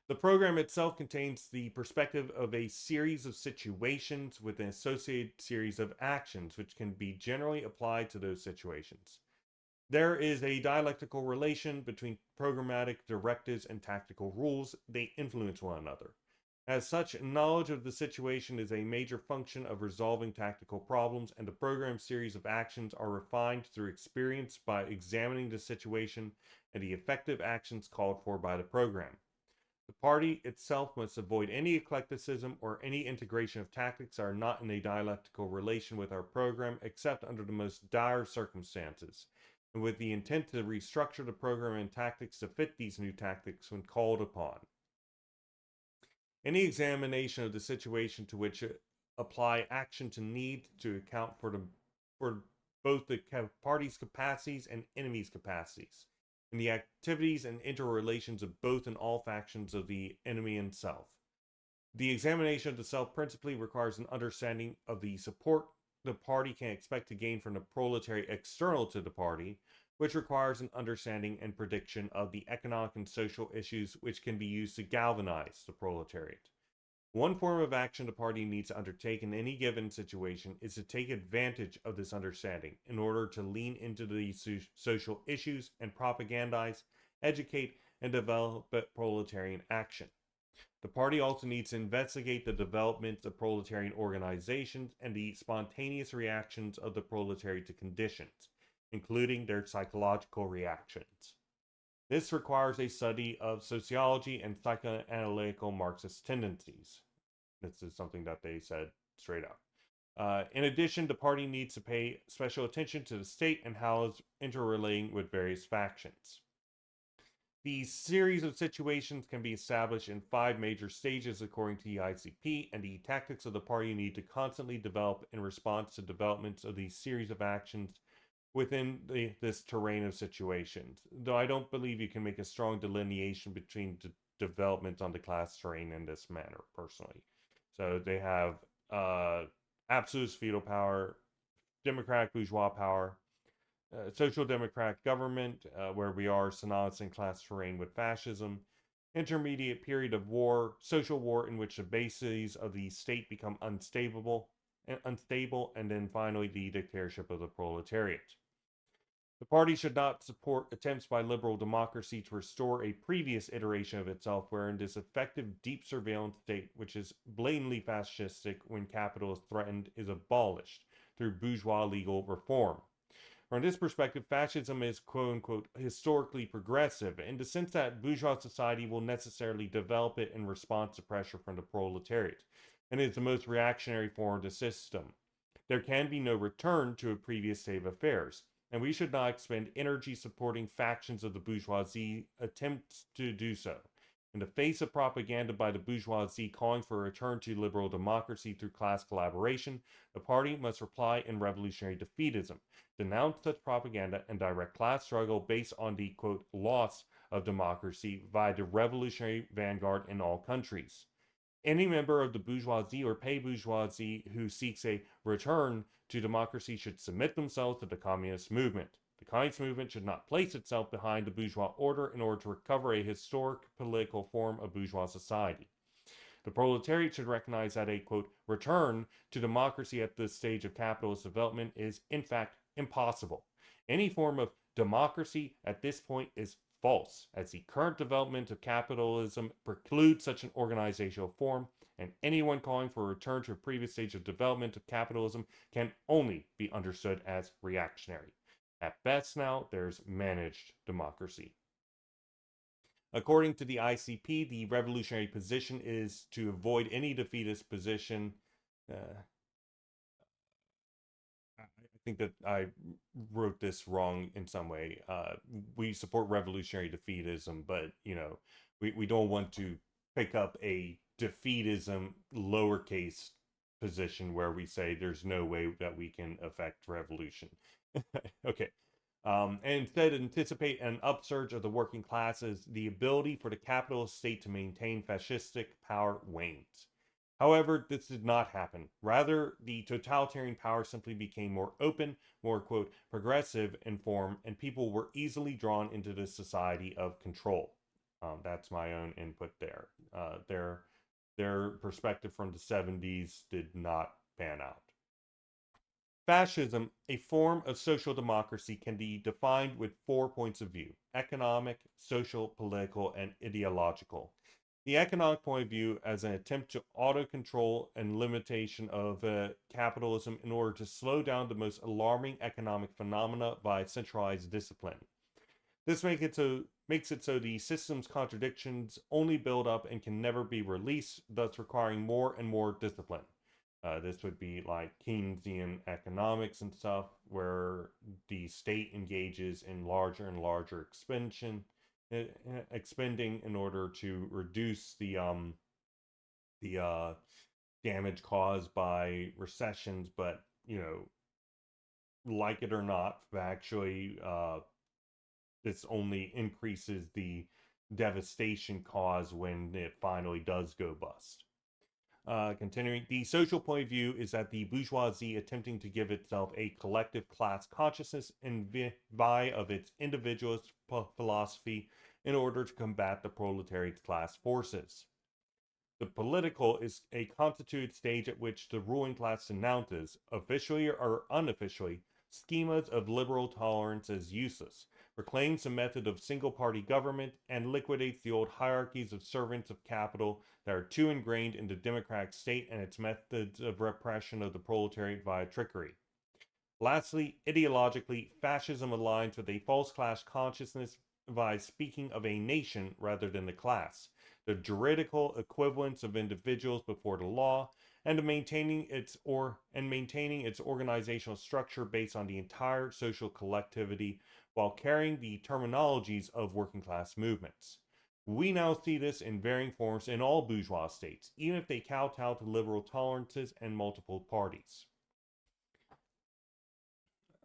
The program itself contains the perspective of a series of situations with an associated series of actions, which can be generally applied to those situations. There is a dialectical relation between programmatic directives and tactical rules. They influence one another. As such, knowledge of the situation is a major function of resolving tactical problems, and the program series of actions are refined through experience by examining the situation and the effective actions called for by the program. The party itself must avoid any eclecticism or any integration of tactics that are not in a dialectical relation with our program, except under the most dire circumstances, and with the intent to restructure the program and tactics to fit these new tactics when called upon. Any examination of the situation to which apply action to need to account for both the party's capacities and enemies' capacities, and the activities and interrelations of both and all factions of the enemy and self. The examination of the self principally requires an understanding of the support the party can expect to gain from the proletariat external to the party, which requires an understanding and prediction of the economic and social issues which can be used to galvanize the proletariat. One form of action the party needs to undertake in any given situation is to take advantage of this understanding in order to lean into these social issues and propagandize, educate, and develop proletarian action. The party also needs to investigate the development of proletarian organizations and the spontaneous reactions of the proletariat to conditions, including their psychological reactions. This requires a study of sociology and psychoanalytical Marxist tendencies. This is something that they said straight up. In addition, the party needs to pay special attention to the state and how it's interrelating with various factions. The series of situations can be established in 5 major stages according to the ICP, and the tactics of the party need to constantly develop in response to developments of these series of actions within this terrain of situations. Though I don't believe you can make a strong delineation between developments on the class terrain in this manner, personally. So they have absolute feudal power, democratic bourgeois power, social democratic government, where we are synonymous in class terrain with fascism, intermediate period of war, social war in which the bases of the state become unstable, and then finally the dictatorship of the proletariat. The party should not support attempts by liberal democracy to restore a previous iteration of itself wherein this effective deep surveillance state, which is blatantly fascistic when capital is threatened, is abolished through bourgeois legal reform. From this perspective, fascism is quote unquote historically progressive in the sense that bourgeois society will necessarily develop it in response to pressure from the proletariat, and is the most reactionary form of the system. There can be no return to a previous state of affairs, and we should not expend energy supporting factions of the bourgeoisie attempts to do so. In the face of propaganda by the bourgeoisie calling for a return to liberal democracy through class collaboration, the party must reply in revolutionary defeatism, denounce such propaganda, and direct class struggle based on the, quote, loss of democracy via the revolutionary vanguard in all countries. Any member of the bourgeoisie or pay bourgeoisie who seeks a return to democracy should submit themselves to the communist movement. The communist movement should not place itself behind the bourgeois order in order to recover a historic political form of bourgeois society. The proletariat should recognize that a, quote, return to democracy at this stage of capitalist development is, in fact, impossible. Any form of democracy at this point is false, as the current development of capitalism precludes such an organizational form, and anyone calling for a return to a previous stage of development of capitalism can only be understood as reactionary. At best now, there's managed democracy. According to the ICP, the revolutionary position is to avoid any defeatist position. I think that I wrote this wrong in some way. We support revolutionary defeatism, but we don't want to pick up a defeatism lowercase position where we say there's no way that we can affect revolution. Okay. And instead anticipate an upsurge of the working classes, the ability for the capitalist state to maintain fascistic power wanes. However, this did not happen. Rather, the totalitarian power simply became more open, more, quote, progressive in form, and people were easily drawn into this society of control. That's my own input there. Their perspective from the 70s did not pan out. Fascism, a form of social democracy, can be defined with 4 points of view: economic, social, political, and ideological. The economic point of view as an attempt to auto-control and limitation of capitalism in order to slow down the most alarming economic phenomena by centralized discipline. This makes it so the system's contradictions only build up and can never be released, thus requiring more and more discipline. This would be like Keynesian economics and stuff, where the state engages in larger and larger expending in order to reduce the damage caused by recessions. But like it or not, actually, this only increases the devastation caused when it finally does go bust. Continuing, the social point of view is that the bourgeoisie attempting to give itself a collective class consciousness in via of its individualist philosophy in order to combat the proletariat class forces. The political is a constituted stage at which the ruling class denounces, officially or unofficially, schemas of liberal tolerance as useless, proclaims a method of single-party government, and liquidates the old hierarchies of servants of capital that are too ingrained in the democratic state and its methods of repression of the proletariat via trickery. Lastly, ideologically, fascism aligns with a false class consciousness by speaking of a nation rather than the class. the juridical equivalence of individuals before the law, and maintaining its organizational structure based on the entire social collectivity while carrying the terminologies of working class movements. We now see this in varying forms in all bourgeois states, even if they kowtow to liberal tolerances and multiple parties.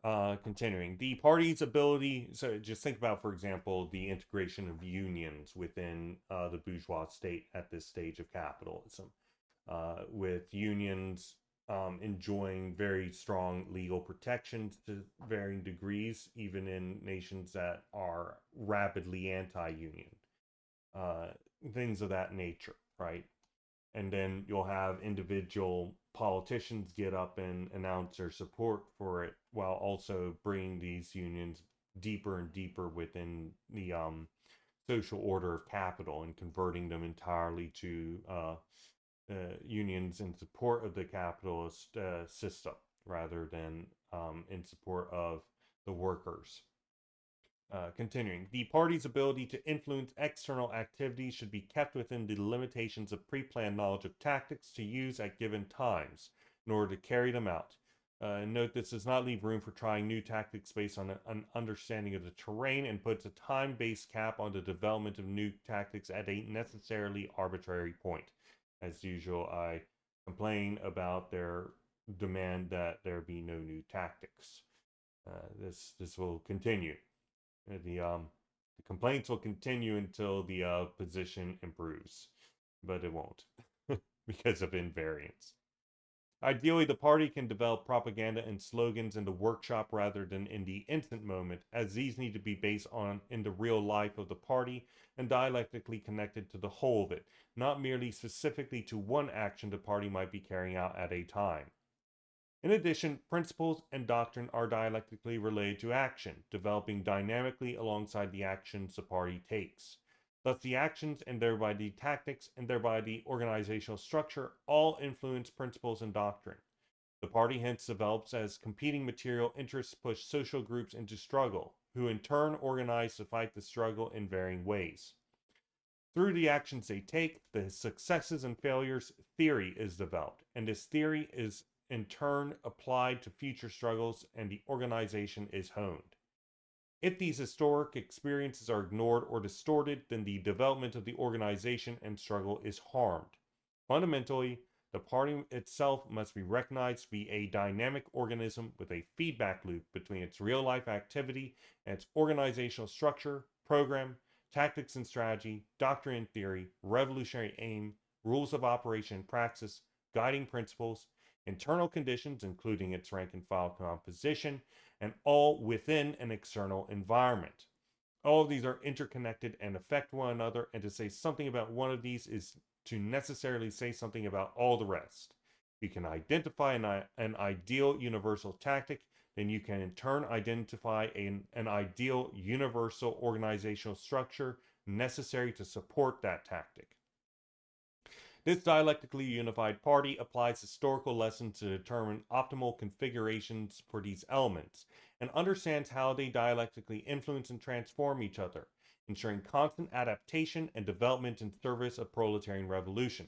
Continuing, the party's ability, so just think about, for example, the integration of unions within the bourgeois state at this stage of capitalism, with unions enjoying very strong legal protections to varying degrees, even in nations that are rapidly anti-union, things of that nature, right? And then you'll have individual politicians get up and announce their support for it while also bringing these unions deeper and deeper within the social order of capital and converting them entirely to unions in support of the capitalist system rather than in support of the workers. Continuing, the party's ability to influence external activities should be kept within the limitations of pre-planned knowledge of tactics to use at given times in order to carry them out. Note this does not leave room for trying new tactics based on an understanding of the terrain and puts a time-based cap on the development of new tactics at a necessarily arbitrary point. As usual, I complain about their demand that there be no new tactics. This will continue. The complaints will continue until the position improves, but it won't because of invariance. Ideally, the party can develop propaganda and slogans in the workshop rather than in the instant moment, as these need to be based on in the real life of the party and dialectically connected to the whole of it, not merely specifically to one action the party might be carrying out at a time. In addition, principles and doctrine are dialectically related to action, developing dynamically alongside the actions the party takes. Thus, the actions and thereby the tactics and thereby the organizational structure all influence principles and doctrine. The party hence develops as competing material interests push social groups into struggle, who in turn organize to fight the struggle in varying ways. Through the actions they take, the successes and failures theory is developed, and this theory is in turn applied to future struggles and the organization is honed. If these historic experiences are ignored or distorted, then the development of the organization and struggle is harmed. Fundamentally, the party itself must be recognized to be a dynamic organism with a feedback loop between its real-life activity and its organizational structure, program, tactics and strategy, doctrine and theory, revolutionary aim, rules of operation and praxis, guiding principles, internal conditions, including its rank and file composition, and all within an external environment. All of these are interconnected and affect one another, and to say something about one of these is to necessarily say something about all the rest. You can identify an ideal universal tactic, then you can in turn identify an ideal universal organizational structure necessary to support that tactic. This dialectically unified party applies historical lessons to determine optimal configurations for these elements, and understands how they dialectically influence and transform each other, ensuring constant adaptation and development in service of proletarian revolution,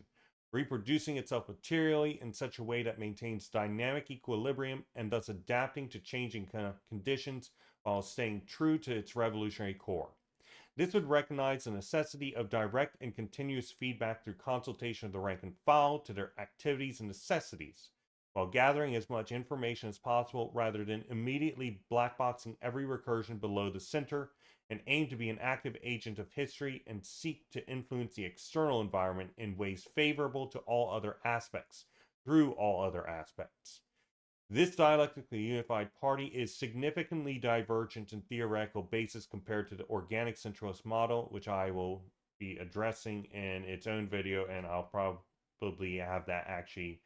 reproducing itself materially in such a way that maintains dynamic equilibrium and thus adapting to changing conditions while staying true to its revolutionary core. This would recognize the necessity of direct and continuous feedback through consultation of the rank and file to their activities and necessities, while gathering as much information as possible rather than immediately blackboxing every recursion below the center, and aim to be an active agent of history and seek to influence the external environment in ways favorable to all other aspects, through all other aspects. This dialectically unified party is significantly divergent in theoretical basis compared to the organic centralist model, which I will be addressing in its own video, and I'll probably have that actually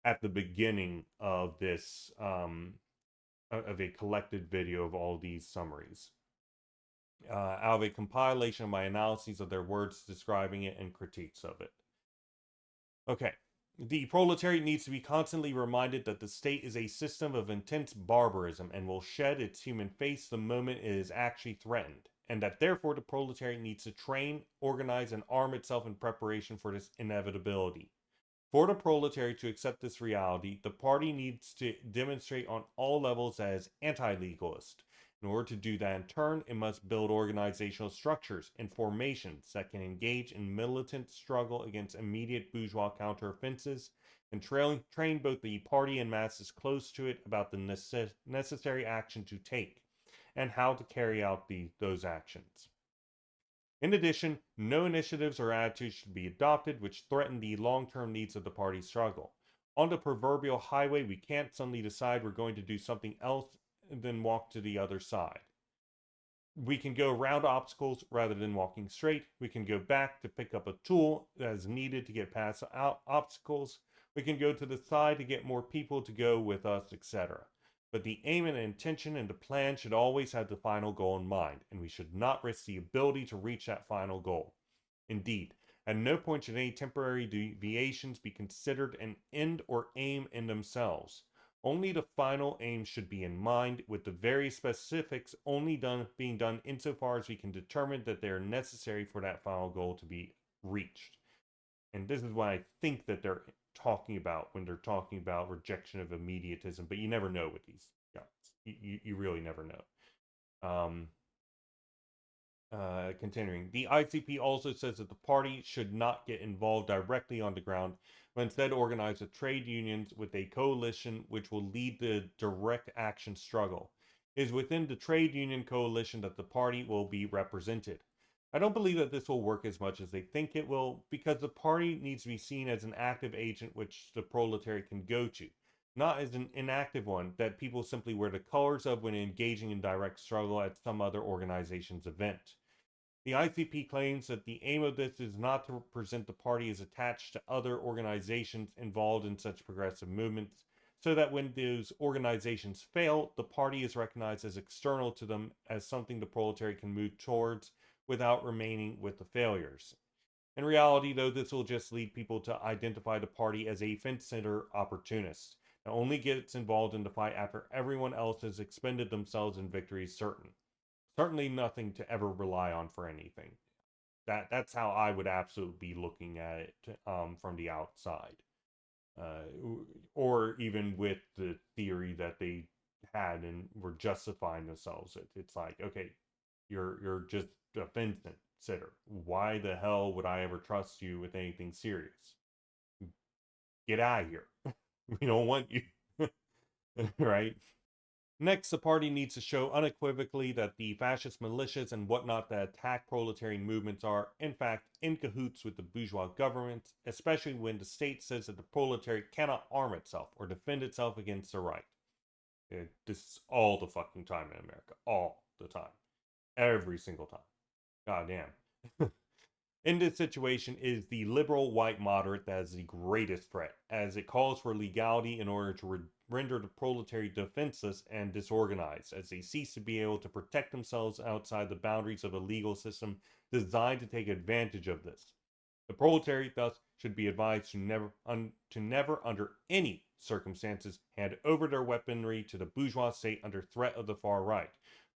at the beginning of this, of a collected video of all these summaries. Out of a compilation of my analyses of their words describing it and critiques of it. Okay. The proletariat needs to be constantly reminded that the state is a system of intense barbarism and will shed its human face the moment it is actually threatened. and that therefore the proletariat needs to train, organize, and arm itself in preparation for this inevitability. For the proletariat to accept this reality, the party needs to demonstrate on all levels that it is anti-legalist. In order to do that in turn, it must build organizational structures and formations that can engage in militant struggle against immediate bourgeois counteroffensives and train both the party and masses close to it about the necessary action to take and how to carry out those actions. In addition, no initiatives or attitudes should be adopted which threaten the long-term needs of the party's struggle. On the proverbial highway, we can't suddenly decide we're going to do something else and then walk to the other side. We can go around obstacles rather than walking straight. We can go back to pick up a tool that is needed to get past obstacles. We can go to the side to get more people to go with us, etc. But the aim and intention and the plan should always have the final goal in mind, and we should not risk the ability to reach that final goal. Indeed, at no point should any temporary deviations be considered an end or aim in themselves. Only the final aim should be in mind, with the very specifics only being done insofar as we can determine that they are necessary for that final goal to be reached. And this is what I think that they're talking about when they're talking about rejection of immediatism, but you never know with these guys. You really never know. Continuing, the ICP also says that the party should not get involved directly on the ground, but instead organize the trade unions with a coalition which will lead the direct action struggle. It is within the trade union coalition that the party will be represented. I don't believe that this will work as much as they think it will, because the party needs to be seen as an active agent which the proletariat can go to, not as an inactive one that people simply wear the colors of when engaging in direct struggle at some other organization's event. The ICP claims that the aim of this is not to present the party as attached to other organizations involved in such progressive movements, so that when those organizations fail, the party is recognized as external to them, as something the proletariat can move towards without remaining with the failures. In reality, though, this will just lead people to identify the party as a fence-sitter opportunist that only gets involved in the fight after everyone else has expended themselves and victory is certain. Certainly nothing to ever rely on for anything. That's how I would absolutely be looking at it from the outside. Or even with the theory that they had and were justifying themselves. It's like, okay, you're just a fence sitter. Why the hell would I ever trust you with anything serious? Get out of here. We don't want you. Right? Next, the party needs to show unequivocally that the fascist militias and whatnot that attack proletarian movements are, in fact, in cahoots with the bourgeois government, especially when the state says that the proletariat cannot arm itself or defend itself against the right. This is all the fucking time in America. All the time. Every single time. God damn. In this situation, it is the liberal white moderate that is the greatest threat, as it calls for legality in order to render the proletariat defenseless and disorganized, as they cease to be able to protect themselves outside the boundaries of a legal system designed to take advantage of this. The proletariat, thus, should be advised to never, under any circumstances, hand over their weaponry to the bourgeois state under threat of the far right.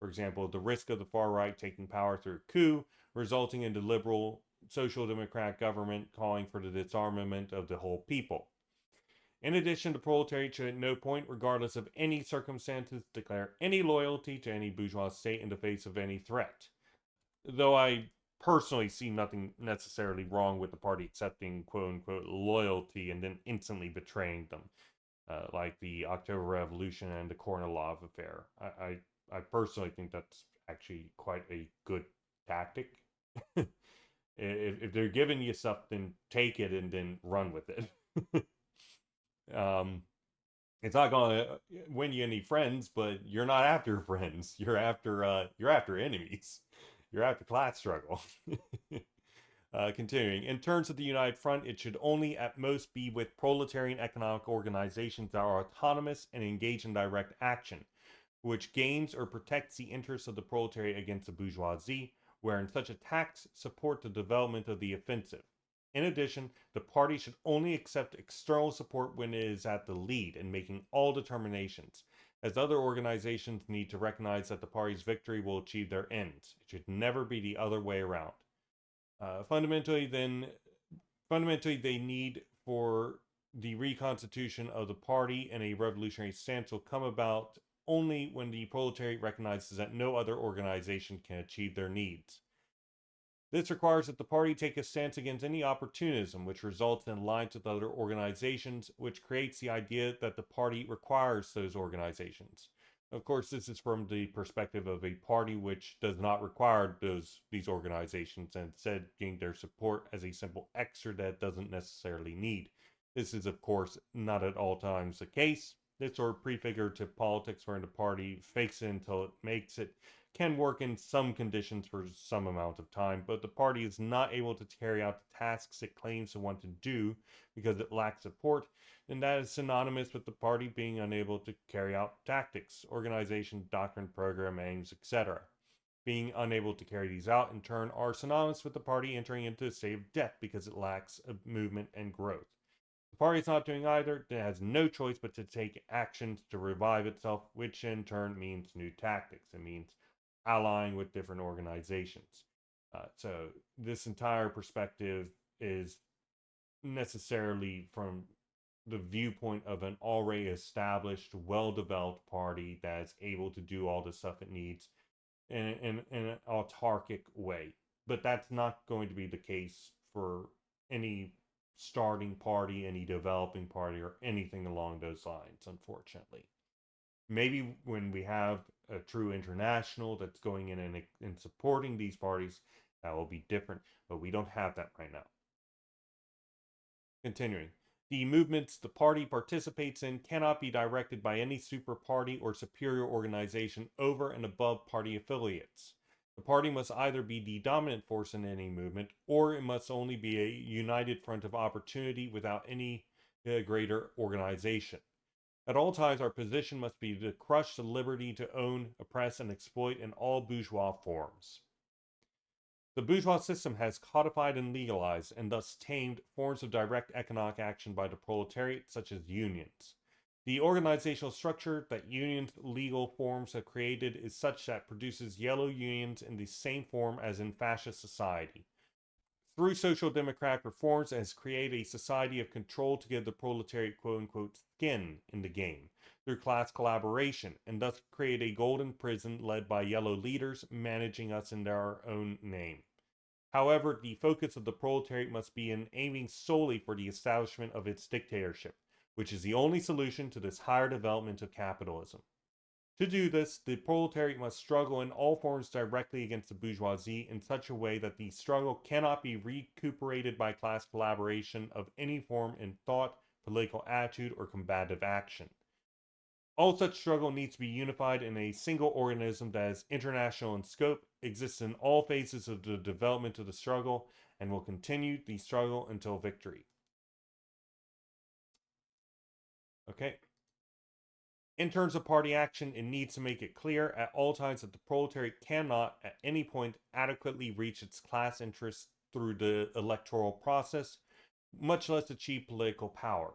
For example, the risk of the far right taking power through a coup, resulting in the liberal social democratic government calling for the disarmament of the whole people. In addition, the proletariat should at no point, regardless of any circumstances, declare any loyalty to any bourgeois state in the face of any threat. Though I personally see nothing necessarily wrong with the party accepting quote-unquote loyalty and then instantly betraying them, like the October Revolution and the Kornilov affair. I personally think that's actually quite a good tactic. If they're giving you stuff, then take it and then run with it. It's not going to win you any friends, but you're not after friends. You're after enemies. You're after class struggle. Continuing, in terms of the United Front, it should only at most be with proletarian economic organizations that are autonomous and engage in direct action, which gains or protects the interests of the proletariat against the bourgeoisie, wherein such attacks support the development of the offensive. In addition, the party should only accept external support when it is at the lead in making all determinations, as other organizations need to recognize that the party's victory will achieve their ends. It should never be the other way around. Fundamentally, they need for the reconstitution of the party and a revolutionary stance will come about only when the proletariat recognizes that no other organization can achieve their needs. This requires that the party take a stance against any opportunism which results in alliance with other organizations, which creates the idea that the party requires those organizations. Of course, this is from the perspective of a party which does not require these organizations and instead gain their support as a simple extra that it doesn't necessarily need. This is, of course, not at all times the case. This sort of prefigurative politics wherein the party fakes it until it makes it can work in some conditions for some amount of time, but the party is not able to carry out the tasks it claims to want to do because it lacks support, and that is synonymous with the party being unable to carry out tactics, organization, doctrine, program, aims, etc. Being unable to carry these out, in turn, are synonymous with the party entering into a state of death because it lacks movement and growth. The party is not doing either, it has no choice but to take actions to revive itself, which in turn means new tactics. It means allying with different organizations. So this entire perspective is necessarily from the viewpoint of an already established, well-developed party that is able to do all the stuff it needs in an autarkic way. But that's not going to be the case for any starting party, any developing party, or anything along those lines, unfortunately. Maybe when we have a true international that's going in and supporting these parties, that will be different, but we don't have that right now. Continuing. The movements the party participates in cannot be directed by any super party or superior organization over and above party affiliates. The party must either be the dominant force in any movement, or it must only be a united front of opportunity without any greater organization. At all times, our position must be to crush the liberty to own, oppress, and exploit in all bourgeois forms. The bourgeois system has codified and legalized, and thus tamed, forms of direct economic action by the proletariat, such as unions. The organizational structure that unions' legal forms have created is such that produces yellow unions in the same form as in fascist society. Through social democratic reforms, it has created a society of control to give the proletariat quote unquote skin in the game through class collaboration, and thus create a golden prison led by yellow leaders managing us in their own name. However, the focus of the proletariat must be in aiming solely for the establishment of its dictatorship, which is the only solution to this higher development of capitalism. To do this, the proletariat must struggle in all forms directly against the bourgeoisie in such a way that the struggle cannot be recuperated by class collaboration of any form in thought, political attitude, or combative action. All such struggle needs to be unified in a single organism that is international in scope, exists in all phases of the development of the struggle, and will continue the struggle until victory. Okay. In terms of party action, it needs to make it clear at all times that the proletariat cannot, at any point, adequately reach its class interests through the electoral process, much less achieve political power.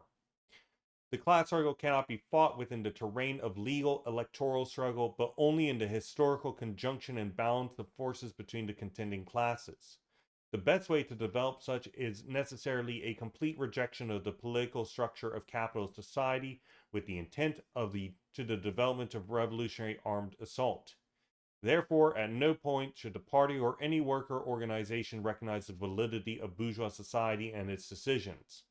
The class struggle cannot be fought within the terrain of legal electoral struggle, but only in the historical conjunction and balance of forces between the contending classes. The best way to develop such is necessarily a complete rejection of the political structure of capitalist society with the intent of the development of revolutionary armed assault. Therefore, at no point should the party or any worker organization recognize the validity of bourgeois society and its decisions.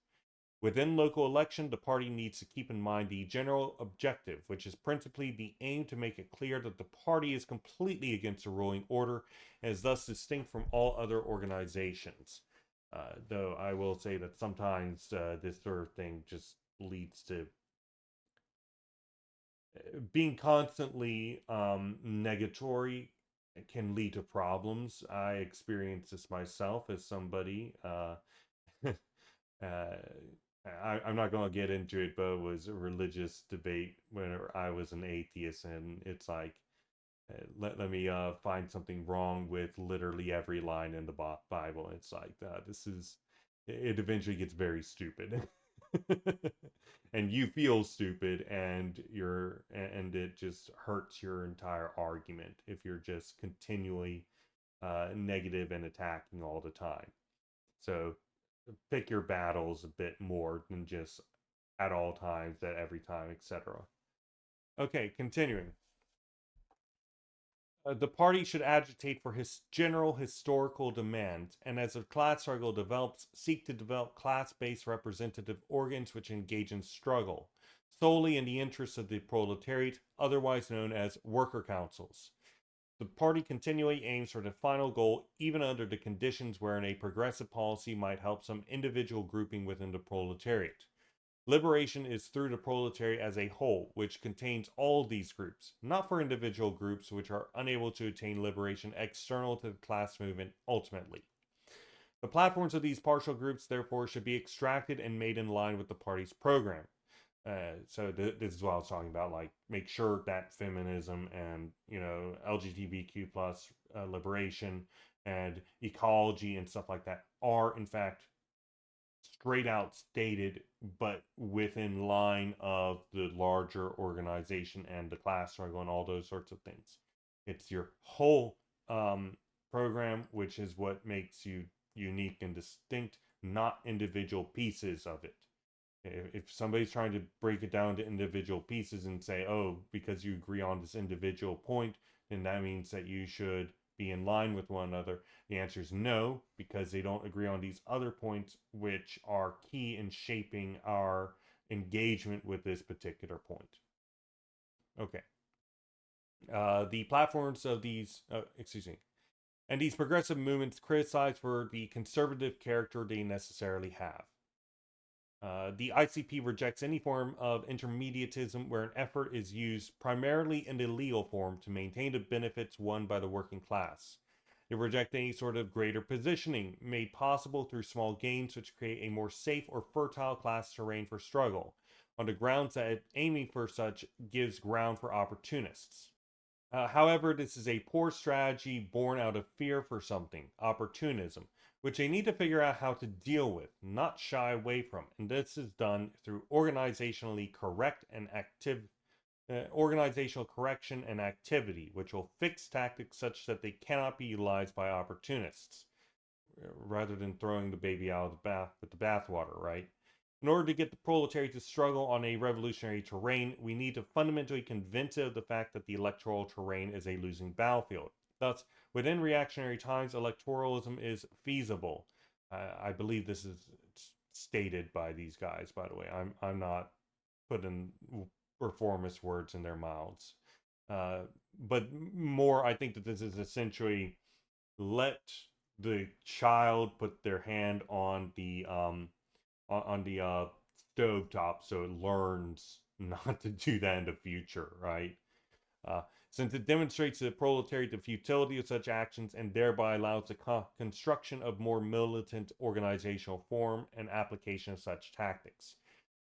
Within local election, the party needs to keep in mind the general objective, which is principally the aim to make it clear that the party is completely against the ruling order and is thus distinct from all other organizations. Though I will say that sometimes this sort of thing just leads to being constantly negatory can lead to problems. I experienced this myself as somebody. I'm not going to get into it, but it was a religious debate when I was an atheist, and it's like, let me find something wrong with literally every line in the Bible. It's like, it eventually gets very stupid. And you feel stupid, and it just hurts your entire argument if you're just continually negative and attacking all the time. So pick your battles a bit more than just at all times, at every time, etc. Okay, continuing. The party should agitate for his general historical demands, and as the class struggle develops, seek to develop class-based representative organs which engage in struggle, solely in the interests of the proletariat, otherwise known as worker councils. The party continually aims for the final goal, even under the conditions wherein a progressive policy might help some individual grouping within the proletariat. Liberation is through the proletariat as a whole, which contains all these groups, not for individual groups which are unable to attain liberation external to the class movement ultimately. The platforms of these partial groups, therefore, should be extracted and made in line with the party's program. This is what I was talking about. Like, make sure that feminism and LGBTQ plus liberation and ecology and stuff like that are in fact straight out stated, but within line of the larger organization and the class struggle and all those sorts of things. It's your whole program, which is what makes you unique and distinct, not individual pieces of it. If somebody's trying to break it down to individual pieces and say, oh, because you agree on this individual point, then that means that you should be in line with one another. The answer is no, because they don't agree on these other points, which are key in shaping our engagement with this particular point. Okay. The platforms of these, and these progressive movements criticize for the conservative character they necessarily have. The ICP rejects any form of intermediatism where an effort is used primarily in the legal form to maintain the benefits won by the working class. They reject any sort of greater positioning made possible through small gains which create a more safe or fertile class terrain for struggle, on the grounds that aiming for such gives ground for opportunists. However, this is a poor strategy born out of fear for something, opportunism, which they need to figure out how to deal with, not shy away from. And this is done through organizationally correct and active organizational correction and activity, which will fix tactics such that they cannot be utilized by opportunists, rather than throwing the baby out of the bath with the bathwater, right? In order to get the proletariat to struggle on a revolutionary terrain, we need to fundamentally convince it of the fact that the electoral terrain is a losing battlefield. Thus, within reactionary times, electoralism is feasible. I believe this is stated by these guys, by the way. I'm not putting reformist words in their mouths. But more, I think that this is essentially let the child put their hand on the stove top so it learns not to do that in the future, right? Since it demonstrates to the proletariat the futility of such actions and thereby allows the construction of more militant organizational form and application of such tactics.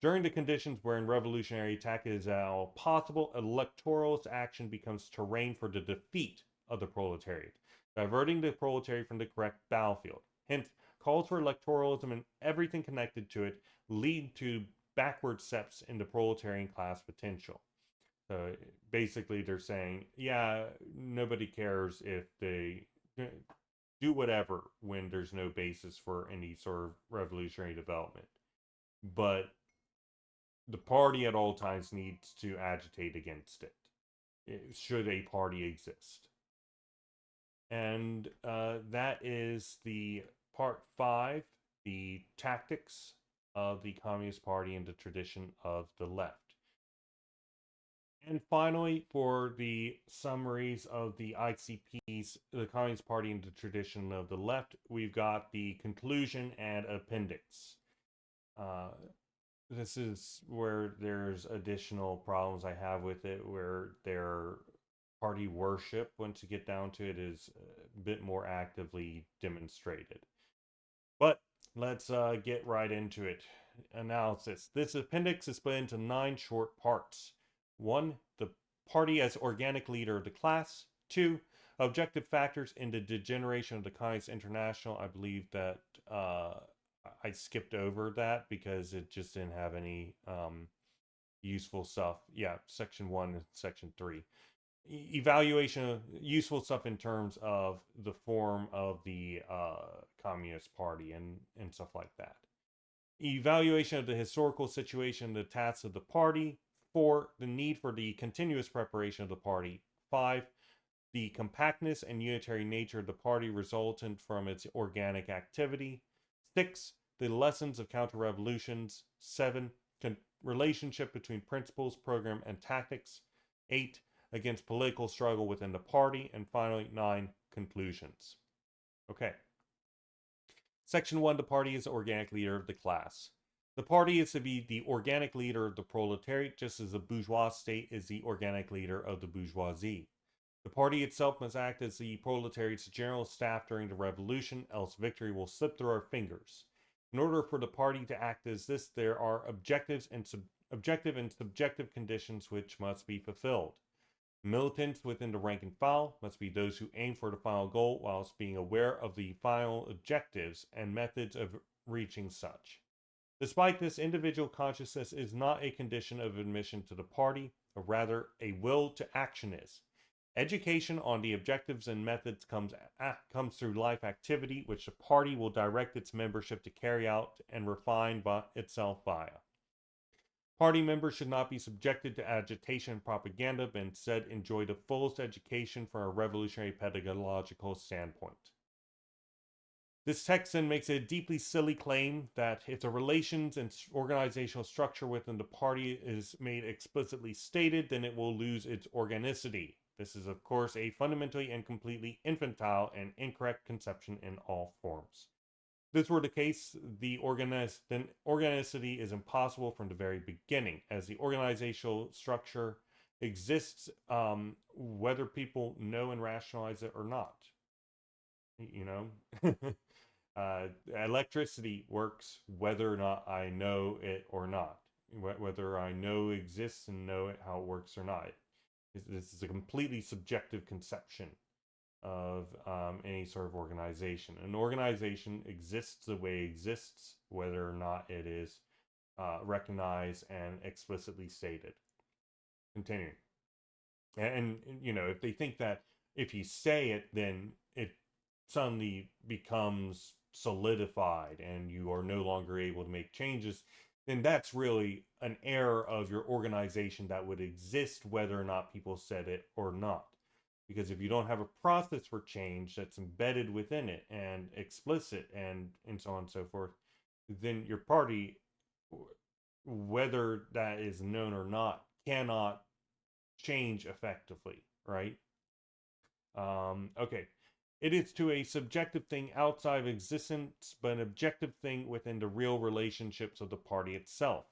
During the conditions wherein revolutionary attack is all possible, electoralist action becomes terrain for the defeat of the proletariat, diverting the proletariat from the correct battlefield. Hence, calls for electoralism and everything connected to it lead to backward steps in the proletarian class potential. So basically, they're saying, yeah, nobody cares if they do whatever when there's no basis for any sort of revolutionary development. But the party at all times needs to agitate against it, should a party exist. And that is the part 5, the tactics of the Communist Party and the tradition of the left. And finally, for the summaries of the ICPs, the Communist Party and the tradition of the left, we've got the conclusion and appendix. This is where there's additional problems I have with it, where their party worship, once you get down to it, is a bit more actively demonstrated. But let's get right into it. Analysis. This appendix is split into 9 short parts. 1. The party as organic leader of the class. 2. Objective factors in the degeneration of the Communist International. I believe that I skipped over that because it just didn't have any useful stuff. Yeah, section 1 and section 3. Evaluation of useful stuff in terms of the form of the Communist Party and stuff like that. Evaluation of the historical situation, the tasks of the party. 4, the need for the continuous preparation of the party. 5, the compactness and unitary nature of the party resultant from its organic activity. 6, the lessons of counter-revolutions. 7, relationship between principles, program, and tactics. 8, against political struggle within the party. And finally, 9, conclusions. Okay. Section 1, the party is the organic leader of the class. The party is to be the organic leader of the proletariat, just as the bourgeois state is the organic leader of the bourgeoisie. The party itself must act as the proletariat's general staff during the revolution, else victory will slip through our fingers. In order for the party to act as this, there are objective and subjective conditions which must be fulfilled. Militants within the rank and file must be those who aim for the final goal whilst being aware of the final objectives and methods of reaching such. Despite this, individual consciousness is not a condition of admission to the party, or rather, a will to action is. Education on the objectives and methods comes through life activity, which the party will direct its membership to carry out and refine itself via. Party members should not be subjected to agitation and propaganda, but instead enjoy the fullest education from a revolutionary pedagogical standpoint. This text then makes a deeply silly claim that if the relations and organizational structure within the party is made explicitly stated, then it will lose its organicity. This is, of course, a fundamentally and completely infantile and incorrect conception in all forms. If this were the case, then organicity is impossible from the very beginning, as the organizational structure exists whether people know and rationalize it or not. You know, electricity works whether or not I know it or not. Whether I know it exists and know it, how it works or not. This is a completely subjective conception of any sort of organization. An organization exists the way it exists, whether or not it is recognized and explicitly stated. Continuing. And, you know, if they think that if you say it, then it suddenly becomes solidified and you are no longer able to make changes, then that's really an error of your organization that would exist whether or not people said it or not. Because if you don't have a process for change that's embedded within it and explicit and so on and so forth, then your party, whether that is known or not, cannot change effectively, right? Okay. It is to a subjective thing outside of existence, but an objective thing within the real relationships of the party itself.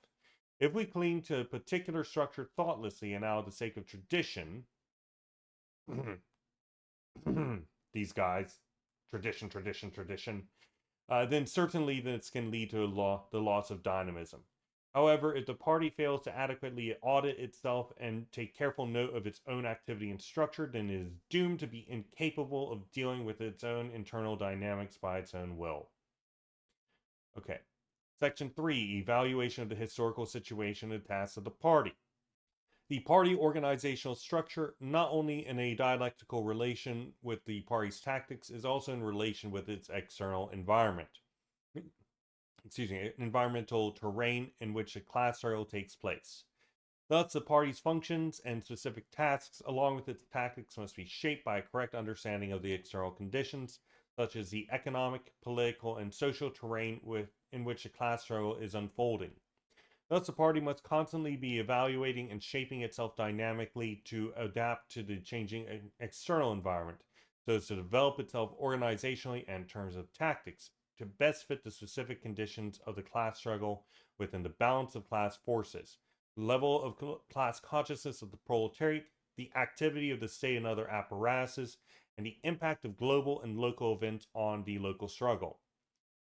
If we cling to a particular structure thoughtlessly and out of the sake of tradition, these guys, tradition, then certainly this can lead to the loss of dynamism. However, if the party fails to adequately audit itself and take careful note of its own activity and structure, then it is doomed to be incapable of dealing with its own internal dynamics by its own will. Okay. Section 3, evaluation of the historical situation and tasks of the party. The party organizational structure, not only in a dialectical relation with the party's tactics, is also in relation with its external environment. Environmental terrain in which a class struggle takes place. Thus, the party's functions and specific tasks, along with its tactics, must be shaped by a correct understanding of the external conditions, such as the economic, political, and social terrain in which a class struggle is unfolding. Thus, the party must constantly be evaluating and shaping itself dynamically to adapt to the changing external environment, so as to develop itself organizationally and in terms of tactics to best fit the specific conditions of the class struggle within the balance of class forces, the level of class consciousness of the proletariat, the activity of the state and other apparatuses, and the impact of global and local events on the local struggle.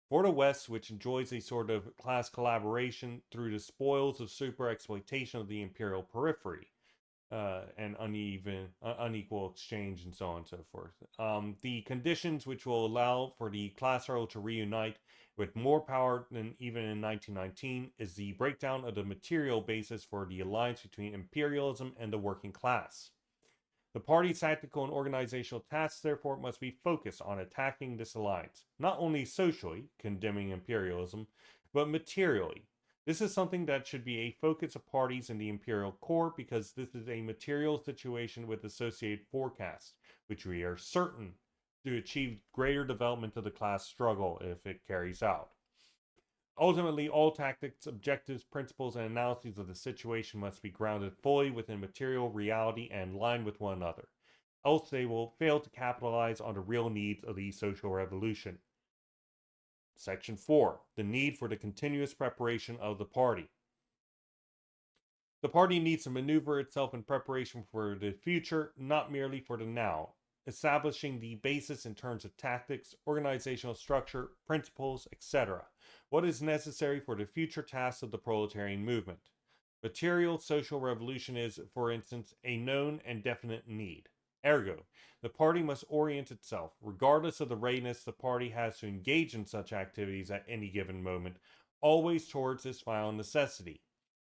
For the West, which enjoys a sort of class collaboration through the spoils of super exploitation of the imperial periphery, and unequal exchange and so on and so forth. The conditions which will allow for the class struggle to reunite, with more power than even in 1919, is the breakdown of the material basis for the alliance between imperialism and the working class. The party's tactical and organizational tasks, therefore, must be focused on attacking this alliance, not only socially, condemning imperialism, but materially. This is something that should be a focus of parties in the imperial core because this is a material situation with associated forecasts, which we are certain to achieve greater development of the class struggle if it carries out. Ultimately, all tactics, objectives, principles, and analyses of the situation must be grounded fully within material reality and line with one another. Else they will fail to capitalize on the real needs of the social revolution. Section 4. The need for the continuous preparation of the party. The party needs to maneuver itself in preparation for the future, not merely for the now, establishing the basis in terms of tactics, organizational structure, principles, etc. What is necessary for the future tasks of the proletarian movement. Material social revolution is, for instance, a known and definite need. Ergo, the party must orient itself, regardless of the readiness the party has to engage in such activities at any given moment, always towards this final necessity.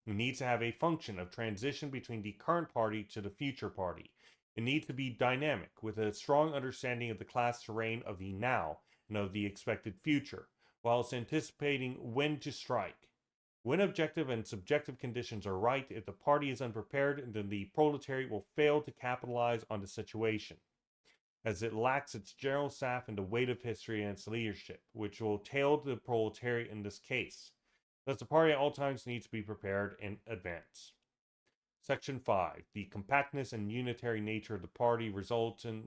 It needs to have a function of transition between the current party to the future party. It needs to be dynamic, with a strong understanding of the class terrain of the now and of the expected future, whilst anticipating when to strike. When objective and subjective conditions are right, if the party is unprepared, then the proletariat will fail to capitalize on the situation, as it lacks its general staff and the weight of history and its leadership, which will tail the proletariat in this case. Thus, the party at all times needs to be prepared in advance. Section 5. The compactness and unitary nature of the party results from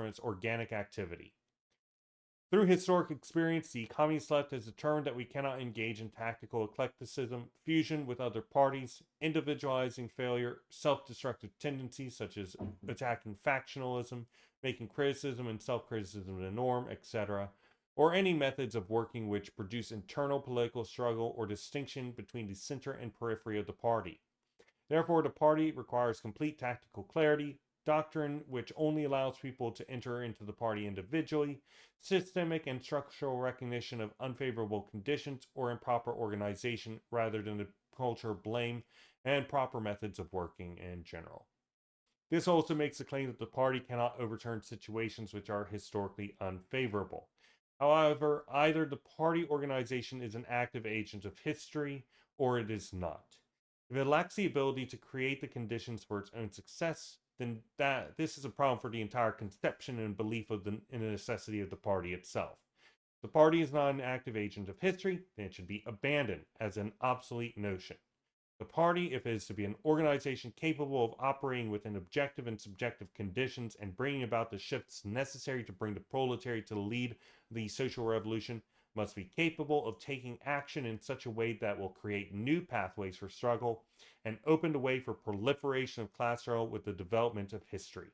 its organic activity. Through historic experience, the communist left has determined that we cannot engage in tactical eclecticism, fusion with other parties, individualizing failure, self-destructive tendencies such as attacking factionalism, making criticism and self-criticism the norm, etc., or any methods of working which produce internal political struggle or distinction between the center and periphery of the party. Therefore, the party requires complete tactical clarity, doctrine which only allows people to enter into the party individually, systemic and structural recognition of unfavorable conditions or improper organization rather than the culture of blame, and proper methods of working in general. This also makes the claim that the party cannot overturn situations which are historically unfavorable. However, either the party organization is an active agent of history or it is not. If it lacks the ability to create the conditions for its own success, then this is a problem for the entire conception and belief in the necessity of the party itself. If the party is not an active agent of history, then it should be abandoned as an obsolete notion. The party, if it is to be an organization capable of operating within objective and subjective conditions and bringing about the shifts necessary to bring the proletariat to the lead of the social revolution, must be capable of taking action in such a way that will create new pathways for struggle and open the way for proliferation of class struggle with the development of history.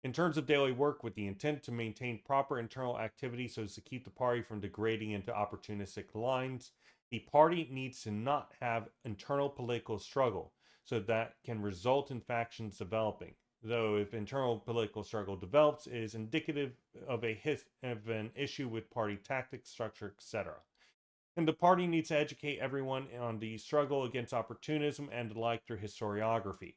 In terms of daily work, with the intent to maintain proper internal activity so as to keep the party from degrading into opportunistic lines, the party needs to not have internal political struggle, so that can result in factions developing. Though if internal political struggle develops, it is indicative of an issue with party tactics, structure, etc. And the party needs to educate everyone on the struggle against opportunism and the like through historiography.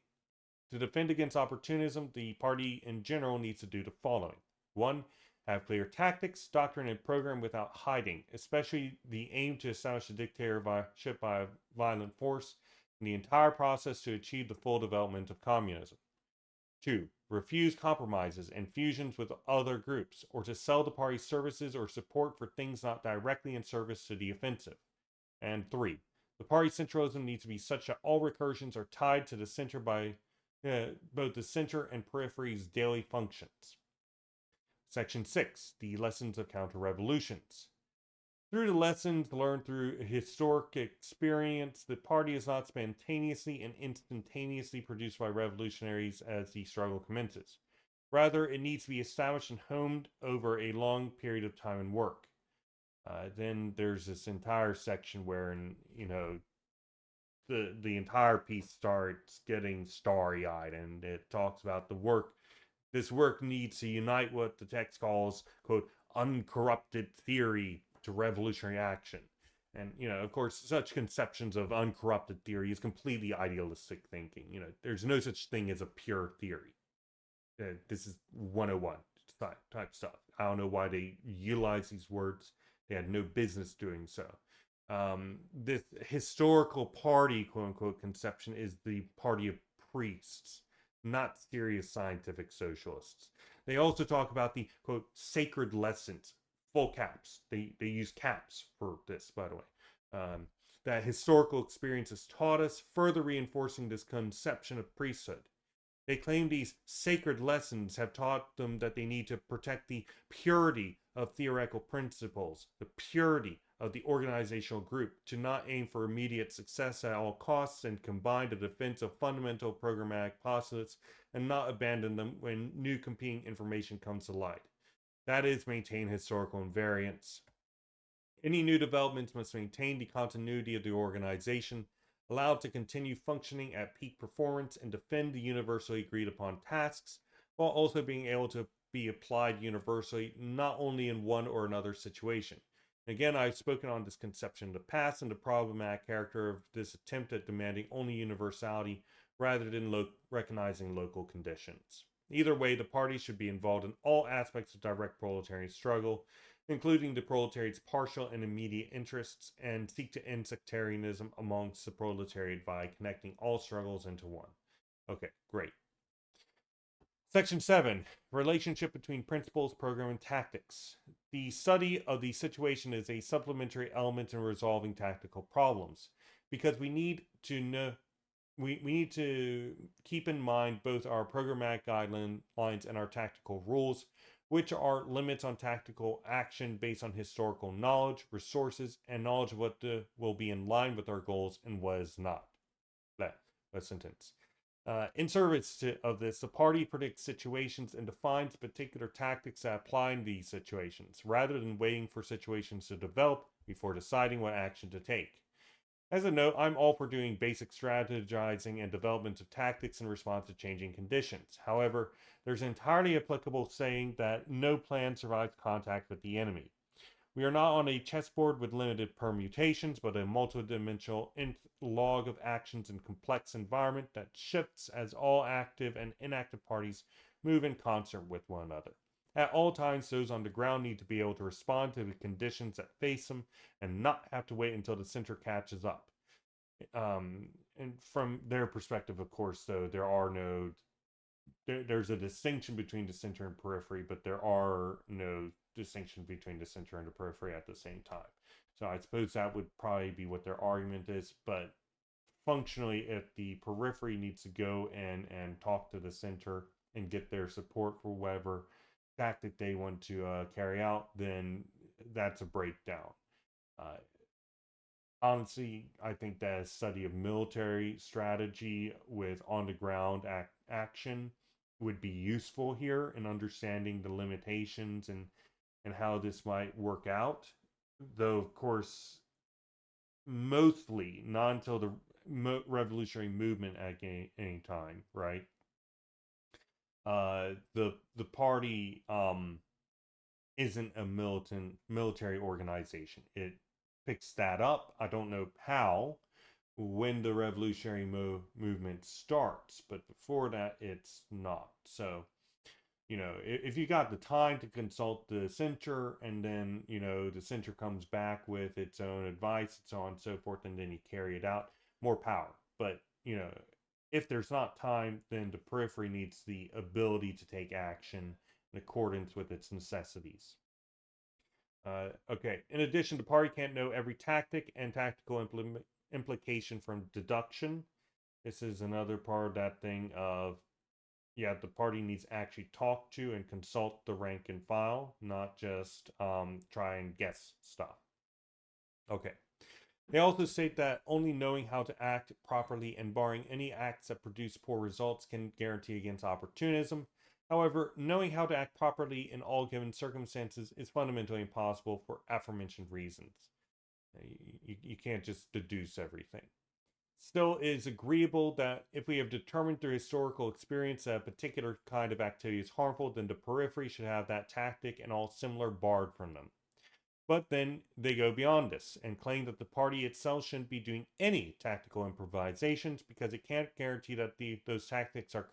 To defend against opportunism, the party in general needs to do the following. 1. Have clear tactics, doctrine, and program without hiding, especially the aim to establish a dictatorship by violent force, and the entire process to achieve the full development of communism. 2. Refuse compromises and fusions with other groups, or to sell the party's services or support for things not directly in service to the offensive. And 3. The party's centralism needs to be such that all recursions are tied to the center by both the center and periphery's daily functions. Section 6. The Lessons of Counter-Revolutions. Through the lessons learned through historic experience, the party is not spontaneously and instantaneously produced by revolutionaries as the struggle commences. Rather, it needs to be established and honed over a long period of time and work. Then there's this entire section where, the entire piece starts getting starry-eyed, and it talks about the work. This work needs to unite what the text calls, quote, uncorrupted theory to revolutionary action. And, of course, such conceptions of uncorrupted theory is completely idealistic thinking. There's no such thing as a pure theory. This is 101 type stuff. I don't know why they utilize these words. They had no business doing so. This historical party, quote unquote, conception is the party of priests, not serious scientific socialists. They also talk about the, quote, sacred lessons, full caps. They use caps for this, by the way. That historical experience has taught us, further reinforcing this conception of priesthood. They claim these sacred lessons have taught them that they need to protect the purity of theoretical principles, the purity of the organizational group, to not aim for immediate success at all costs and combine the defense of fundamental programmatic postulates and not abandon them when new competing information comes to light. That is, maintain historical invariance. Any new developments must maintain the continuity of the organization, allow it to continue functioning at peak performance, and defend the universally agreed upon tasks, while also being able to be applied universally, not only in one or another situation. Again, I've spoken on this conception in the past and the problematic character of this attempt at demanding only universality rather than recognizing local conditions. Either way, the party should be involved in all aspects of direct proletarian struggle, including the proletariat's partial and immediate interests, and seek to end sectarianism amongst the proletariat by connecting all struggles into one. Okay, great. Section 7, relationship between principles, program, and tactics. The study of the situation is a supplementary element in resolving tactical problems, because we need to know we need to keep in mind both our programmatic guidelines and our tactical rules, which are limits on tactical action based on historical knowledge, resources, and knowledge of what will be in line with our goals and what is not. That sentence. In service of this, the party predicts situations and defines particular tactics that apply in these situations, rather than waiting for situations to develop before deciding what action to take. As a note, I'm all for doing basic strategizing and development of tactics in response to changing conditions. However, there's an entirely applicable saying that no plan survives contact with the enemy. We are not on a chessboard with limited permutations, but a multidimensional log of actions in complex environment that shifts as all active and inactive parties move in concert with one another. At all times, those on the ground need to be able to respond to the conditions that face them and not have to wait until the center catches up. And from their perspective, of course, though, there's a distinction between the center and periphery, but there are no distinction between the center and the periphery at the same time. So I suppose that would probably be what their argument is, but functionally, if the periphery needs to go and talk to the center and get their support for whatever tactic they want to carry out, then that's a breakdown. Honestly, I think that a study of military strategy with on-the-ground action would be useful here in understanding the limitations and how this might work out. Though, of course, mostly not until the revolutionary movement at any time, right? The party isn't a military organization. It picks that up. I don't know how, when the revolutionary movement starts, but before that, it's not. So, if you got the time to consult the center, and then, the center comes back with its own advice and so on and so forth, and then you carry it out, more power. But, if there's not time, then the periphery needs the ability to take action in accordance with its necessities. Okay, in addition, the party can't know every tactic and tactical implication from deduction. This is another part of that thing of, the party needs to actually talk to and consult the rank and file, not just try and guess stuff. Okay. They also state that only knowing how to act properly and barring any acts that produce poor results can guarantee against opportunism. However, knowing how to act properly in all given circumstances is fundamentally impossible for aforementioned reasons. You can't just deduce everything. Still, it is agreeable that if we have determined through historical experience that a particular kind of activity is harmful, then the periphery should have that tactic and all similar barred from them. But then they go beyond this and claim that the party itself shouldn't be doing any tactical improvisations because it can't guarantee that those tactics are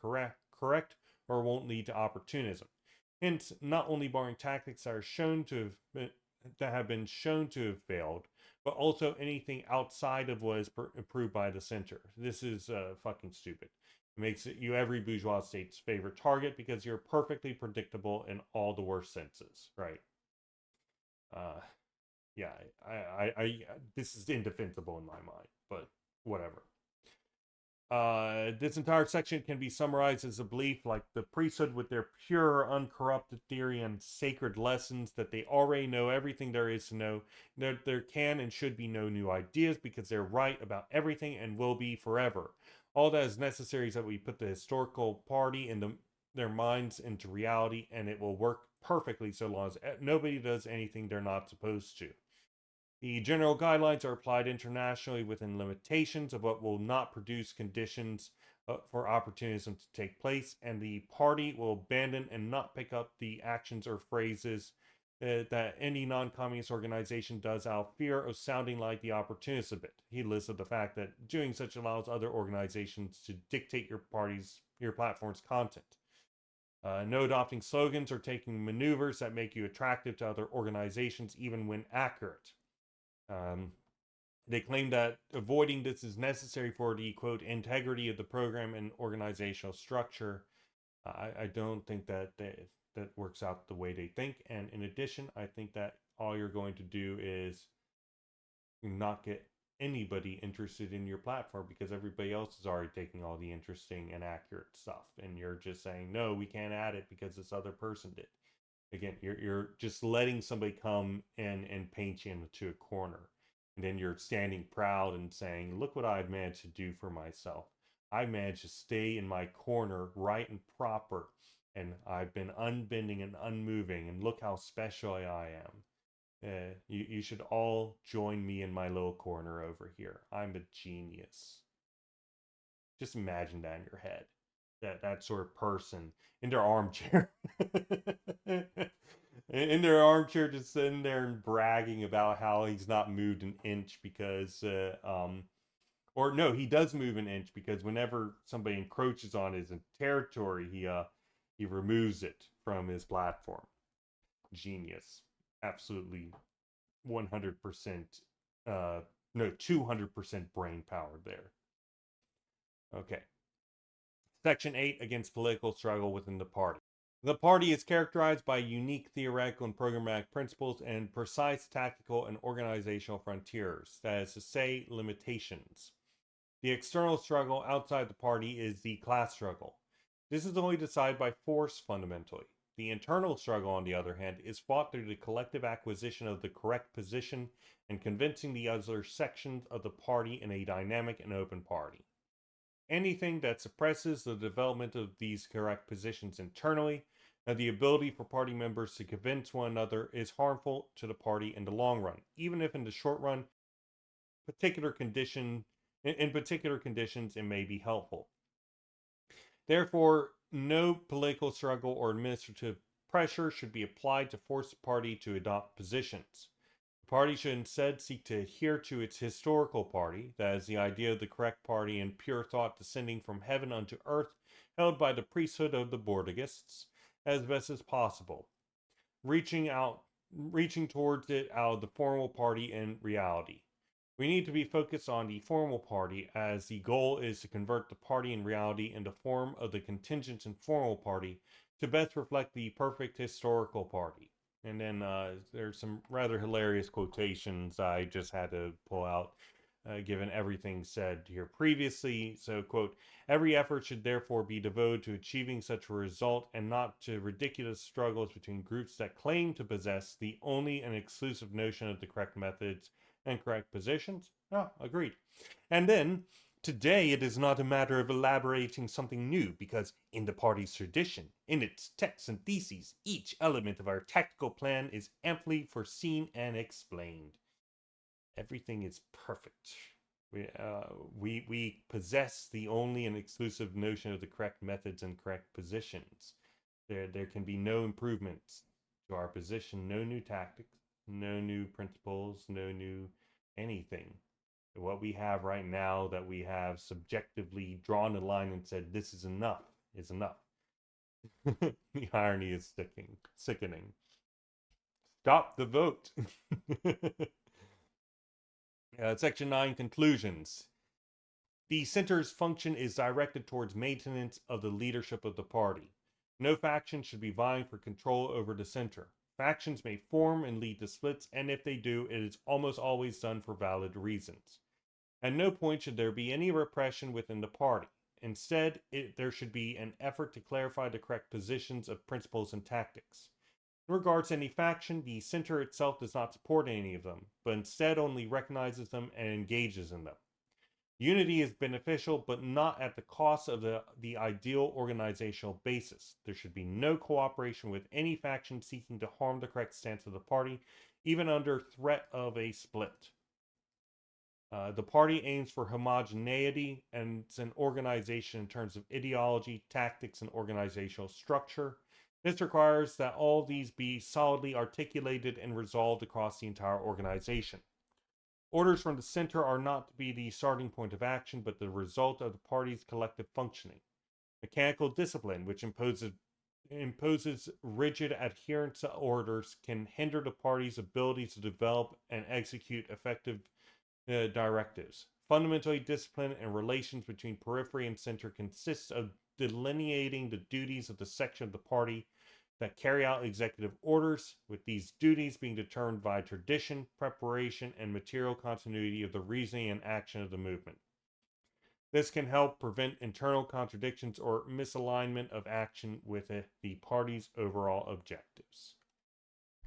correct or won't lead to opportunism. Hence, not only barring tactics that are shown to have been shown to have failed, but also anything outside of what is approved by the center. This is fucking stupid. It makes you every bourgeois state's favorite target because you're perfectly predictable in all the worst senses, right? Uh, yeah, this is indefensible in my mind, but whatever. This entire section can be summarized as a belief like the priesthood with their pure, uncorrupted theory and sacred lessons that they already know everything there is to know. There can and should be no new ideas because they're right about everything and will be forever. All that is necessary is that we put the historical party in their minds into reality, and it will work perfectly so long as nobody does anything they're not supposed to. The general guidelines are applied internationally within limitations of what will not produce conditions for opportunism to take place, and the party will abandon and not pick up the actions or phrases that any non-communist organization does out of fear of sounding like the opportunist a bit, heedless of the fact that doing such allows other organizations to dictate your platform's content. No adopting slogans or taking maneuvers that make you attractive to other organizations, even when accurate. Um, they claim that avoiding this is necessary for the quote integrity of the program and organizational structure. I don't think that that works out the way they think. And in addition, I think that all you're going to do is not get anybody interested in your platform because everybody else is already taking all the interesting and accurate stuff, and you're just saying no, we can't add it because this other person did. Again, you're just letting somebody come in and paint you into a corner, and then you're standing proud and saying, look what I've managed to do for myself. I managed to stay in my corner right and proper, and I've been unbending and unmoving, and look how special I am. You should all join me in my little corner over here. I'm a genius. Just imagine that in your head. That sort of person in their armchair. In their armchair, just sitting there and bragging about how he's not moved an inch because or no, he does move an inch because whenever somebody encroaches on his territory, he removes it from his platform. Genius. Absolutely 100% no, 200% brain power there. Okay. Section 8 against political struggle within the party. The party is characterized by unique theoretical and programmatic principles and precise tactical and organizational frontiers, that is to say, limitations. The external struggle outside the party is the class struggle. This is only decided by force fundamentally. The internal struggle, on the other hand, is fought through the collective acquisition of the correct position and convincing the other sections of the party in a dynamic and open party. Anything that suppresses the development of these correct positions internally and the ability for party members to convince one another is harmful to the party in the long run, even if in the short run, in particular conditions, it may be helpful. Therefore, no political struggle or administrative pressure should be applied to force the party to adopt positions. The party should instead seek to adhere to its historical party, that is, the idea of the correct party and pure thought descending from heaven unto earth, held by the priesthood of the Bordegists, as best as possible, reaching towards it out of the formal party in reality. We need to be focused on the formal party, as the goal is to convert the party in reality in the form of the contingent and formal party to best reflect the perfect historical party. And then there's some rather hilarious quotations I just had to pull out, given everything said here previously. So, quote, every effort should therefore be devoted to achieving such a result and not to ridiculous struggles between groups that claim to possess the only and exclusive notion of the correct methods and correct positions. Oh, agreed. And then, today it is not a matter of elaborating something new, because in the party's tradition, in its texts and theses, each element of our tactical plan is amply foreseen and explained. Everything is perfect. We possess the only and exclusive notion of the correct methods and correct positions. There can be no improvements to our position, no new tactics, no new principles, no new anything. What we have right now that we have subjectively drawn a line and said this is enough. The irony is sickening. Stop the vote. Section 9 conclusions. The center's function is directed towards maintenance of the leadership of the party. No faction should be vying for control over the center. Factions may form and lead to splits, and if they do, it is almost always done for valid reasons. At no point should there be any repression within the party. Instead, there should be an effort to clarify the correct positions of principles and tactics. In regards to any faction, the center itself does not support any of them, but instead only recognizes them and engages in them. Unity is beneficial, but not at the cost of the ideal organizational basis. There should be no cooperation with any faction seeking to harm the correct stance of the party, even under threat of a split. The party aims for homogeneity and it's an organization in terms of ideology, tactics, and organizational structure. This requires that all these be solidly articulated and resolved across the entire organization. Orders from the center are not to be the starting point of action, but the result of the party's collective functioning. Mechanical discipline, which imposes rigid adherence to orders, can hinder the party's ability to develop and execute effective directives. Fundamentally, discipline and relations between periphery and center consists of delineating the duties of the section of the party that carry out executive orders, with these duties being determined by tradition, preparation, and material continuity of the reasoning and action of the movement. This can help prevent internal contradictions or misalignment of action with the party's overall objectives.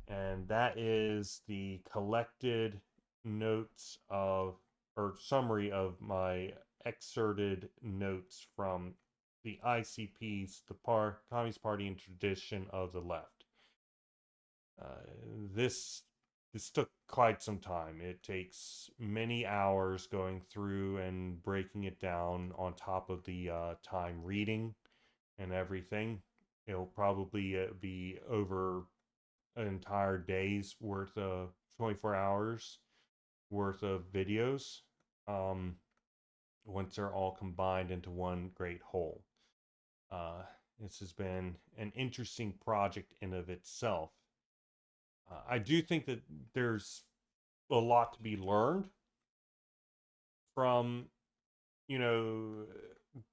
And that is the collected notes of, or summary of my excerpted notes from the ICP's, the Communist Party and Tradition of the Left. This took quite some time. It takes many hours going through and breaking it down on top of the time reading and everything. It'll probably be over an entire day's worth of 24 hours worth of videos once they're all combined into one great whole. This has been an interesting project in of itself. I do think that there's a lot to be learned from, you know,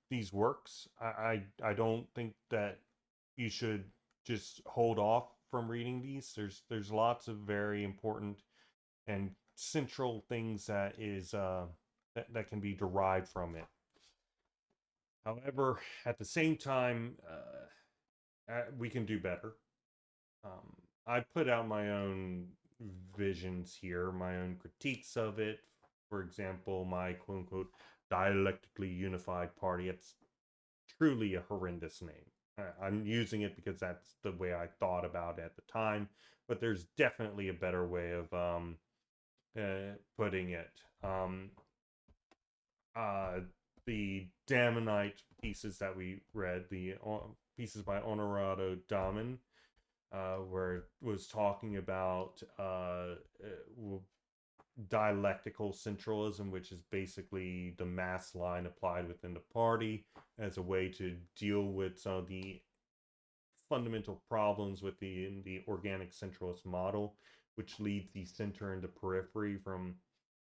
these works. I don't think that you should just hold off from reading these. There's lots of very important and central things that is that can be derived from it. However, at the same time, we can do better. I put out my own visions here, my own critiques of it. For example, my quote unquote dialectically unified party. It's truly a horrendous name. I'm using it because that's the way I thought about it at the time, but there's definitely a better way of putting it. The Damonite pieces that we read, the pieces by Honorado Daman, where it was talking about dialectical centralism, which is basically the mass line applied within the party as a way to deal with some of the fundamental problems with the organic centralist model, which leads the center and the periphery from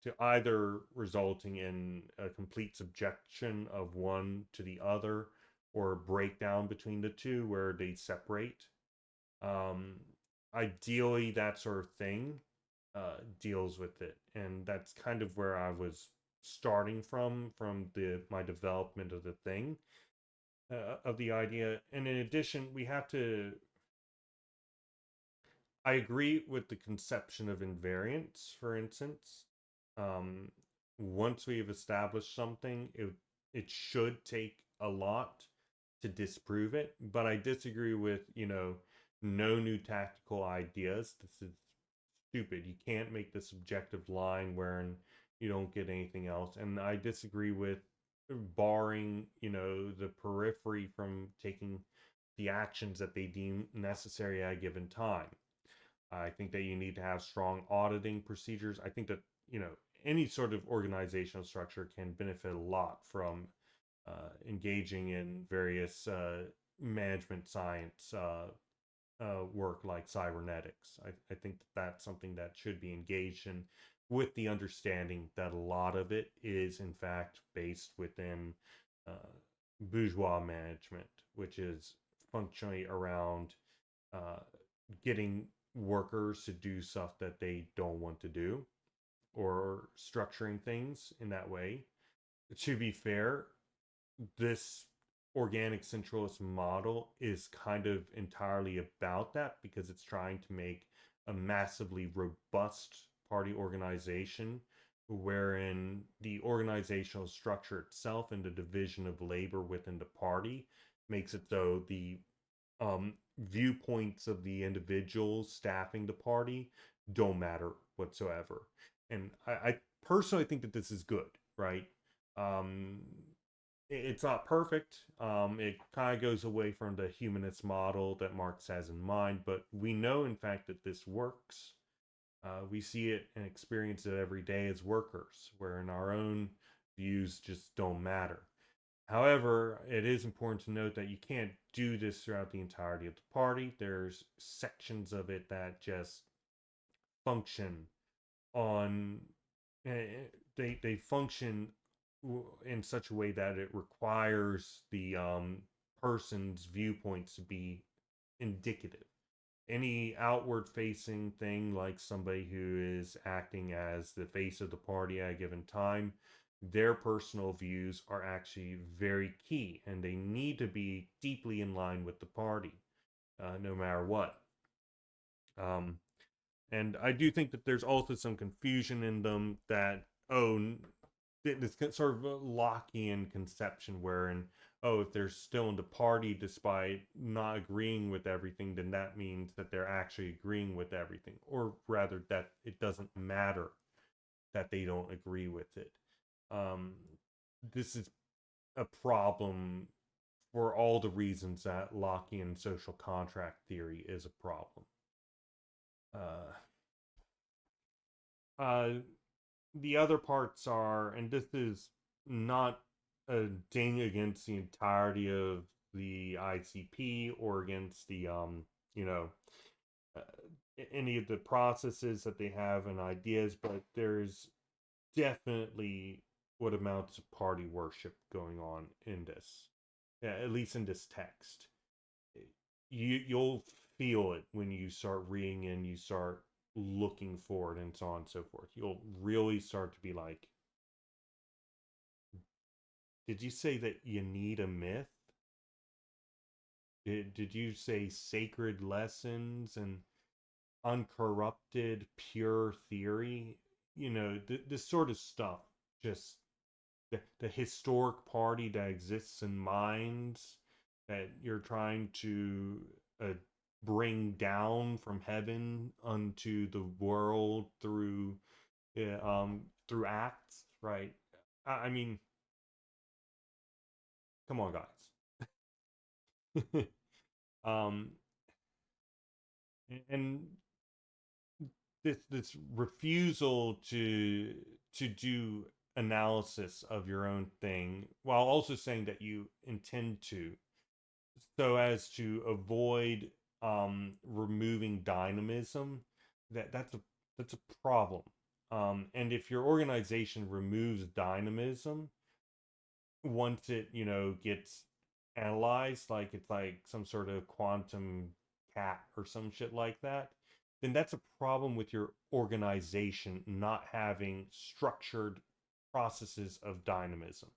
to either resulting in a complete subjection of one to the other or a breakdown between the two where they separate. Ideally, that sort of thing deals with it, and that's kind of where I was starting from my development of the thing, of the idea. And in addition, we have to. I agree with the conception of invariance, for instance. Um, Once we've established something, it should take a lot to disprove it. But I disagree with, no new tactical ideas. This is stupid. You can't make the subjective line wherein, you don't get anything else. And I disagree with barring, the periphery from taking the actions that they deem necessary at a given time. I think that you need to have strong auditing procedures. I think that, any sort of organizational structure can benefit a lot from engaging in various management science work like cybernetics. I think that that's something that should be engaged in, with the understanding that a lot of it is, in fact, based within uh, bourgeois management, which is functionally around uh, getting workers to do stuff that they don't want to do, or structuring things in that way. To be fair, this organic centralist model is kind of entirely about that, because it's trying to make a massively robust party organization, wherein the organizational structure itself and the division of labor within the party makes it so the viewpoints of the individuals staffing the party don't matter whatsoever. And I personally think that this is good, right? Um, it's not perfect. It kind of goes away from the humanist model that Marx has in mind, but we know, in fact, that this works. We see it and experience it every day as workers, wherein our own views just don't matter. However, it is important to note that you can't do this throughout the entirety of the party. There's sections of it that just function on they function in such a way that it requires the person's viewpoints to be indicative. Any outward facing thing, like somebody who is acting as the face of the party at a given time, their personal views are actually very key, and they need to be deeply in line with the party, no matter what. Um, and I do think that there's also some confusion in them that, this sort of a Lockean conception wherein, if they're still in the party despite not agreeing with everything, then that means that they're actually agreeing with everything, or rather that it doesn't matter that they don't agree with it. Um, this is a problem for all the reasons that Lockean social contract theory is a problem. Uh, uh, the other parts are, and this is not a ding against the entirety of the ICP or against the you know uh, any of the processes that they have and ideas, but there's definitely what amounts to party worship going on in this, yeah, at least in this text. You'll feel it when you start reading and you start looking for it and so on and so forth. You'll really start to be like, did you say that you need a myth? Did you say sacred lessons and uncorrupted pure theory? This sort of stuff, just the historic party that exists in minds that you're trying to uh, bring down from heaven unto the world through acts, right? I mean, come on, guys. um, and this refusal to do analysis of your own thing, while also saying that you intend to, so as to avoid removing dynamism, that's a problem. And if your organization removes dynamism, once it gets analyzed, like it's like some sort of quantum cat or some shit like that, then that's a problem with your organization not having structured processes of dynamism.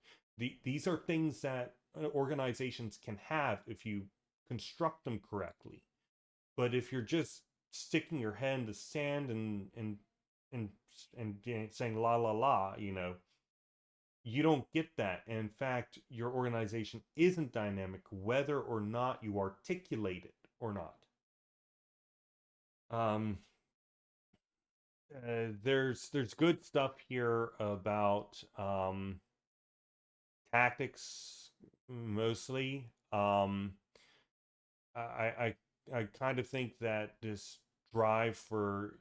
These are things that organizations can have if you construct them correctly. But if you're just sticking your head in the sand and and saying la la la, you don't get that. And in fact, your organization isn't dynamic whether or not you articulate it or not. Um, There's good stuff here about tactics mostly. I I kind of think that this drive for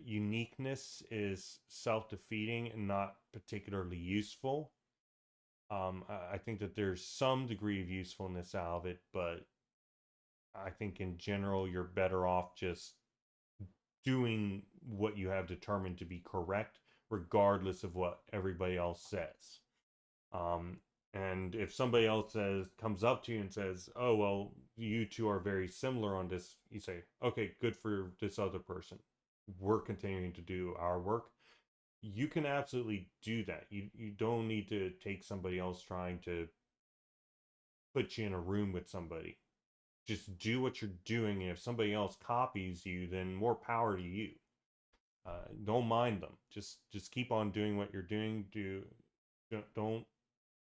uniqueness is self-defeating and not particularly useful. I think that there's some degree of usefulness out of it, but I think in general you're better off just doing what you have determined to be correct, regardless of what everybody else says. Um, and if somebody else comes up to you and says, "Oh, well, you two are very similar on this," you say, "Okay, good for this other person. We're continuing to do our work." You can absolutely do that. You don't need to take somebody else trying to put you in a room with somebody. Just do what you're doing, and if somebody else copies you, then more power to you. Don't mind them. Just keep on doing what you're doing. Don't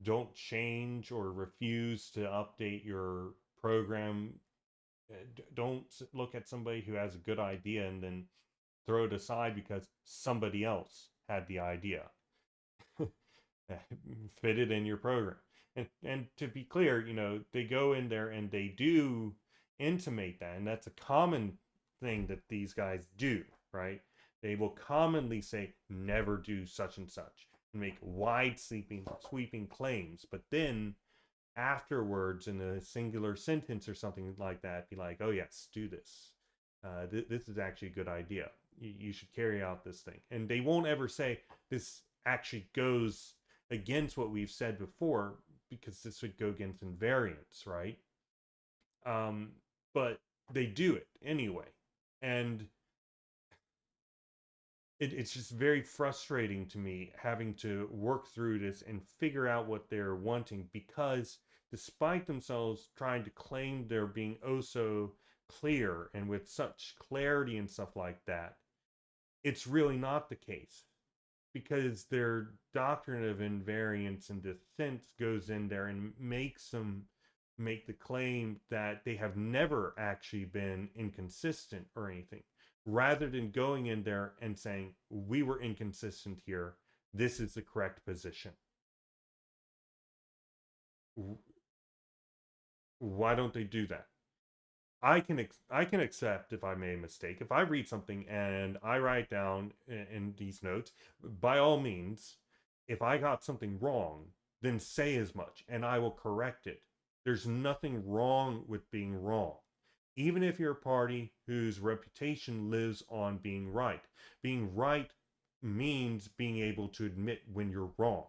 don't change or refuse to update your program. Don't look at somebody who has a good idea and then throw it aside because somebody else had the idea. Fit it in your program. And to be clear, they go in there and they do intimate that, and that's a common thing that these guys do, right? They will commonly say never do such and such and make wide sweeping claims, but then afterwards in a singular sentence or something like that be like, oh yes, do this. This is actually a good idea. You should carry out this thing, and they won't ever say this actually goes against what we've said before, because this would go against invariance, right? um, but they do it anyway, and it's just very frustrating to me having to work through this and figure out what they're wanting, because despite themselves trying to claim they're being oh so clear and with such clarity and stuff like that, it's really not the case, because their doctrine of invariance and descent goes in there and makes them make the claim that they have never actually been inconsistent or anything, rather than going in there and saying, we were inconsistent here, this is the correct position. Why don't they do that? I can accept if I made a mistake. If I read something and I write down in these notes, by all means, if I got something wrong, then say as much and I will correct it. There's nothing wrong with being wrong. Even if you're a party whose reputation lives on being right. Being right means being able to admit when you're wrong.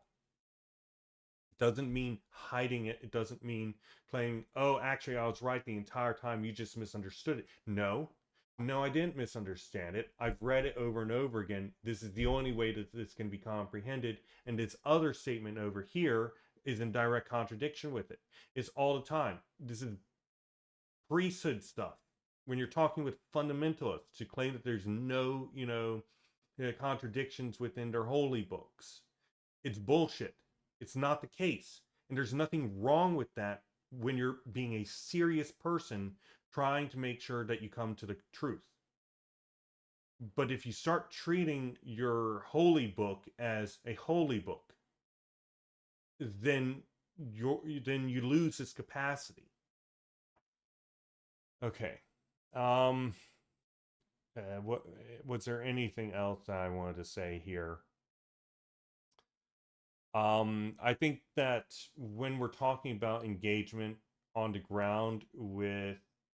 Doesn't mean hiding it. It doesn't mean claiming, oh, actually, I was right the entire time. You just misunderstood it. No, no, I didn't misunderstand it. I've read it over and over again. This is the only way that this can be comprehended. And this other statement over here is in direct contradiction with it. It's all the time. This is priesthood stuff. When you're talking with fundamentalists to claim that there's no, contradictions within their holy books, it's bullshit. It's not the case. And there's nothing wrong with that when you're being a serious person trying to make sure that you come to the truth. But if you start treating your holy book as a holy book, then you lose its capacity. Okay. Um what was there anything else I wanted to say here? I think that when we're talking about engagement on the ground with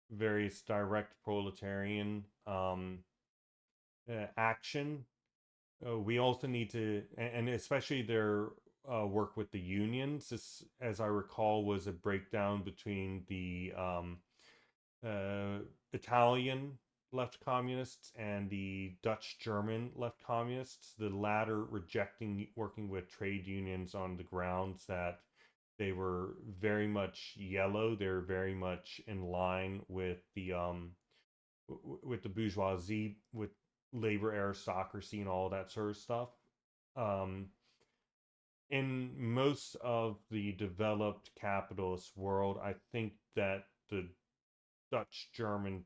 various direct proletarian action, we also need to, and especially their work with the unions. This, as I recall, was a breakdown between the uh, Italian left communists and the Dutch German left communists, the latter rejecting working with trade unions on the grounds that they were very much yellow. They're very much in line with the bourgeoisie, with labor aristocracy and all that sort of stuff. Um, in most of the developed capitalist world, I think that the Dutch German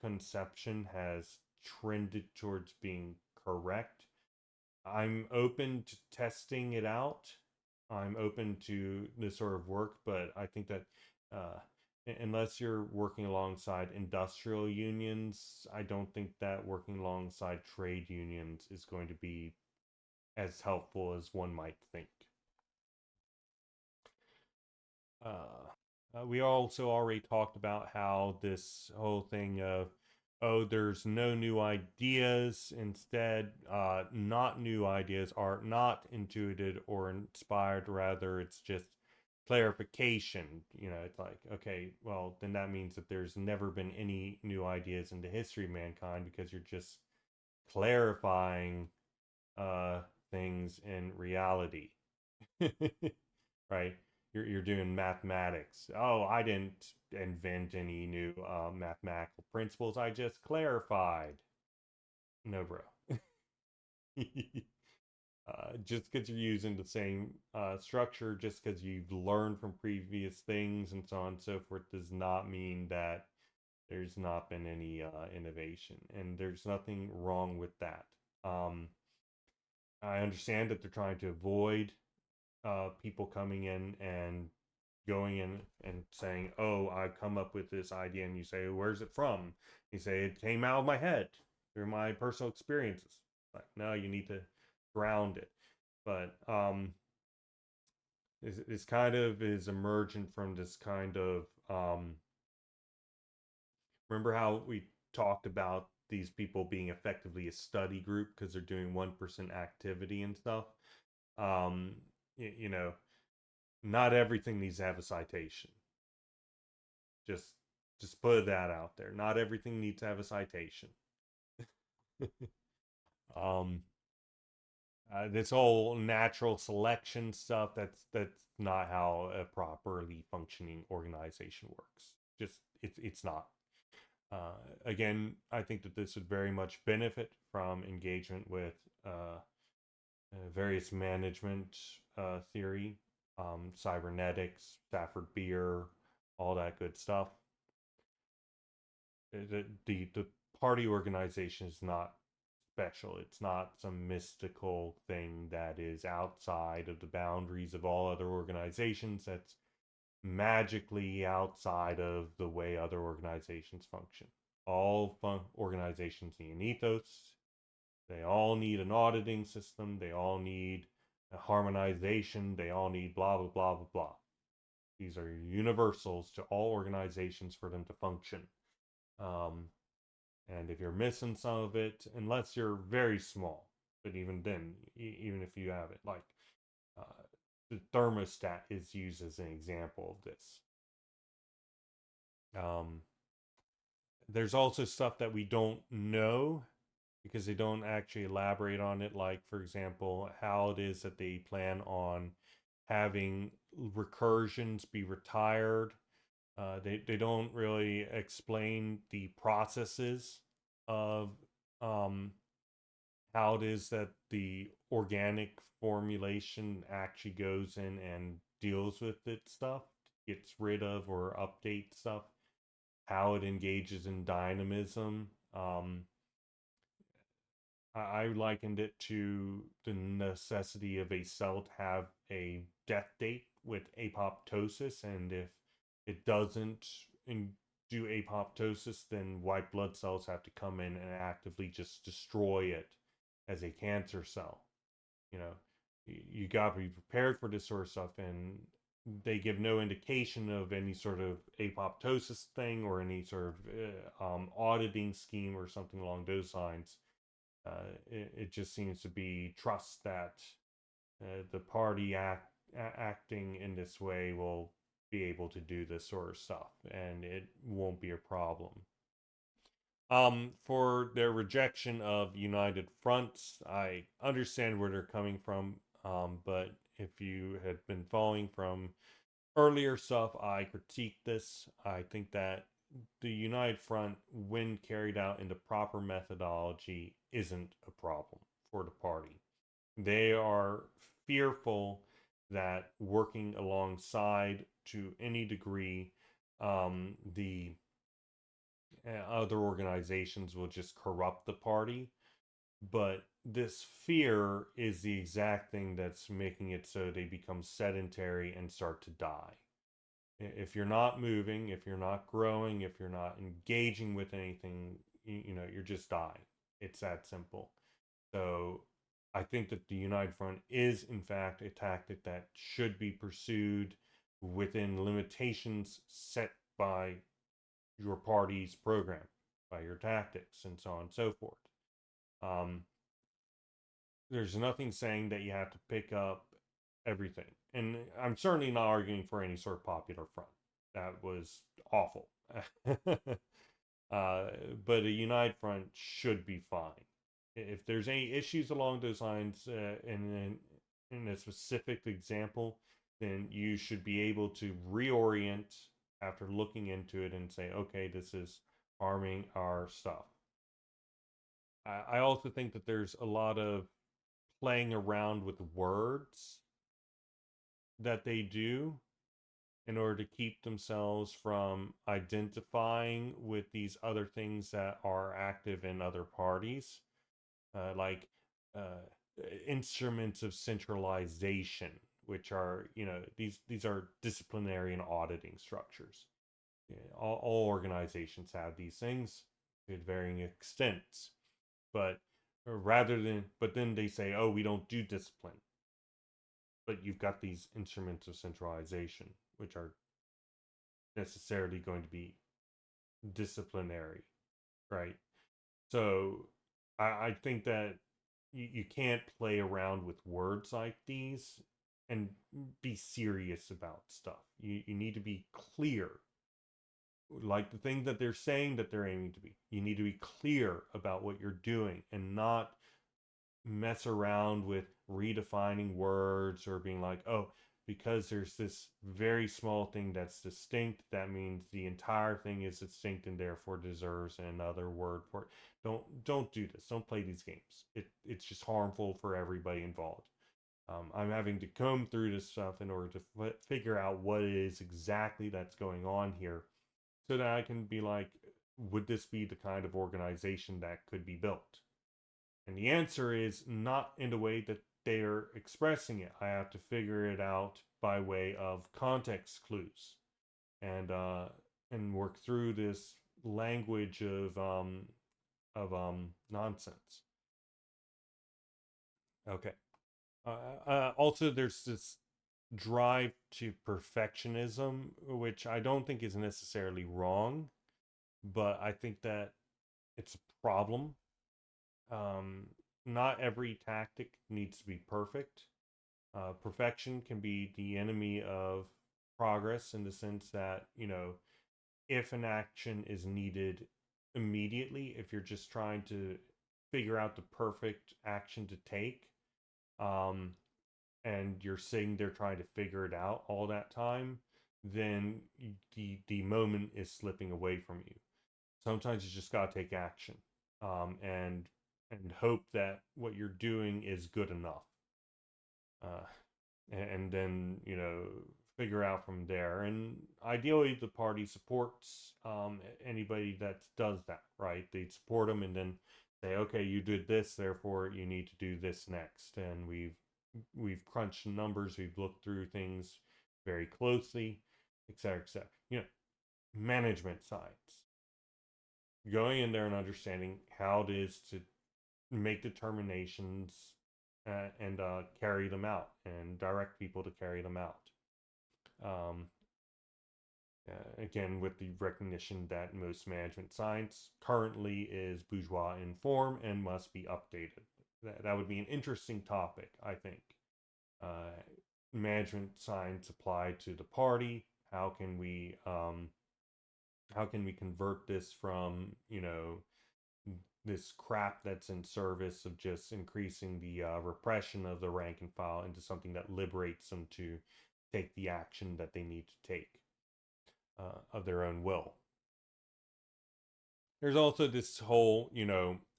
conception has trended towards being correct. I'm open to testing it out. I'm open to this sort of work, but I think that uh, unless you're working alongside industrial unions, I don't think that working alongside trade unions is going to be as helpful as one might think. We also already talked about how this whole thing of, oh, there's no new ideas. Instead, not new ideas are not intuited or inspired. Rather, it's just clarification. It's like, okay, well, then that means that there's never been any new ideas in the history of mankind because you're just clarifying uh, things in reality. Right? You're doing mathematics. Oh, I didn't invent any new mathematical principles. I just clarified. No, bro. Just because you're using the same structure, just because you've learned from previous things and so on and so forth, does not mean that there's not been any innovation. And there's nothing wrong with that. I understand that they're trying to avoid people coming in and going in and saying, "Oh, I've come up with this idea," and you say, "Where's it from?" You say, "It came out of my head through my personal experiences." Like, no, you need to ground it. But this kind of is emergent from this kind of remember how we talked about these people being effectively a study group because they're doing 1% activity and stuff. Um, you know, not everything needs to have a citation. Just just put that out there. Not everything needs to have a citation. um this whole natural selection stuff, that's not how a properly functioning organization works. Just it's not. Again, I think that this would very much benefit from engagement with various management theory, cybernetics, Stafford Beer, all that good stuff. The party organization is not special. It's not some mystical thing that is outside of the boundaries of all other organizations. That's magically outside of the way other organizations function. All organizations need an ethos. They all need an auditing system. They all need a harmonization. They all need blah, blah, blah, blah, blah. These are universals to all organizations for them to function. Um, and if you're missing some of it, unless you're very small, but even then, even if you have it, like uh, the thermostat is used as an example of this. Um, there's also stuff that we don't know because they don't actually elaborate on it, like, for example, how it is that they plan on having recursions be retired. They don't really explain the processes of um, how it is that the organic formulation actually goes in and deals with its stuff, gets rid of or updates stuff, how it engages in dynamism. I likened it to the necessity of a cell to have a death date with apoptosis, and if it doesn't do apoptosis, then white blood cells have to come in and actively just destroy it as a cancer cell. You know, you got to be prepared for this sort of stuff, and they give no indication of any sort of apoptosis thing or any sort of auditing scheme or something along those lines. It just seems to be trust that the party acting in this way will be able to do this sort of stuff, and it won't be a problem. For their rejection of united fronts, I understand where they're coming from. But if you had been following from earlier stuff, I critiqued this. I think that the United Front, when carried out in the proper methodology, isn't a problem for the party. They are fearful that working alongside to any degree the other organizations will just corrupt the party. But this fear is the exact thing that's making it so they become sedentary and start to die. If you're not moving, if you're not growing, if you're not engaging with anything, you're just dying. It's that simple. So I think that the United Front is, in fact, a tactic that should be pursued within limitations set by your party's program, by your tactics, and so on and so forth. Um, there's nothing saying that you have to pick up everything. And I'm certainly not arguing for any sort of popular front. That was awful. uh, but a united front should be fine. If there's any issues along those lines, in a specific example, then you should be able to reorient after looking into it and say, okay, this is harming our stuff. I also think that there's a lot of playing around with words that they do in order to keep themselves from identifying with these other things that are active in other parties, like uh, instruments of centralization, which are these are disciplinary and auditing structures. Yeah, all organizations have these things to varying extents, but but then they say, oh, we don't do discipline, but you've got these instruments of centralization, which are necessarily going to be disciplinary, right? So I think that you can't play around with words like these and be serious about stuff. You need to be clear, like the thing that they're saying that they're aiming to be. You need to be clear about what you're doing and not mess around with redefining words or being like, oh, because there's this very small thing that's distinct, that means the entire thing is distinct and therefore deserves another word for it. Don't do this. Don't play these games. It's just harmful for everybody involved. I'm having to comb through this stuff in order to figure out what it is exactly that's going on here, so that I can be like, would this be the kind of organization that could be built? And the answer is not in the way that they're expressing it. I have to figure it out by way of context clues and work through this language of nonsense. Okay. Also, there's this drive to perfectionism, which I don't think is necessarily wrong, but I think that it's a problem. Um, Not every tactic needs to be perfect. Perfection can be the enemy of progress in the sense that, if an action is needed immediately, if you're just trying to figure out the perfect action to take, um, and you're sitting there trying to figure it out all that time, then the moment is slipping away from you. Sometimes you just gotta take action, and hope that what you're doing is good enough. Uh, and then figure out from there. And ideally, the party supports anybody that does that. Right? They support them and then say, okay, you did this, therefore you need to do this next. And we've crunched numbers, we've looked through things very closely, etc., etc. Management science, going in there and understanding how it is to make determinations, and carry them out and direct people to carry them out. Um, Again, with the recognition that most management science currently is bourgeois in form and must be updated. That would be an interesting topic, I think. Uh, Management science applied to the party. How can we convert this from this crap that's in service of just increasing the repression of the rank and file into something that liberates them to take the action that they need to take of their own will. There's also this whole,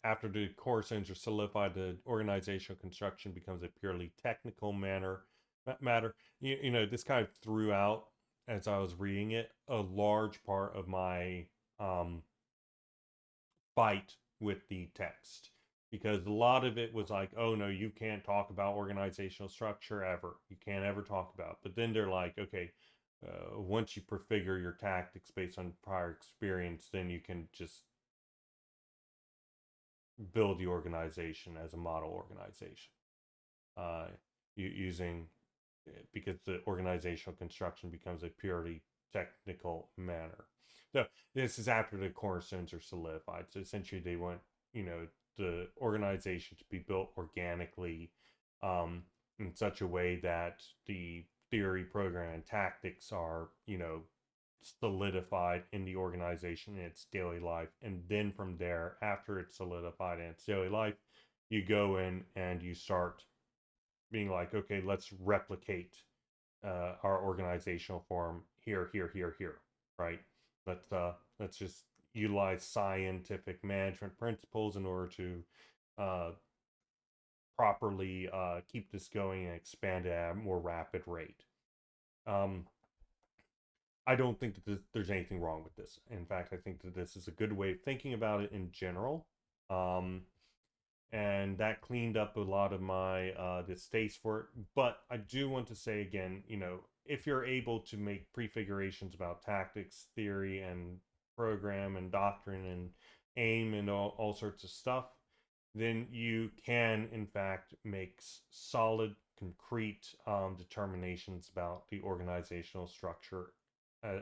after the core centers are solidified, the organizational construction becomes a purely technical matter. This kind of threw out, as I was reading it, a large part of my fight with the text. because a lot of it was like, oh no, you can't talk about organizational structure ever. You can't ever talk about it. But then they're like, okay, once you prefigure your tactics based on prior experience, then you can just build the organization as a model organization, uh, using because the organizational construction becomes a purely technical manner. So this is after the cornerstones are solidified. So essentially, they want, you know, the organization to be built organically, in such a way that the theory, program, and tactics are, you know, solidified in the organization in its daily life. And then from there, after it's solidified in its daily life, you go in and you start being like, okay, let's replicate our organizational form here, here, here, here, right? Let's just utilize scientific management principles in order to uh, properly keep this going and expand at a more rapid rate. Um, I don't think that there's anything wrong with this. In fact, I think that this is a good way of thinking about it in general. Um, and that cleaned up a lot of my distaste for it. But I do want to say again, you know, if you're able to make prefigurations about tactics, theory, and program, and doctrine, and aim, and all sorts of stuff, then you can, in fact, make solid, concrete determinations about the organizational structure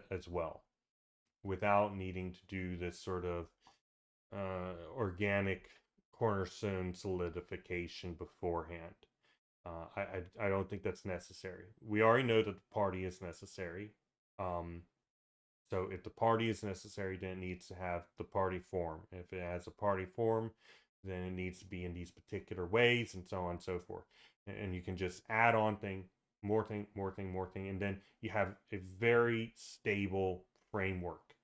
as well, without needing to do this sort of organic cornerstone solidification beforehand. I don't think that's necessary. We already know that the party is necessary. Um, so if the party is necessary, then it needs to have the party form. If it has a party form, then it needs to be in these particular ways, and so on and so forth. And you can just add on thing, more thing, more thing, more thing, and then you have a very stable framework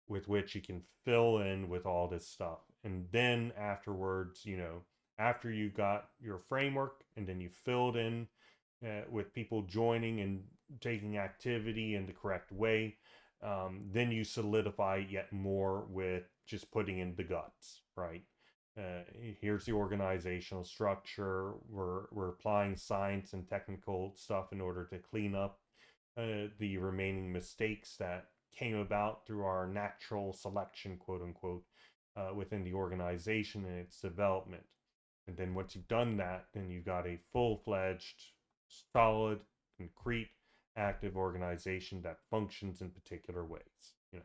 with which you can fill in with all this stuff. And then afterwards, you know, after you got your framework and then you filled in with people joining and taking activity in the correct way, then you solidify yet more with just putting in the guts, right? Uh, Here's the organizational structure. We're applying science and technical stuff in order to clean up the remaining mistakes that came about through our natural selection, quote unquote, within the organization and its development. And then once you've done that, then you've got a full fledged, solid, concrete, active organization that functions in particular ways. You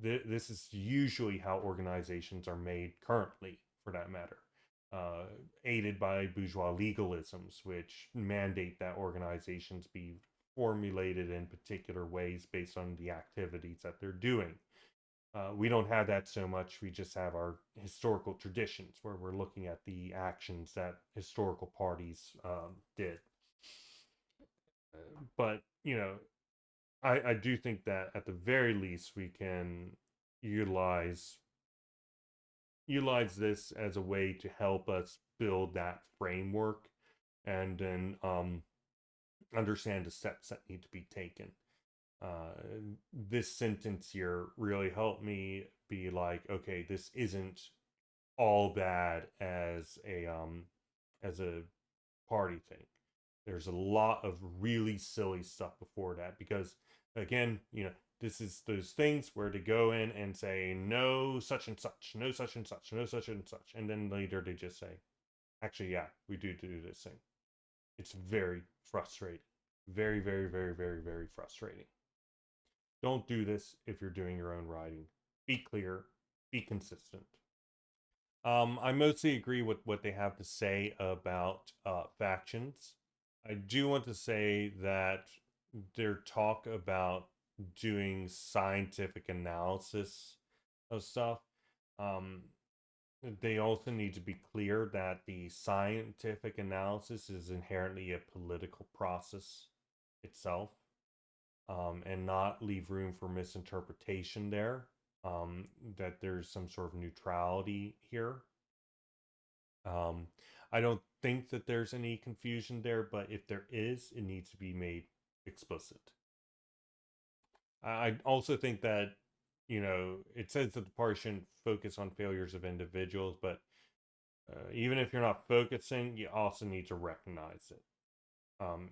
know, this is usually how organizations are made currently, for that matter. Aided by bourgeois legalisms, which mandate that organizations be formulated in particular ways based on the activities that they're doing. We don't have that so much. We just have our historical traditions where we're looking at the actions that historical parties did. But, you know, I do think that at the very least we can utilize this as a way to help us build that framework and then understand the steps that need to be taken. This sentence here really helped me be like, okay, this isn't all bad as a party thing. There's a lot of really silly stuff before that because, again, you know, this is those things where they go in and say no such and such, no such and such, no such and such, and then later they just say, actually, yeah, we do this thing. It's very frustrating, very, very, very, very, very frustrating. Don't do this if you're doing your own writing. Be clear, be consistent. I mostly agree with what they have to say about factions. I do want to say that their talk about doing scientific analysis of stuff, um, they also need to be clear that the scientific analysis is inherently a political process itself, and not leave room for misinterpretation there. That there's some sort of neutrality here. Um, I don't think that there's any confusion there, but if there is, it needs to be made explicit. I also think that, you know, it says that the party shouldn't focus on failures of individuals, but Even if you're not focusing, you also need to recognize it. Um,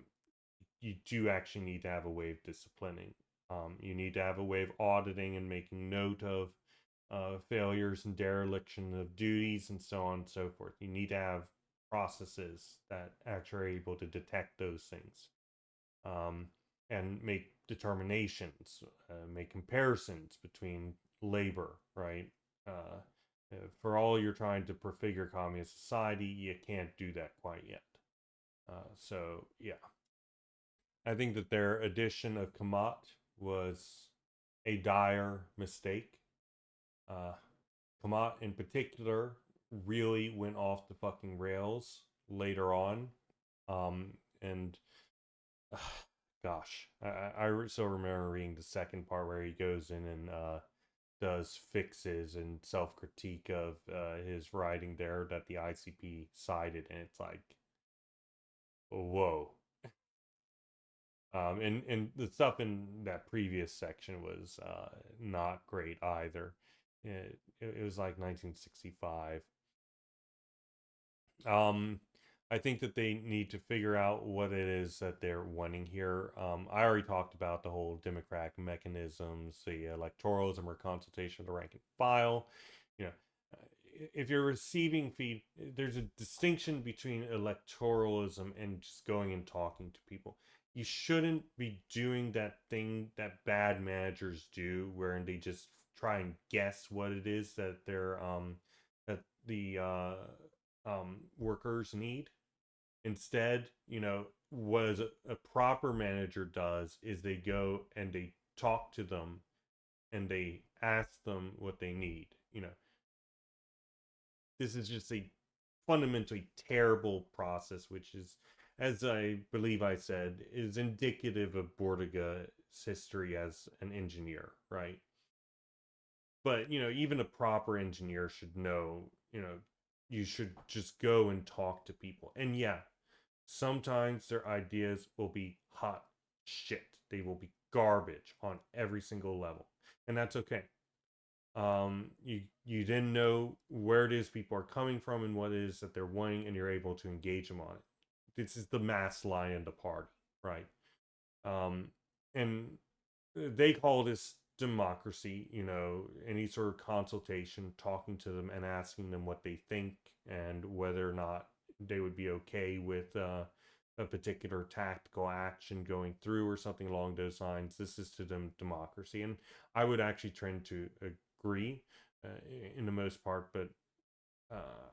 you do actually need to have a way of disciplining. You need to have a way of auditing and making note of failures and dereliction of duties and so on and so forth. You need to have processes that actually are able to detect those things, um, and make determinations, make comparisons between labor, right? Uh, for all you're trying to prefigure communist society, you can't do that quite yet. So, yeah. I think that their addition of Kamat was a dire mistake. Uh, Kamat, in particular, really went off the fucking rails later on. And gosh, I still remember reading the second part where he goes in and does fixes and self critique of his writing there that the ICP cited, and it's like, whoa. And the stuff in that previous section was not great either. It was like 1965. Um, I think that they need to figure out what it is that they're wanting here. I already talked about the whole democratic mechanisms, the electoralism or consultation of the rank and file. You know, if you're receiving feed, there's a distinction between electoralism and just going and talking to people. You shouldn't be doing that thing that bad managers do, wherein they just try and guess what it is that they're that the workers need. Instead, what a proper manager does is they go and they talk to them and they ask them what they need. This is just a fundamentally terrible process, which is, as I believe I said, is indicative of Bordiga's history as an engineer, right? But, even a proper engineer should know, you should just go and talk to people. And yeah, sometimes their ideas will be hot shit. They will be garbage on every single level. And that's okay. You then know where it is people are coming from and what it is that they're wanting, and you're able to engage them on it. This is the mass line of the party, right? Um, and they call this democracy, any sort of consultation, talking to them and asking them what they think and whether or not they would be okay with a particular tactical action going through or something along those lines. This is to them democracy. And I would actually tend to agree uh, in the most part, but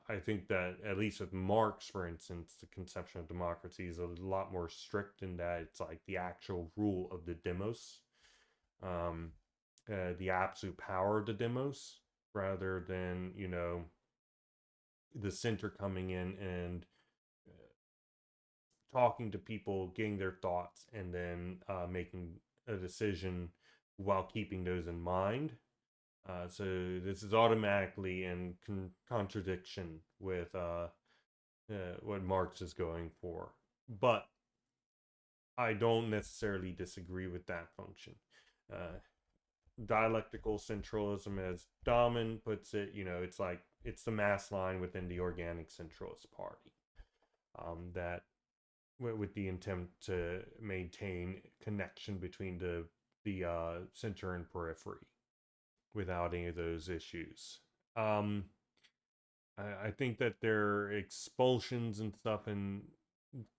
I think that at least with Marx, for instance, the conception of democracy is a lot more strict in that it's like the actual rule of the demos, um, the absolute power of the demos, rather than the center coming in and talking to people, getting their thoughts, and then making a decision while keeping those in mind. So this is automatically in contradiction with what Marx is going for. But I don't necessarily disagree with that function. Uh, Dialectical centralism, as Dahmen puts it, it's like it's the mass line within the organic centralist party, that with the intent to maintain connection between the center and periphery without any of those issues. Um, I think that their expulsions and stuff, and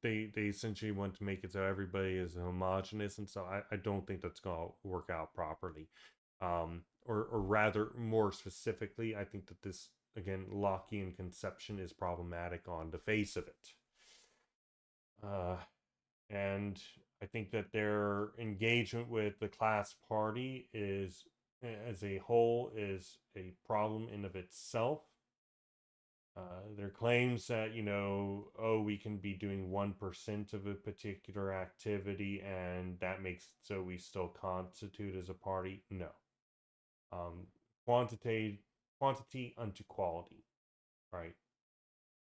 they essentially want to make it so everybody is homogenous, and so I don't think that's gonna work out properly. Or rather, more specifically, I think that this again Lockean conception is problematic on the face of it. And I think that their engagement with the class party is, as a whole, is a problem in of itself. Their claims that, oh, we can be doing 1% of a particular activity and that makes it so we still constitute as a party. No. Um, quantity, quantity unto quality, right?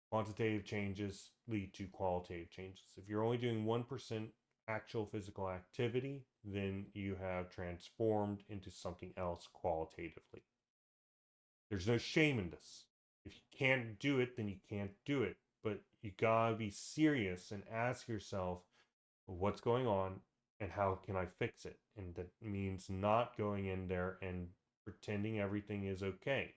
Quantitative changes lead to qualitative changes. If you're only doing 1% actual physical activity, then you have transformed into something else qualitatively. There's no shame in this. If you can't do it, then you can't do it. But you gotta be serious and ask yourself what's going on and how can I fix it? And that means not going in there and pretending everything is okay.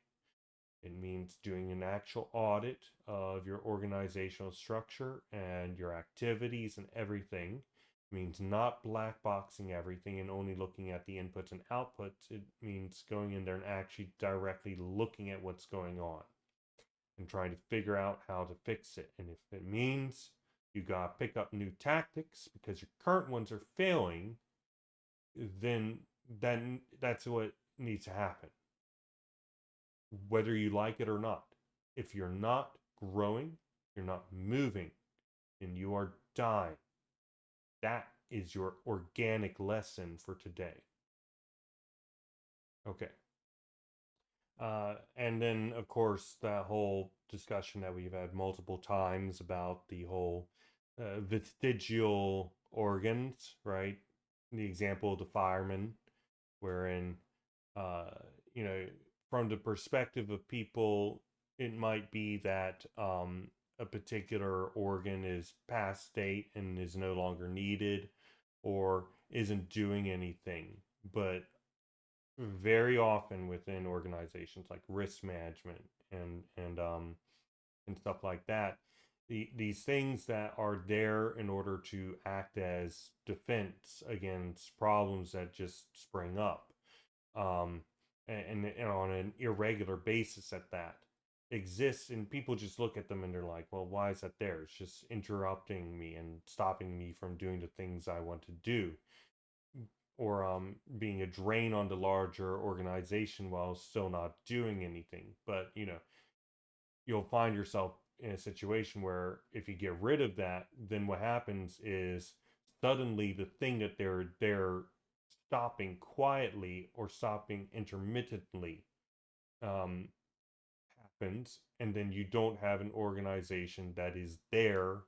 It means doing an actual audit of your organizational structure and your activities and everything. It means not black boxing everything and only looking at the inputs and outputs. It means going in there and actually directly looking at what's going on and trying to figure out how to fix it. And if it means you gotta pick up new tactics because your current ones are failing, then that's what needs to happen, whether you like it or not. If you're not growing, you're not moving, and you are dying. That is your organic lesson for today. Okay. And then, of course, that whole discussion that we've had multiple times about the whole vestigial organs, right? The example of the fireman, wherein, uh, you know, from the perspective of people, it might be that a particular organ is past state and is no longer needed or isn't doing anything. But very often within organizations like risk management and stuff like that, these things that are there in order to act as defense against problems that just spring up, um, and on an irregular basis at that, exists, and people just look at them and they're like, well, why is that there? It's just interrupting me and stopping me from doing the things I want to do, or being a drain on the larger organization while still not doing anything. But you'll find yourself in a situation where if you get rid of that, then what happens is suddenly the thing that they're stopping quietly or stopping intermittently um, happens, and then you don't have an organization that is there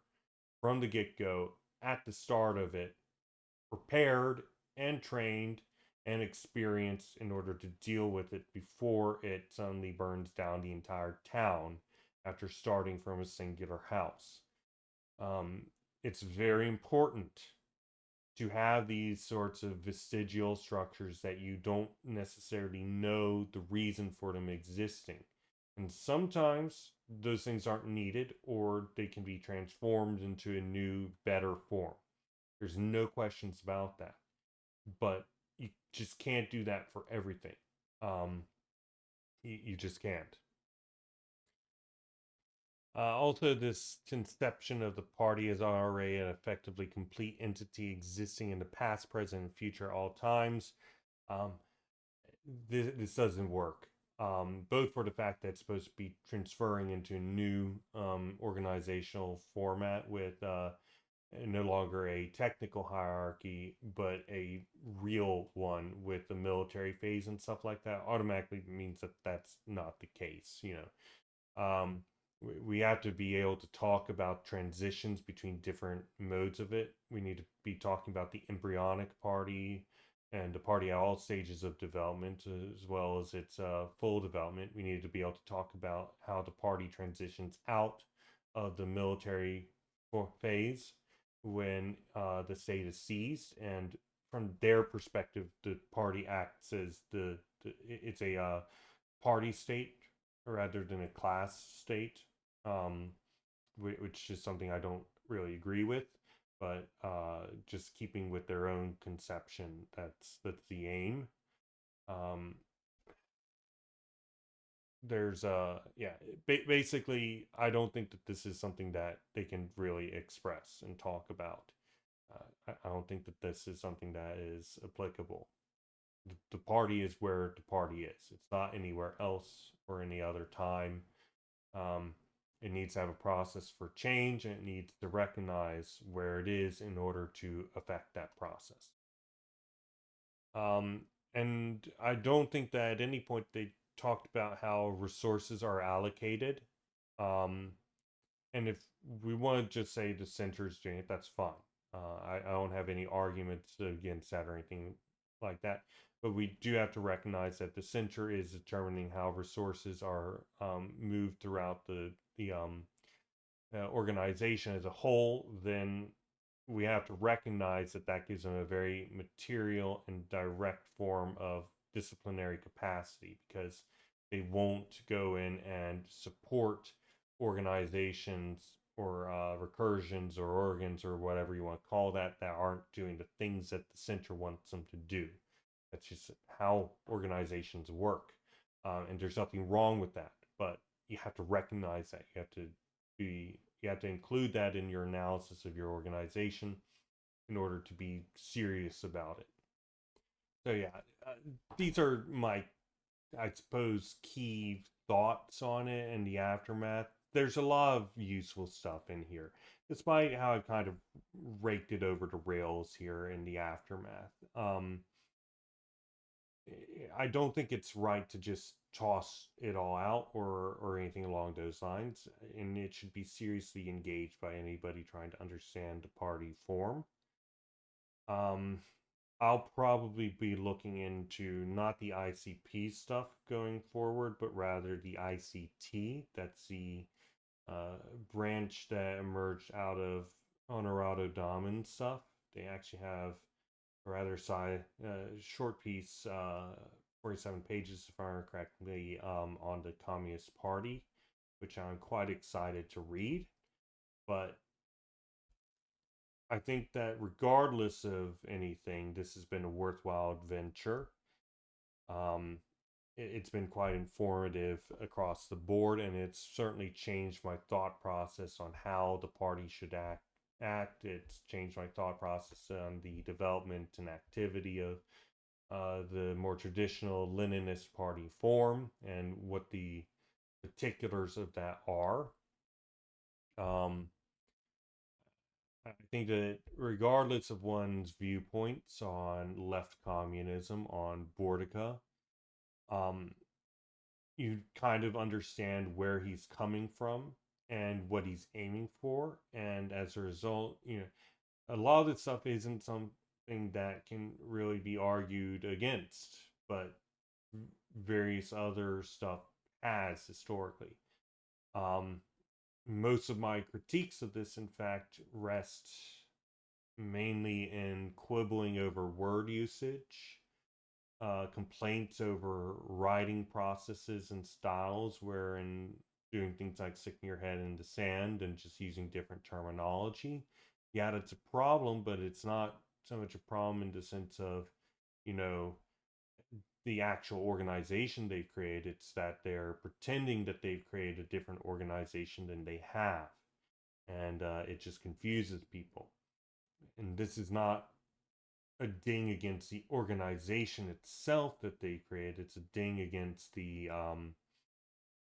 from the get-go at the start of it, prepared and trained and experienced in order to deal with it before it suddenly burns down the entire town after starting from a singular house. Um, it's very important to have these sorts of vestigial structures that you don't necessarily know the reason for them existing. And sometimes those things aren't needed or they can be transformed into a new, better form. There's no questions about that. But you just can't do that for everything. You just can't. Also, this conception of the party as already an effectively complete entity existing in the past, present, and future all times. Um, this doesn't work. Both for the fact that it's supposed to be transferring into a new organizational format with no longer a technical hierarchy, but a real one with the military phase and stuff like that, automatically means that that's not the case. We have to be able to talk about transitions between different modes of it. We need to be talking about the embryonic party and the party at all stages of development, as well as its full development. We need to be able to talk about how the party transitions out of the military phase when the state is seized, and from their perspective, the party acts as it's a party state rather than a class state, um, which is something I don't really agree with. But just keeping with their own conception, that's the aim. Um, there's yeah, basically, I don't think that this is something that they can really express and talk about. I don't think that this is something that is applicable. The party is where the party is. It's not anywhere else or any other time. Um, it needs to have a process for change, and it needs to recognize where it is in order to affect that process. Um, and I don't think that at any point they talked about how resources are allocated. Um, and if we want to just say the center is doing it, that's fine. I don't have any arguments against that or anything like that. but we do have to recognize that the center is determining how resources are moved throughout the organization as a whole. Then we have to recognize that that gives them a very material and direct form of disciplinary capacity, because they won't go in and support organizations or recursions or organs or whatever you want to call that aren't doing the things that the center wants them to do. That's just how organizations work. And there's nothing wrong with that, but you have to recognize that. You have to include that in your analysis of your organization in order to be serious about it. So yeah, these are my, I suppose, key thoughts on it and the aftermath. There's a lot of useful stuff in here, despite how I've kind of raked it over the rails here in the aftermath. I don't think it's right to just toss it all out or anything along those lines, and it should be seriously engaged by anybody trying to understand the party form. Um, I'll probably be looking into not the ICP stuff going forward, but rather the ICT. That's the uh, branch that emerged out of Honorado Dahmen stuff. They actually have a rather short piece, 47 pages, if I remember correctly, on the Communist Party, which I'm quite excited to read. But I think that regardless of anything, this has been a worthwhile adventure. Um, it's been quite informative across the board, and it's certainly changed my thought process on how the party should act. It's changed my thought process on the development and activity of the more traditional Leninist party form and what the particulars of that are. Um, I think that regardless of one's viewpoints on left communism, on Bordika, um, you kind of understand where he's coming from and what he's aiming for. And as a result, a lot of this stuff isn't something that can really be argued against, but various other stuff has historically. Um, Most of my critiques of this, in fact, rest mainly in quibbling over word usage, complaints over writing processes and styles, wherein doing things like sticking your head in the sand and just using different terminology. Yeah, that's a problem, but it's not so much a problem in the sense of, you know, the actual organization they've created. It's that they're pretending that they've created a different organization than they have. And it just confuses people. And this is not a ding against the organization itself that they created. It's a ding against the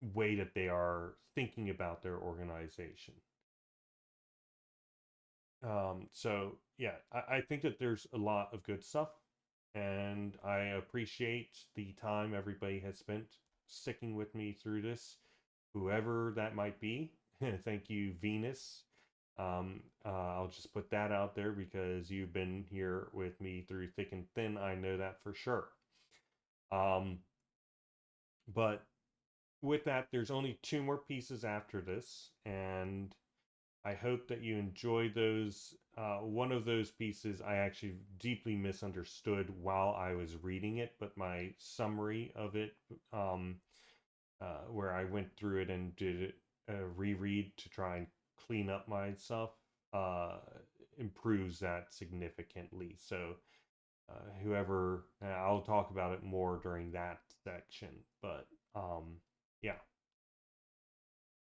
way that they are thinking about their organization. So yeah, I think that there's a lot of good stuff, and I appreciate the time everybody has spent sticking with me through this, whoever that might be. Thank you, Venus. I'll just put that out there because you've been here with me through thick and thin. I know that for sure. Um, but with that, there's only two more pieces after this, and I hope that you enjoyed those. One of those pieces I actually deeply misunderstood while I was reading it, but my summary of it, where I went through it and did a reread to try and clean up myself, uh, improves that significantly. So, I'll talk about it more during that section, but yeah.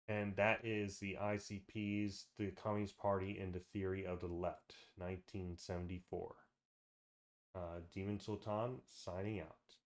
And that is the ICP's The Communist Party and the Theory of the Left, 1974. Demon Sultan signing out.